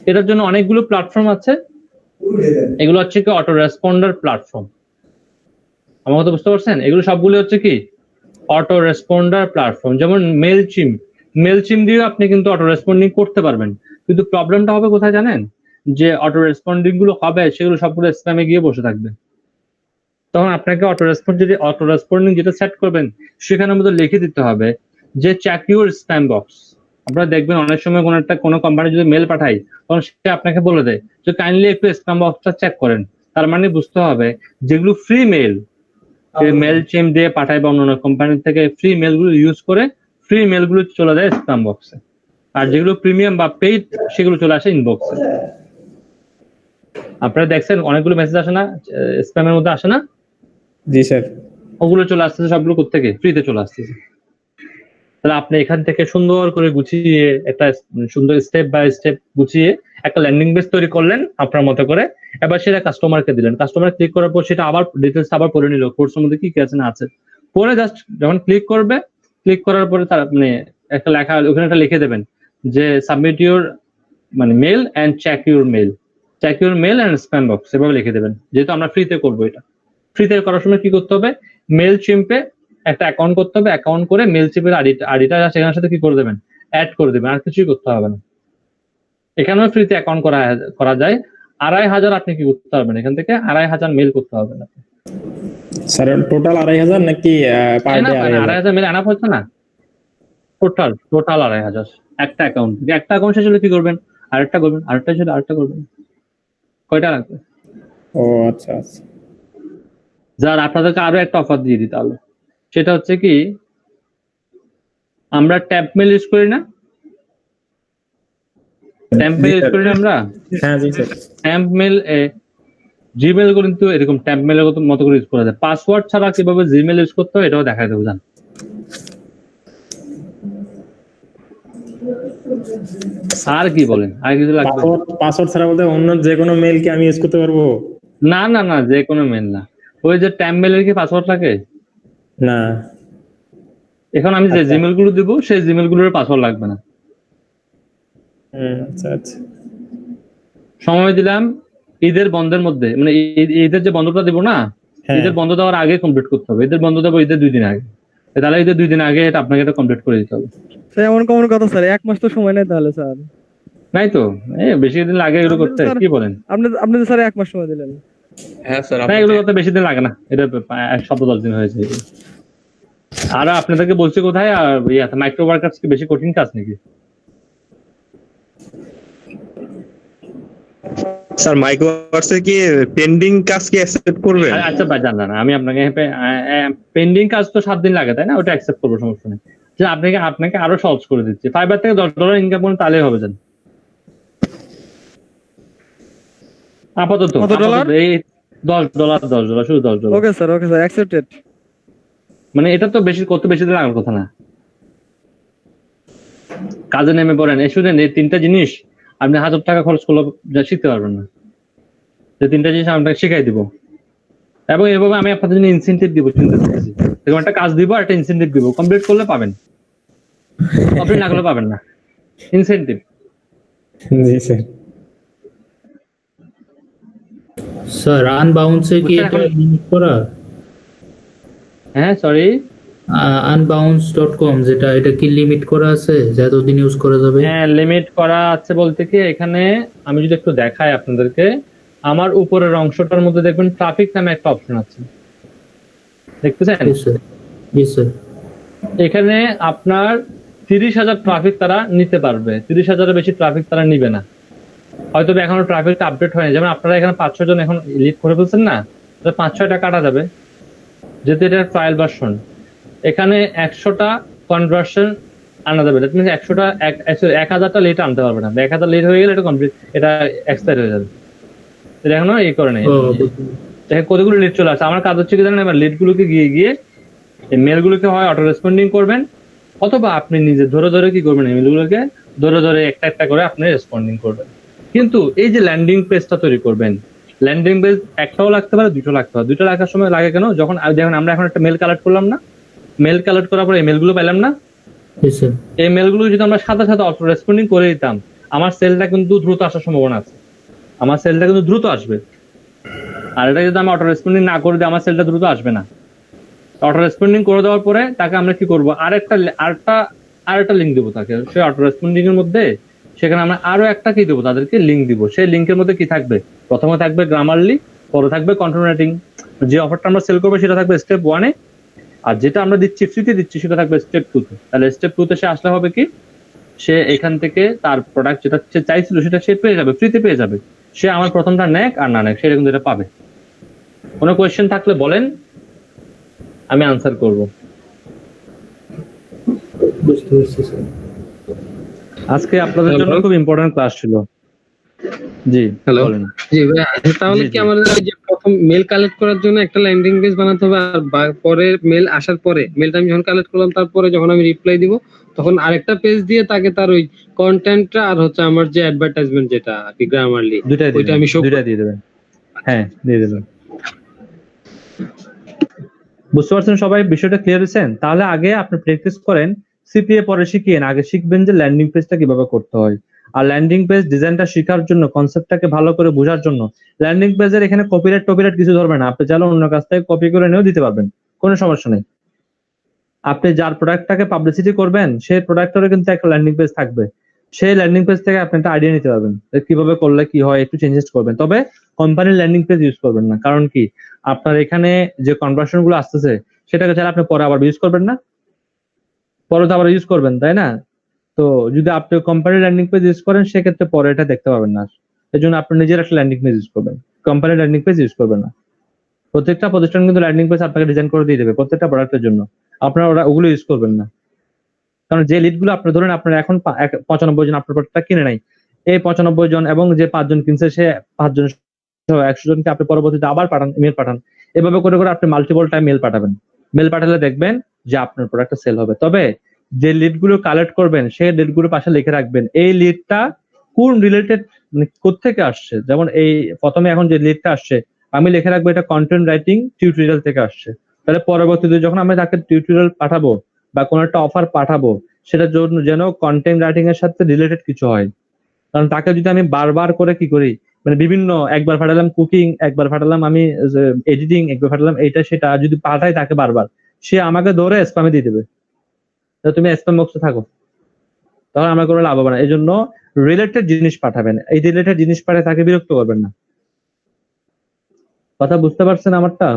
এটার জন্য অনেকগুলো প্ল্যাটফর্ম আছে, এগুলো হচ্ছে কি অটো রেসপন্ডার প্ল্যাটফর্ম। আমার কথা বুঝতে পারছেন? এগুলো সবগুলো হচ্ছে কি অটো রেসপন্ডার প্ল্যাটফর্ম। যেমন মেলচিম দিয়েও আপনি কিন্তু অটো রেসপন্ডিং করতে পারবেন, কিন্তু প্রবলেমটা হবে কোথায় জানেন? যে অটো রেসপন্ডিং গুলো হবে সেগুলো সবগুলো স্প্যামে গিয়ে বসে থাকবে। তখন আপনাকে অটো রেসপন্ডিং যেটা সেট করবেন সেখানের মধ্যে লিখে দিতে হবে যে চেক ইউর স্প্যাম বক্স। আপনারা দেখবেন অনেক সময় কোনো কোম্পানি যদি মেল পাঠায় তখন সে আপনাকে বলে দেয় যে কাইন্ডলি একটু স্প্যাম বক্সটা চেক করেন। তার মানে বুঝতে হবে যেগুলো ফ্রি মেল, মেল চিম দিয়ে পাঠায় বা অন্য কোম্পানি থেকে ফ্রি মেলগুলো ইউজ করে ফ্রি মেলগুলো চলে যায় স্প্যাম বক্সে, আর যেগুলো প্রিমিয়াম বা পেইড সেগুলো চলে আসে ইনবক্সে। আপনারা দেখছেন অনেকগুলো মেসেজ আসে না, স্প্যামের মধ্যে আসে না? জি স্যার। ওগুলো চলে আসতেছে সবগুলো কোত্থেকে? ফ্রিতে চলে আসতেছে। তাহলে আপনি এখান থেকে সুন্দর করে গুছিয়ে একটা সুন্দর স্টেপ বাই স্টেপ গুছিয়ে একটা ল্যান্ডিং পেজ তৈরি করলেন আপনার মতো করে। এবার সেটা কাস্টমারকে দিলেন, কাস্টমার ক্লিক করার পর সেটা আবার ডিটেলস আবার পড়ে নিল, কোর্সের মধ্যে কি কি আছে না আছে, পরে জাস্ট যখন ক্লিক করবে, ক্লিক করার পরে তার মানে একটা লেখা ওখানে একটা লিখে দেবেন যে সাবমিট ইউর মানে mail and check your mail and spam box, এভাবে লিখে দেবেন। যেহেতু আমরা ফ্রিতে করবো, এটা ফ্রিতে করার সময় কি করতে হবে, মেল চিম্পে একটা অ্যাকাউন্ট করতে হবে, অ্যাকাউন্ট করে মেল চিপের আইডিটা সেখানের সাথে কি করে দেবেন, অ্যাড করে দেবেন, আর কিছুই করতে হবে না। এখানেও ফ্রিতে অ্যাকাউন্ট করা যায়। 2500 আপনি কি করতে পারবেন, এখান থেকে 2500 মেল করতে হবে না স্যার টোটাল 2500 নাকি পার ডে 2500 মেল এনাফ হচ্ছে না? টোটাল 2500 একটা অ্যাকাউন্ট, একটা অ্যাকাউন্ট শেষ হলে কি করবেন, আরেকটা করবেন, আরেকটা শেষ হলে আরেকটা করবেন। কয়টা লাগবে? ও আচ্ছা আচ্ছা। যার আপনাদেরকে আরো একটা অফার দিয়ে দিই তাহলে, সেটা হচ্ছে কি আমরা ট্যাপ মেল ইউজ করি না? ট্যাম্প মেল ইউজ করি না আমরা? হ্যাঁ জি স্যার। ট্যাম্প মেল জিমেল কিন্তু এরকম ট্যাম্প মেলের মতো করে ইউজ করা যায়। পাসওয়ার্ড ছাড়া কিভাবে জিমেল ইউজ করতে হয় এটাও দেখাই দেবো, জান। আর কি বলেন, আর কিছু লাগবে? পাসওয়ার্ড ছাড়া বলতে অন্য যে কোনো মেল কি আমি ইউজ করতে পারবো? না না না, যে কোনো মেল না। ওই যে ট্যাম্প মেলের কি পাসওয়ার্ড থাকে? না। এখন আমি যে জিমেল গুলো দিব সেই জিমেল গুলোর পাসওয়ার্ড লাগবে না। আচ্ছা আচ্ছা। সময় দিলাম ঈদের বন্ধের মধ্যে, মানে ঈদের যে বন্ধটা দিব না, ঈদের বন্ধ দেওয়ার আগে কমপ্লিট করতে হবে। ঈদের বন্ধ দেবো ঈদের 2 দিন আগে, তাহলে ঈদের 2 দিন আগে এটা আপনাকে এটা কমপ্লিট করে দিতে হবে। স্যার এমন কেমন কথা স্যার, 1 মাস তো সময় নেই তাহলে স্যার? নাই তো, বেশি দিন লাগে এগুলো করতে, কি বলেন? আপনি তো স্যার 1 মাস সময় দিলেন। হ্যাঁ স্যার, না এগুলো করতে বেশি দিন লাগে না, এটা 1 সপ্তাহ 10 দিন হয়েছে। আর আপনাদেরকে বলছি কোথায়, আর মাইক্রো ওয়ার্কার্স কি বেশি কঠিন কাজ নাকি? স্যার মাইক্রোওয়ার্কসে কি পেন্ডিং কাজ কি অ্যাকসেপ্ট করবে? আচ্ছা ভাই, জানলাম না আমি আপনাকে, পেন্ডিং কাজ তো 7 দিন লাগে তাই না? ওটা অ্যাকসেপ্ট করবো, সমস্যা নেই। যে আপনাকে আরো সহজ করে দিচ্ছি, ফাইবার থেকে $10 ইনকাম করুন তাহলেই হবে। জান আপাতত এই $10 শুধু $10। Okay sir accepted. মানে এটা তো বেশি দিন লাগার কথা না। কাজে নেমে পড়েন, এই শুনেন এই 3টা জিনিস আপনি 1000 টাকা খরচ করলে শিখতে পারবেন না। যে 3টা জিনিস আপনাকে শিখাই দিব, এবং এভাবে আমি আপনাদের জন্য ইনসেনটিভ দিব। চিন্তা করতেছি এরকম একটা কাজ দিব আর একটা ইনসেনটিভ দিব, কমপ্লিট করলে পাবেন, কমপ্লিট না করলে পাবেন না ইনসেনটিভ। জি স্যার। স্যার আনবাউন্সে কি এটা লিমিট করা? হ্যাঁ সরি, unbounce.com যেটা, এটা কি লিমিট করা আছে যে এতদিন ইউজ করা যাবে? হ্যাঁ লিমিট করা আছে বলতে কি, এখানে আমি যদি একটু দেখাই আপনাদেরকে, আমার উপরের অংশটার মধ্যে দেখবেন ট্রাফিক নামে একটা অপশন আছে, দেখতেছেন? জি স্যার। এখানে আপনার 30,000 ট্রাফিক তারা নিতে পারবে, 30,000-এর বেশি ট্রাফিক তারা নিবে না। হয়তো এখনো ট্রাফিকটা আপডেট হয়নি, যেমন আপনারা এখানে 5-6 জন এখন লিড করে ফেলছেন না, 5-6টা কাটা যাবে যেহেতু এটা ট্রায়াল ভার্সন। এখানে 100টা কনভার্সন আনা যাবে, দ্যাট মিনস 1000টা লেট আনতে পারবে না। 1000 লেট হয়ে গেলে এটা কমপ্লিট, এটা এক্সপায়ার হয়ে যাবে। এটা এখনো এই করে নেই। দেখেন কতগুলো লিড চলে আসছে। আমার কাজ হচ্ছে কি জানেন, এবার লিড গুলোকে গিয়ে এই মেল গুলোকে হয় অটো রেসপন্ডিং করবেন, অথবা আপনি নিজে ধরে ধরে কি করবেন, এই মেলগুলোকে ধরে ধরে একটা একটা করে আপনি রেসপন্ডিং করবেন। কিন্তু এই যে ল্যান্ডিং পেজটা তৈরি করবেন, ল্যান্ডিং পেজ একটাও লাগতে পারে, দুটো লাগতে পারে। দুটো লাগার সময় লাগে কেন, যখন দেখেন আমরা এখন একটা মেল কালেক্ট করলাম না, মেল কালেক্ট করার পরে এই মেলগুলো পেলাম না, এই মেলগুলো যদি আমরা সাথে সাথে অটো রেসপন্ডিং করে দিতাম, আমার সেলটা কিন্তু দ্রুত আসার সম্ভাবনা আছে, আমার সেলটা কিন্তু দ্রুত আসবে। আর এটা যদি আমি অটো রেসপন্ডিং না করে দিই, আমার সেলটা দ্রুত আসবে না। অটো রেসপন্ডিং করে দেওয়ার পরে তাকে আমরা কি করবো, আরেকটা লিঙ্ক দেবো তাকে, সেই অটো রেসপন্ডিং এর মধ্যে সেখানে আমরা আরো একটা কি দেবো, তাদেরকে লিঙ্ক দিব। সেই লিঙ্কের মধ্যে কি থাকবে, প্রথমে থাকবে গ্রামারলি, পরে থাকবে কন্টেন্ট রাইটিং। যে অফারটা আমরা সেল করবো সেটা থাকবে স্টেপ 1-এ, আর যেটা আমরা দিচ্ছি ফ্রিতে দিচ্ছি সেটা থাকবে স্টেপ 2-তে। তাহলে স্টেপ 2-তে সে আসলে হবে কি, সে এখান থেকে তার প্রোডাক্ট যেটা সে চাইছিল সেটা সে পেয়ে যাবে, ফ্রিতে পেয়ে যাবে। সে আমার প্রথমটা নেক আর না নেক সেটা কিন্তু এটা পাবে। কোনো কোয়েশ্চেন থাকলে বলেন, আমি আনসার করব। আজকে আপনাদের জন্য খুব ইম্পর্টেন্ট ক্লাস ছিল। জি হ্যালো, বলেন। জি ভাই, তাহলে কি আমাদের এই যে প্রথম মেল কালেক্ট করার জন্য একটা ল্যান্ডিং পেজ বানাতে হবে, আর পরে মেল আসার পরে, মেলটা আমি যখন কালেক্ট করলাম তারপরে যখন আমি রিপ্লাই দিব তখন আরেকটা পেজ দিয়ে তাকে তার ওই কন্টেন্টটা আর হচ্ছে আমার যে অ্যাডভার্টাইজমেন্ট যেটা আর কি গ্রামারলি, ওইটা আমি দুইটা দিয়ে দেবেন। হ্যাঁ দিয়ে দেবেন। বুঝতে পারছেন সবাই, বিষয়টা ক্লিয়ার হয়েছেন? তাহলে আগে আপনি প্র্যাকটিস করেন, সিপিএ পরে শিখিয়েন, আগে শিখবেন যে ল্যান্ডিং পেজটা কিভাবে করতে হয়। আর ল্যান্ডিং পেজ ডিজাইনটা শেখার জন্য, কনসেপ্টটাকে ভালো করে বোঝার জন্য, ল্যান্ডিং পেজের এখানে কপিরাইট কিছু ধরবে না, আপনি চাইলে অন্য কাছ থেকে কপি করে নিয়েও দিতে পারবেন, কোনো সমস্যা নেই। আপনি যার প্রোডাক্টটাকে পাবলিসিটি করবেন সেই প্রোডাক্টেরও কিন্তু একটা ল্যান্ডিং পেজ থাকবে, সেই ল্যান্ডিং পেজ থেকে আপনি একটা আইডিয়া নিতে পারবেন কিভাবে করলে কি হয়, একটু চেঞ্জেস করবেন। তবে কোম্পানির ল্যান্ডিং পেজ ইউজ করবেন না, কারণ কি আপনার এখানে যে কনভার্সন গুলো আসতেছে সেটাকে চাইলে আপনি পরে আবার ইউজ করবেন না, পরে তো আবার ইউজ করবেন, তাই না? তো যদি আপনি কোম্পানির ল্যান্ডিং পেজ ইউজ করেন সেক্ষেত্রে পরে এটা দেখতে পাবেন না। এই জন্য আপনি নিজের একটা ল্যান্ডিং পেজ ইউজ করবেন, কোম্পানির ল্যান্ডিং পেজ ইউজ করবেন না। প্রত্যেকটা প্রতিষ্ঠান কিন্তু ল্যান্ডিং পেজ আপনাকে ডিজাইন করে দিয়ে দেবে প্রত্যেকটা প্রোডাক্টের জন্য, আপনারা ওগুলো ইউজ করবেন না। কারণ যে লিড গুলো আপনি ধরেন আপনার এখন 95 জন আপনার প্রোডাক্টটা কিনে নাই, এই 95 জন এবং যে 5 জন কিনছে সে 5 জন 100 জনকে আপনি পরবর্তীতে আবার পাঠান, ইমেল পাঠান, এভাবে করে করে আপনি মাল্টিপল টাইম মেল পাঠাবেন। মেল পাঠালে দেখবেন যে আপনার প্রোডাক্টটা সেল হবে। তবে যে লিড গুলো কালেক্ট করবেন সেই লিড গুলো পাশে লিখে রাখবেন এই লিডটা কোন রিলেটেড, মানে কোত্থেকে আসছে। যেমন এই প্রথমে এখন যে লিডটা আসছে আমি লিখে রাখবো এটা কন্টেন্ট রাইটিং টিউটোরিয়াল থেকে আসছে, তাহলে পরবর্তীতে যখন আমি তাকে টিউটোরিয়াল পাঠাবো বা কোনো একটা অফার পাঠাবো সেটার জন্য যেন কন্টেন্ট রাইটিং এর সাথে রিলেটেড কিছু হয়। কারণ তাকে যদি আমি বারবার করে কি করি, মানে বিভিন্ন একবার পাঠালাম কুকিং, একবার পাঠালাম আমি এডিটিং, একবার পাঠালাম এইটা সেটা, যদি পাঠাই তাকে বারবার, সে আমাকে ধরে স্প্যামে দিয়ে দেবে, তুমি স্প্যাম বক্সে থাকো, তখন আমার কোনো লাভ হবে না। এই জন্য রিলেটেড জিনিস পাঠাবেন, এই রিলেটেড জিনিস পাঠিয়ে তাকে বিরক্ত করবেন না। কথা বুঝতে পারছেন আমারটা?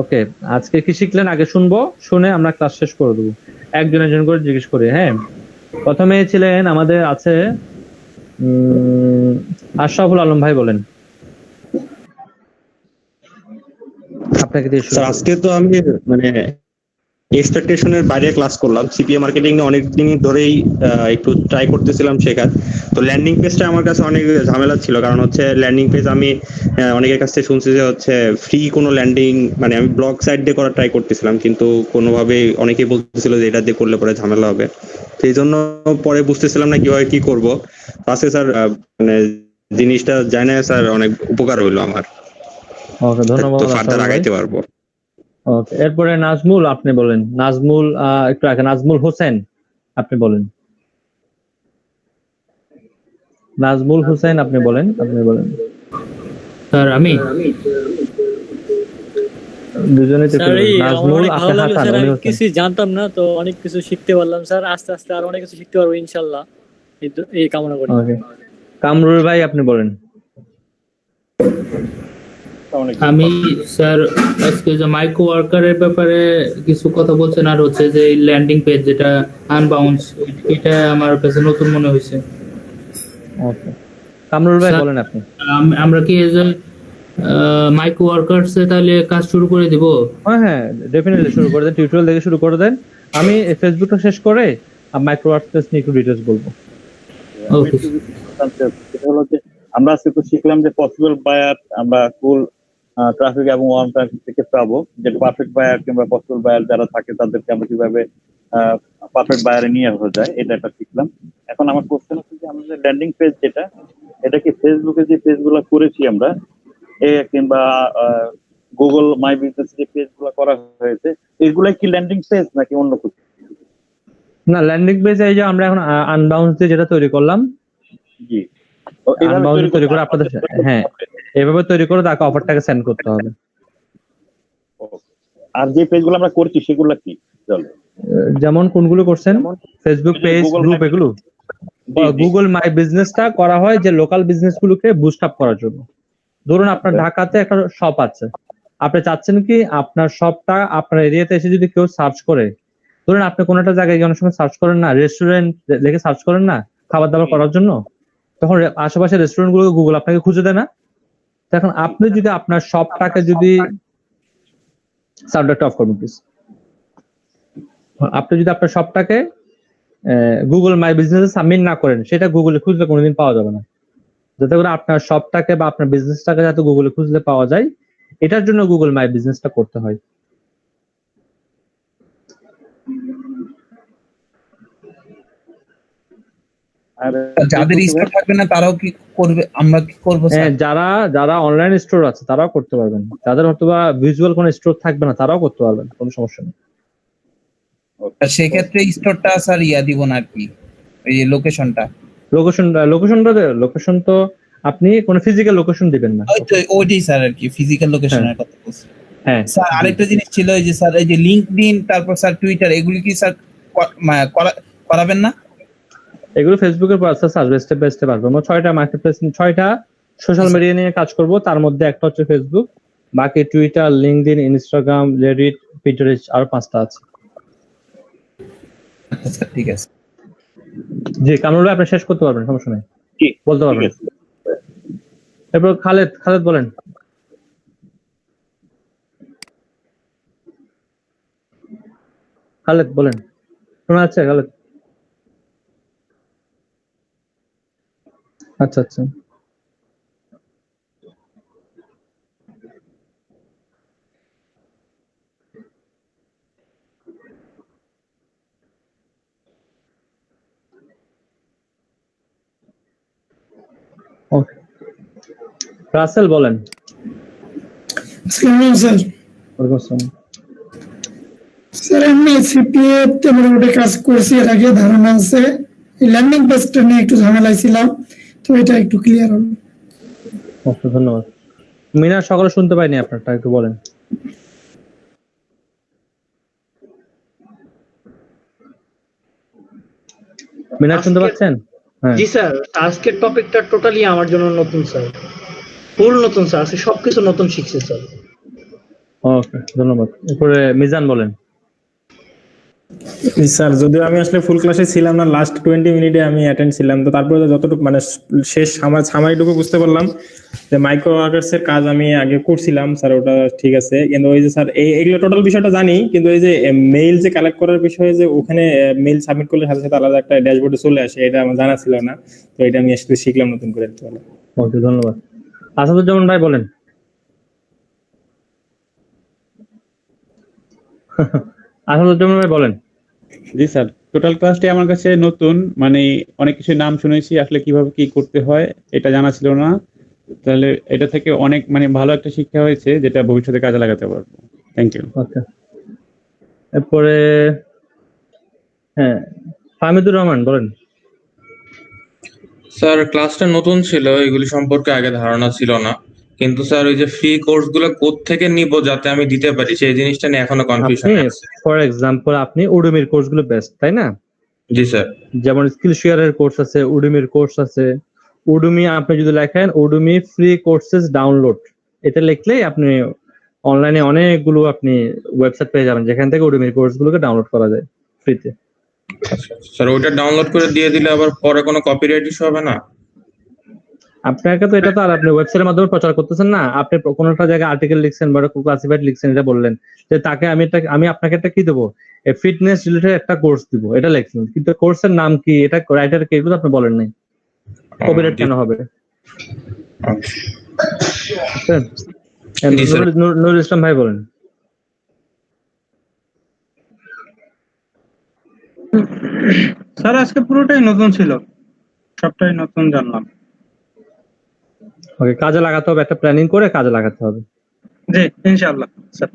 ওকে, আজকে কি শিখলেন আগে শুনবো, শুনে আমরা ক্লাস শেষ করে দেবো। একজন একজন করে জিজ্ঞেস করি। হ্যাঁ, প্রথমে ছিলেন আমাদের আছে আশরাফুল আলম ভাই, বলেন আপনাকে দিয়ে শুরু। আজকে তো আমি মানে এক্সপেকটেশনের বাইরে ক্লাস করলাম। সিপিএ মার্কেটিং নিয়ে অনেকদিন ধরেই একটু ট্রাই করতেছিলাম শেখার। তো ল্যান্ডিং পেজটা আমার কাছে অনেক ঝামেলা ছিল, কারণ হচ্ছে ল্যান্ডিং পেজ আমি অনেকের কাছ থেকে শুনছি যে হচ্ছে ফ্রি কোনো ল্যান্ডিং, মানে আমি ব্লগ সাইট দিয়ে করার ট্রাই করতেছিলাম, কিন্তু কোনোভাবে অনেকেই বলতেছিল যে এটা দিয়ে করলে পরে ঝামেলা হবে। তো এই জন্য পরে বুঝতেছিলাম না কিভাবে কি করবো। আজকে স্যার মানে জিনিসটা জানে স্যার, অনেক উপকার হইলো আমার। ওকে, ধন্যবাদ। তো ফার্দার আগাইতে পারবো। ওকে, এরপরে নাজমুল, আপনি বলেন। নাজমুল একটু আগে, নাজমুল হোসেন আপনি বলেন। নাজমুল হোসেন আপনি বলেন, স্যার আমি দুজনেই তো স্যার, নাজমুল ভালো লাগলো স্যার, আমি হাসান। কিছু জানতাম না, তো অনেক কিছু শিখতে পারলাম স্যার। আস্তে আস্তে আরো অনেক কিছু শিখতে পারবো ইনশাআল্লাহ, এই কামনা করি। ওকে, কামরুল ভাই আপনি বলেন। আমি স্যার আজকে যে মাইক্রো ওয়ার্কারের ব্যাপারে কিছু কথা বলছেন, আর হচ্ছে যে ল্যান্ডিং পেজ যেটা আনবাউন্স, এটা আমার কাছে নতুন মনে হয়েছে। ওকে, কামরুল ভাই বলেন আপনি। আমরা কি এই যে মাইক্রো ওয়ার্কারস এ তাহলে কাজ শুরু করে দিব? হ্যাঁ, ডেফিনেটলি শুরু করে দেন, টিউটোরিয়াল দেখে শুরু করে দেন। আমি ফেসবুকটা শেষ করে মাইক্রো ওয়ার্কারস নিয়ে একটু ডিটেইলস বলবো। ওকে। জানতে চাচ্ছি সেটা হলো যে আমরা আজকে তো শিখলাম যে পসিবল বায়ার আমরা ফুল ট্রাফিক এবং ওয়ার্ম ট্রাফিক থেকে পাবো, যে পারফেক্ট বায়ার কিংবা পসিবল বায়ার যারা থাকে তাদেরকে আমরা কিভাবে পারফেক্ট বায়ারে নিয়ে আসা যায়, এটা একটা শিখলাম। এখন আমার কোশ্চেন হচ্ছে যে আমাদের ল্যান্ডিং পেজ যেটা, এটা কি ফেসবুকে যে পেজগুলো করেছি আমরা কিংবা গুগল মাই বিজনেস যে পেজগুলো করা হয়েছে, এগুলাই কি ল্যান্ডিং পেজ নাকি অন্য কিছু? না, ল্যান্ডিং পেজ এই যে আমরা এখন আনবাউন্স দিয়ে যেটা তৈরি করলাম, জি আনবাউন্স তৈরি করে আপনাদের, হ্যাঁ এভাবে তৈরি করে তাকে অফারটাকে সেন্ড করতে হবে। আর যে পেজগুলো আমরা করছি সেগুলো কি? চলো, যেমন কোনগুলো করছেন? ফেসবুক পেজ, গ্রুপ, এগুলো গুগল মাই বিজনেসটা করা হয় যে লোকাল বিজনেস গুলোকে বুস্ট আপ করার জন্য। ধরুন আপনার ঢাকাতে একটা শপ আছে, আপনি চাচ্ছেন কি আপনার শপটা আপনার এরিয়াতে এসে যদি কেউ সার্চ করে, ধরুন আপনি কোনো একটা জায়গায় অনেক সময় সার্চ করেন না, রেস্টুরেন্ট লিখে সার্চ করেন না খাবার দাবার করার জন্য, তখন আশেপাশে রেস্টুরেন্ট গুলো গুগল আপনাকে খুঁজে দেয় না? তখন আপনি যদি আপনার শপটাকে যদি সাউন্ডটা অফ করবেন প্লিজ, আপনি যদি আপনার শপটাকে গুগল মাই বিজনেসে সাবমিট না করেন, সেটা গুগলে খুঁজলে কোনোদিন পাওয়া যাবে না। যাতে করে আপনার শপটাকে বা আপনার বিজনেসটাকে যাতে গুগলে খুঁজলে পাওয়া যায়, এটার জন্য গুগল মাই বিজনেসটা করতে হয়। আর যাদের স্টোর থাকবে না তারাও কি করবে? আমরা কি করব স্যার? যারা অনলাইন স্টোর আছে তারাও করতে পারবেন, যাদের হয়তোবা ভিজুয়াল কোনো স্টোর থাকবে না তারাও করতে পারবেন, কোনো সমস্যা নেই। সেক্ষেত্রে স্টোরটা স্যার দিব না আর কি, এই লোকেশনটা লোকেশন তো আপনি কোনো ফিজিক্যাল লোকেশন দিবেন না। ওইটাই স্যার আর কি, ফিজিক্যাল লোকেশনের কথা বলছি। হ্যাঁ স্যার আরেকটা জিনিস ছিল এই যে স্যার এই যে লিঙ্কডইন, তারপর স্যার টুইটার, এগুলি কি স্যার করাবেন না? এগুলো ফেসবুকের প্রসেস আসবে স্টেপ বাই স্টেপ আসবে। আমরা 6টা মার্কেটপ্লেস, 6টা সোশ্যাল মিডিয়া নিয়ে কাজ করব, তার মধ্যে একটা হচ্ছে ফেসবুক, বাকি Twitter, LinkedIn, Instagram, Reddit, Pinterest, আর 5টা আছে। আচ্ছা ঠিক আছে জি, কামরুল ভাই আপনি শেষ করতে পারবেন, সমস্যা নেই, বলতে পারবেন। এরপর খালেদ বলেন। খালেদ বলেন, শোনা যাচ্ছে খালেদ? আচ্ছা আচ্ছা, ওকে। রাসেল বলেন। স্যার ওয়ালাইকুম আসসালাম। স্যার আমি সিপিএ তে মোটামুটি কাজ করছি, এর আগে ধারণা আছে। এই ল্যান্ডিং পেজটা নিয়ে একটু ঝামেলায় ছিলাম, তো এটা একটু ক্লিয়ার হলো। ওকে, ধন্যবাদ। মিনার সকালে শুনতে পাইনি আপনারটা, একটু বলেন। মিনার শুনতে পাচ্ছেন? হ্যাঁ জি স্যার, আজকের টপিকটা টোটালি আমার জন্য নতুন স্যার, ফুল নতুন স্যার, আজকে সবকিছু নতুন শিখছি স্যার। ওকে, ধন্যবাদ। এরপরে মিজান বলেন। স্যার যদিও আমি আসলে ফুল ক্লাসে ছিলাম না, লাস্ট 20 মিনিটে আমি অ্যাটেন্ড ছিলাম, তো তারপরে যতটুকু মানে শেষ সামারিটুকু বুঝতে পারলাম যে মাইক্রো ওয়ার্কার্স এর কাজ আমি আগে করছিলাম স্যার, ওটা ঠিক আছে। কিন্তু ওই যে স্যার এইগুলো টোটাল বিষয়টা জানি, কিন্তু এই যে মেইল যে কালেক্ট করার বিষয়ে যে ওখানে মেইল সাবমিট করলে সাথে সাথে আলাদা একটা ড্যাশবোর্ডে চলে আসে, এটা আমার জানা ছিল না, তো এটা আমি আসলে শিখলাম নতুন করে। ওকে, ধন্যবাদ। আসাদুজ্জামান ভাই বলেন। আসাদুজ্জামান ভাই বলেন। জি স্যার, টোটাল ক্লাসটি আমার কাছে নতুন, মানে অনেক কিছু নাম শুনেছি, আসলে কিভাবে কি করতে হয় এটা জানা ছিল না। তাহলে এটা থেকে অনেক মানে ভালো একটা শিক্ষা হয়েছে, যেটা ভবিষ্যতে কাজে লাগাতে পারবো। Thank you. ওকে, এরপরে হ্যাঁ ফাহমিদুর রহমান বলেন। স্যার ক্লাসটা নতুন ছিল, এগুলি সম্পর্কে আগে ধারণা ছিল না, কিন্তু স্যার ওই যে ফ্রি কোর্স গুলো কোত্থেকে নিব যাতে আমি দিতে পারি সেই জিনিসটা নিয়ে এখনো কনফিউশন আছে। ফর এক্সাম্পল আপনি উডুমির কোর্স গুলো বেস্ট, তাই না? জি স্যার। যেমন স্কিল শেয়ারের কোর্স আছে, উডুমির কোর্স আছে। উডুমি আপনি যদি লেখেন উডুমি ফ্রি কোর্সেস ডাউনলোড, এটা লিখলেই আপনি অনলাইনে অনেকগুলো আপনি ওয়েবসাইট পেয়ে যাবেন যেখান থেকে উডুমির কোর্স গুলোকে ডাউনলোড করা যায় ফ্রিতে। স্যার ওইটা ডাউনলোড করে দিয়ে দিলে আবার পরে কোনো কপিরাইট ইস্যু হবে না? আপনাকে তো এটা তো আর আপনি ওয়েবসাইটের মাধ্যমে প্রচার করতেছেন না, আপনি কোনো একটা জায়গায় আর্টিকেল লিখছেন বা ক্লাসিফাইড লিখছেন, এটা বললেন যে তাকে আমি আপনাকে একটা কি দেবো, ফিটনেস রিলেটেড একটা কোর্স দিব, এটা লিখছেন, কিন্তু কোর্সের নাম কি, এটা রাইটার কে, এগুলো আপনি বলেন নাই। কপিরাইট কেন হবে? নুরুল ইসলাম ভাই বলেন। স্যার আজকে পুরোটাই নতুন ছিল, সবটাই নতুন জানলাম। ওকে, কাজে লাগাতে হবে, একটা প্ল্যানিং করে কাজে লাগাতে হবে। জি ইনশাআল্লাহ স্যার।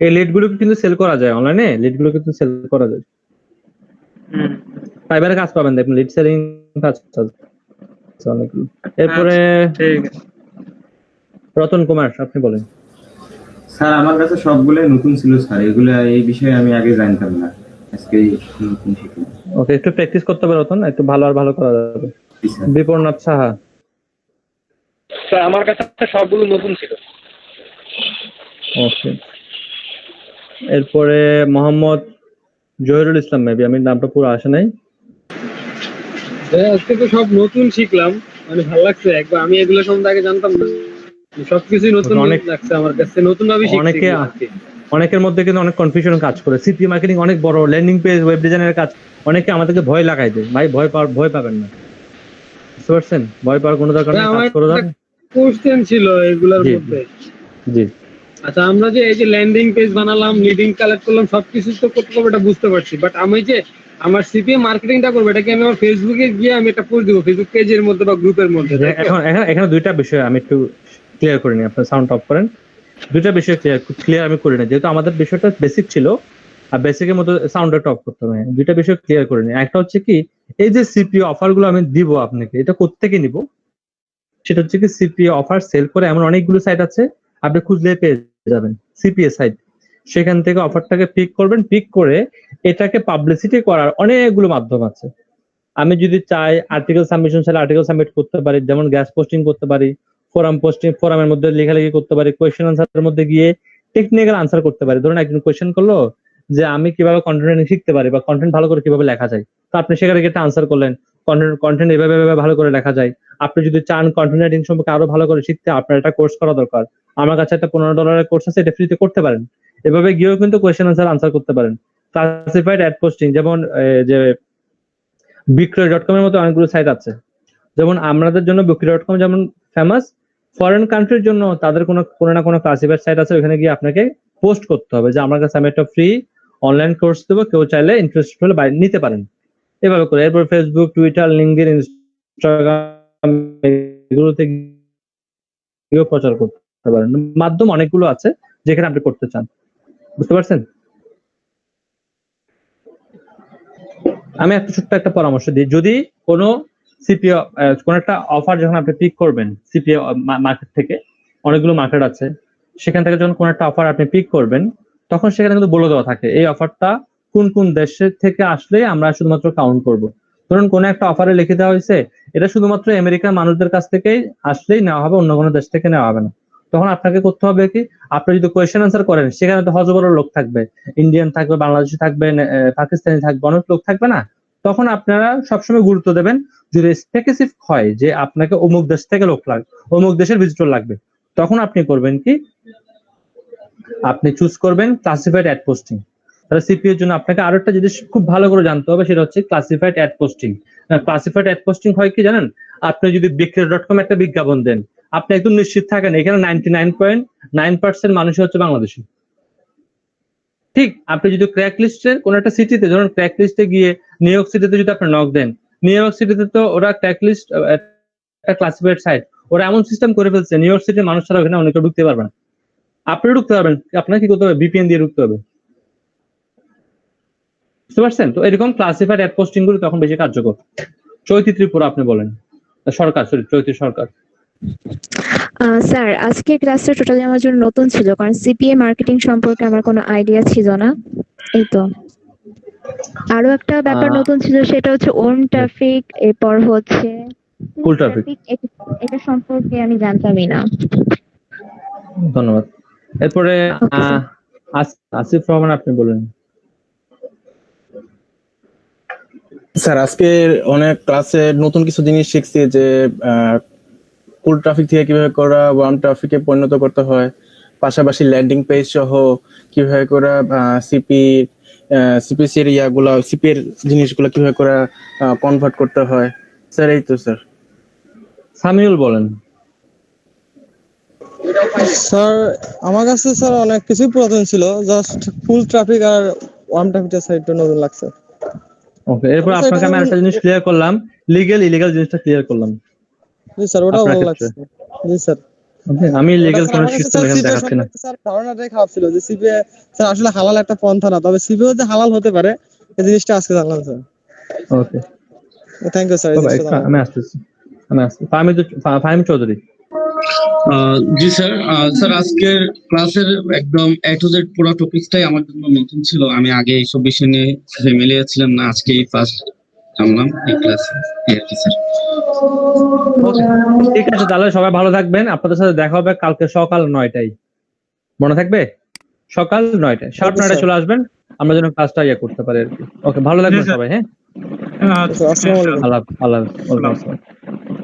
এই লিড গুলো কিন্তু সেল করা যায় অনলাইনে, লিড গুলো কিন্তু সেল করা যায়। ফাইবারে কাজ পাবেন, দেখুন লিড সেলিং কাজ আছে অনেকগুলো। এরপরে ঠিক আছে, রতন কুমার আপনি বলেন। স্যার আমার কাছে সবগুলো নতুন ছিল স্যার, এগুলো এই বিষয়ে আমি আগে জানতাম না, আজকে নতুন শিখলাম। ওকে, একটু প্র্যাকটিস করতে হবে রতন, একটু ভালো আর ভালো করা যাবে। বিপর্ণাথ সাহা। স্যার আমার কাছে সবগুলো নতুন ছিল। ওকে, এরপরে মোহাম্মদ জহিরুল ইসলাম, মেবি আমি নামটা পুরো আসে নাই। আজকে তো সব নতুন শিখলাম, মানে ভালো লাগছে, একবার আমি এগুলো সম্বন্ধে আগে জানতাম না, সবকিছুই নতুন লাগছে আমার কাছে, নতুন ভাবে শিখছি। অনেকের মধ্যে কিন্তু অনেক কনফিউশন কাজ করে। সিপি মার্কেটিং অনেক বড়, ল্যান্ডিং পেজ, ওয়েব ডিজাইনের কাজ, অনেকে আমাদেরকে ভয় লাগাই দেয়। ভাই ভয় পাবেন না, বুঝতে পারছেন? ভয় পাওয়ার কোনো দরকার নেই, কাজ করে যান। কোশ্চেন ছিল এগুলোর মধ্যে। জি আচ্ছা, আমরা যে এই যে ল্যান্ডিং পেজ বানালাম, লিডিং কালেক্ট করলাম, সবকিছু তো করতে হবে, এটা বুঝতে পারছি, বাট আমি যে আমার সিপিএ মার্কেটিংটা করবো, এটা কি আমি আমার ফেসবুকে গিয়ে আমি একটা পোস্ট দিব ফেসবুক পেজের মধ্যে বা গ্রুপের মধ্যে? এখানে দুইটা বিষয় আমি একটু ক্লিয়ার করে নিই, আপনার সাউন্ড অফ করেন। দুইটা বিষয় ক্লিয়ার আমি করি না, যেহেতু আমাদের বিষয়টা বেসিক ছিল, আর বেসিকের মধ্যে সাউন্ড একটা অফ করতে হবে। দুইটা বিষয় ক্লিয়ার করে নিই। একটা হচ্ছে কি, এই যে সিপিএ অফার গুলো আমি দিব আপনাকে, এটা কোত্থেকে নিব? সেটা হচ্ছে কি, সিপিএ অফার সেল করে এমন অনেকগুলো সাইট আছে, আপনি খুঁজলে পেয়ে যাবেন সিপিএ সাইট। সেখান থেকে অফারটাকে পিক করবেন, পিক করে এটাকে পাবলিসিটি করার অনেকগুলো মাধ্যম আছে। আমি যদি চাই আর্টিকেল সাবমিশন চাইলে আর্টিকেল সাবমিট করতে পারি, যেমন গ্যাস পোস্টিং করতে পারি, ফোরাম পোস্টিং, ফোরামের মধ্যে লেখালেখি করতে পারি, কোয়েশ্চেন আনসারের মধ্যে গিয়ে টেকনিক্যাল আনসার করতে পারি। ধরুন একজন কোয়েশ্চেন করলো যে আমি কিভাবে কন্টেন্ট শিখতে পারি বা কন্টেন্ট ভালো করে কিভাবে লেখা যায়, তো আপনি সেখানে একটা আনসার করলেন, কন্টেন্ট এভাবে ভালো করে লেখা যায়। আপনি যদি চান কন্টেন্ট রাইটিং সম্পর্কে আরো ভালো করে শিখতে, আপনার একটা কোর্স করা দরকার, আমার কাছে একটা $15 কোর্স আছে, এটা ফ্রিতে করতে পারেন। এভাবে গিয়েও কিন্তু কোয়েশ্চেন আনসার করতে পারেন। ক্লাসিফাইড অ্যাড পোস্টিং, যেমন যে বিক্রয়.com এর মতো অনেকগুলো সাইট আছে। যেমন আমাদের জন্য বিক্রয়.com যেমন ফেমাস, ফরেন কান্ট্রির জন্য তাদের কোনো না কোনো ক্লাসিফাইড সাইট আছে, ওখানে গিয়ে আপনাকে পোস্ট করতে হবে যে আমার কাছে আমি একটা ফ্রি অনলাইন কোর্স দেবো, কেউ চাইলে ইন্টারেস্ট হলে নিতে পারেন। এভাবে করে এরপর ফেসবুক, টুইটার, লিঙ্কডইন, ইনস্টাগ্রাম এগুলোতে গিয়ে প্রচার করতে পারেন। মাধ্যম অনেকগুলো আছে যেখানে আপনি করতে চান, বুঝতে পারছেন? আমি একটা ছোট্ট একটা পরামর্শ দিই, যদি কোনো সিপিএ কোন একটা অফার যখন আপনি পিক করবেন, সিপিএ মার্কেট থেকে অনেকগুলো মার্কেট আছে, সেখান থেকে যখন কোন একটা অফার আপনি পিক করবেন, তখন সেখানে কিন্তু বলে দেওয়া থাকে এই অফারটা কোন কোন দেশের থেকে আসলে আমরা শুধুমাত্র কাউন্ট করব। ধরুন কোন একটা অফারে লিখে দেওয়া হয়েছে এটা শুধুমাত্র আমেরিকার মানুষদের কাছ থেকেই আসলেই নেওয়া হবে, অন্য কোনো দেশ থেকে নেওয়া হবে না। তখন আপনাকে করতে হবে কি, আপনি যদি কোয়েশ্চেন আনসার করেন, সেখানে তো হজবড় লোক থাকবে, ইন্ডিয়ান থাকবে, বাংলাদেশি থাকবে, পাকিস্তানি থাকবে, অনেক লোক থাকবে না? তখন আপনারা সবসময় গুরুত্ব দেবেন যদি স্পেসিফিক হয় যে আপনাকে অমুক দেশ থেকে লোক লাগবে, অমুক দেশের ভিজিটর লাগবে, তখন আপনি করবেন কি, আপনি চুজ করবেন ক্লাসিফাইড অ্যাড পোস্টিং। তাহলে সিপিএর জন্য আপনাকে আরো একটা জিনিস খুব ভালো করে জানতে হবে, সেটা হচ্ছে classified ad posting. Classified ad posting হয় কি জানেন? আপনি যদি বিক্রয়.com একটা বিজ্ঞাপন দেন, আপনি একদম নিশ্চিত থাকেন এখানে 99.9% মানুষই হচ্ছে বাংলাদেশি। ঠিক আপনি যদি ক্র্যাক লিস্টের কোন একটা সিটিতে, ধরুন ক্র্যাক লিস্টে গিয়ে নিউ ইয়র্ক সিটিতে যদি আপনি নক দেন, নিউ ইয়র্ক সিটিতে তো ওরা ক্র্যাক লিস্ট একটা ক্লাসিফাইড সাইট, ওরা এমন সিস্টেম করে ফেলছে নিউ ইয়র্ক সিটির মানুষ ছাড়া ওখানে অনেকে ঢুকতে পারবে না। আপনি ঢুকতে পারবেন, আপনাকে কি করতে হবে? ভিপিএন দিয়ে ঢুকতে হবে, বুঝতে পারছেন? তো এরকম ক্লাসিফাইড অ্যাড পোস্টিং গুলো তখন বেশি কার্যকর। চৈতি ত্রিপুরা আপনি বলেন, চৈতি সরকার। স্যার আজকে ক্লাসটা টোটালি আমার জন্য নতুন ছিল, কারণ সিপিএ মার্কেটিং সম্পর্কে আমার কোনো আইডিয়া ছিল না। এই তো আরো একটা ব্যাপার নতুন ছিল, সেটা হচ্ছে ওন ট্রাফিক, এরপর হচ্ছে ফুল ট্রাফিক, এটা সম্পর্কে আমি জানতামই না। ধন্যবাদ। এরপরে আসিফ রহমান আপনি বলেন। স্যার আজকে অনেক ক্লাসে নতুন কিছু জিনিস শিখছি, যে ফুল ট্রাফিক থেকে কিভাবে করা ওয়ার্ম ট্রাফিকে পরিণত করতে হয়, পাশাপাশি ল্যান্ডিং পেজ সহ কিভাবে করা সিপিসির ইয়াগুলো, সিপির জিনিসগুলো কিভাবে করা কনভার্ট করতে হয়। স্যার এই তো স্যার। সামিউল বলেন। স্যার আমার কাছে স্যার অনেক কিছুই পুরাতন ছিল, জাস্ট ফুল ট্রাফিক আর ওয়ার্ম ট্রাফিকটা স্যার একটু নতুন লাগছে। ওকে, এরপর আপনাকে আমি একটা জিনিস ক্লিয়ার করলাম, লিগ্যাল ইলিগাল জিনিসটা ক্লিয়ার করলাম। জি স্যার, ওটাও আপনার ভালো ক্ষেত্রে। লাগছে। জি স্যার। ওকে, আমি লিগ্যাল ওটা কোনো স্যার, আমার কাছে সিস্টেম স্যার এখানে সিপিএ দেখাচ্ছি না। সম্পর্কে স্যার ধারণাটাই খারাপ ছিল যে সিপিএ স্যার আসলে হালাল একটা পন্থা না, তবে সিপিএ যে হালাল হতে পারে এই জিনিসটা আজকে জানলাম sir. Okay, thank you sir এই জিনিসটা জানার আমি জন্য। আসতেছি। ফাহিম চৌধুরী। জি স্যার, স্যার আজকের ক্লাসের একদম এ টু জেড পুরো টপিকটাই আমার জন্য নতুন ছিল। আমি আগে এইসব বিষয় নিয়ে ফ্যামিলিয়ার ছিলাম না, আজকেই ফার্স্ট জানলাম এই ক্লাসে। স্যার ওকে, ঠিক আছে, তাহলে সবাই ভালো থাকবেন। আপনাদের সাথে দেখা হবে কালকে সকাল 9টায়, মনে থাকবে? সকাল 9টায়, শার্প 9টায় চলে আসবেন, আমরা যেন কাজটা করতে পারি আর কি। ওকে, ভালো থাকবেন সবাই। হ্যাঁ, আচ্ছা, আসসালামু আলাইকুম। আল্লাহ হাফেজ।